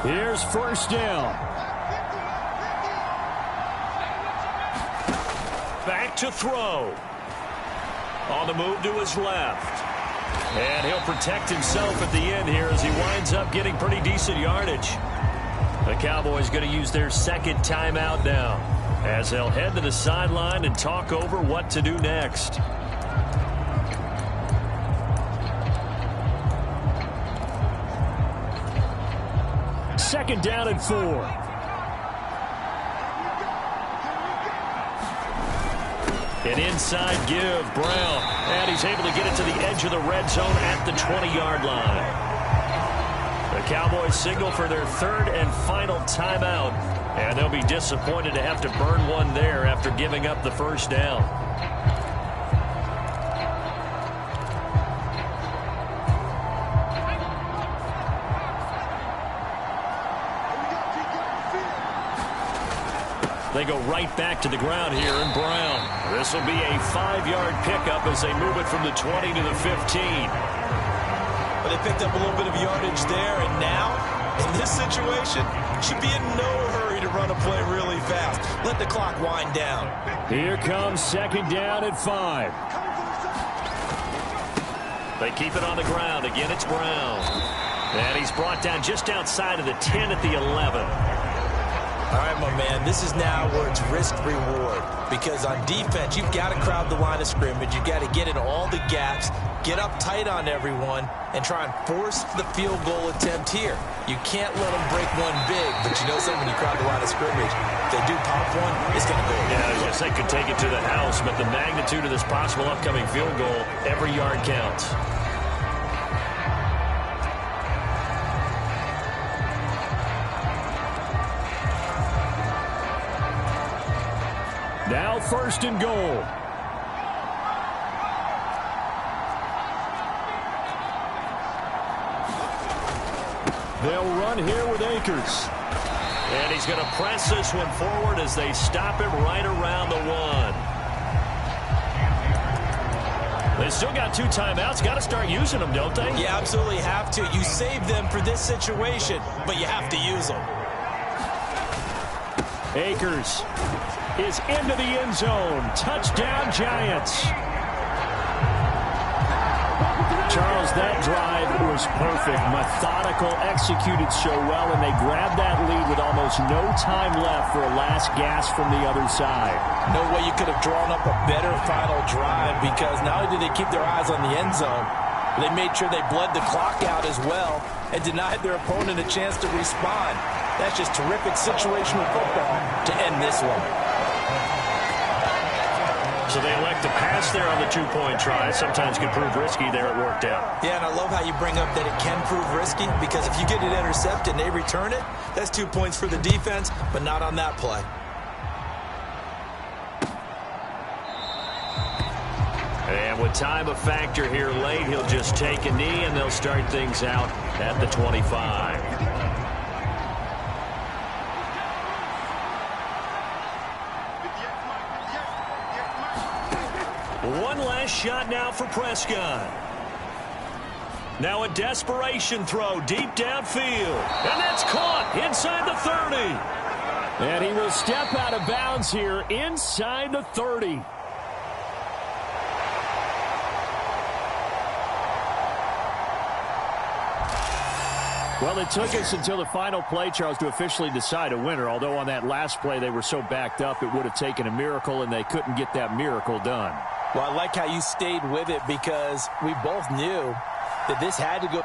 Here's 1st down. Back to throw. On the move to his left. And he'll protect himself at the end here as he winds up getting pretty decent yardage. The Cowboys going to use their 2nd timeout now as they'll head to the sideline and talk over what to do next. Second down and 4. An inside give, Brown. And he's able to get it to the edge of the red zone at the 20-yard line. The Cowboys signal for their 3rd and final timeout. And they'll be disappointed to have to burn one there after giving up the 1st down. They go right back to the ground here, and Brown. This will be a 5-yard pickup as they move it from the 20 to the 15. But they picked up a little bit of yardage there, and now, in this situation, should be in no hurry to run a play really fast. Let the clock wind down. Here comes 2nd down and 5. They keep it on the ground. Again, it's Brown. And he's brought down just outside of the 10 at the 11. All right, my man, this is now where it's risk-reward. Because on defense, you've got to crowd the line of scrimmage. You've got to get in all the gaps, get up tight on everyone, and try and force the field goal attempt here. You can't let them break one big, but you know something, when you crowd the line of scrimmage, if they do pop one, it's going to go. Yeah, I was going to say could take it to the house, but the magnitude of this possible upcoming field goal, every yard counts. Now 1st and goal. They'll run here with Akers. And he's going to press this one forward as they stop him right around the 1. They still got 2 timeouts. Got to start using them, don't they? Yeah, absolutely have to. You save them for this situation, but you have to use them. Akers is into the end zone. Touchdown, Giants. Charles, that drive was perfect. Methodical, executed so well, and they grabbed that lead with almost no time left for a last gasp from the other side. No way you could have drawn up a better final drive, because not only did they keep their eyes on the end zone, they made sure they bled the clock out as well and denied their opponent a chance to respond. That's just terrific situational football to end this one. So they elect to pass there on the 2-point try. Sometimes can prove risky. There it worked out. Yeah, and I love how you bring up that it can prove risky, because if you get it intercepted and they return it, that's 2 points for the defense, but not on that play. And with time a factor here late, he'll just take a knee, and they'll start things out at the 25. One last shot now for Prescott. Now a desperation throw deep downfield. And that's caught inside the 30. And he will step out of bounds here inside the 30. Well, it took us until the final play, Charles, to officially decide a winner, although on that last play they were so backed up it would have taken a miracle, and they couldn't get that miracle done. Well, I like how you stayed with it because we both knew that this had to go.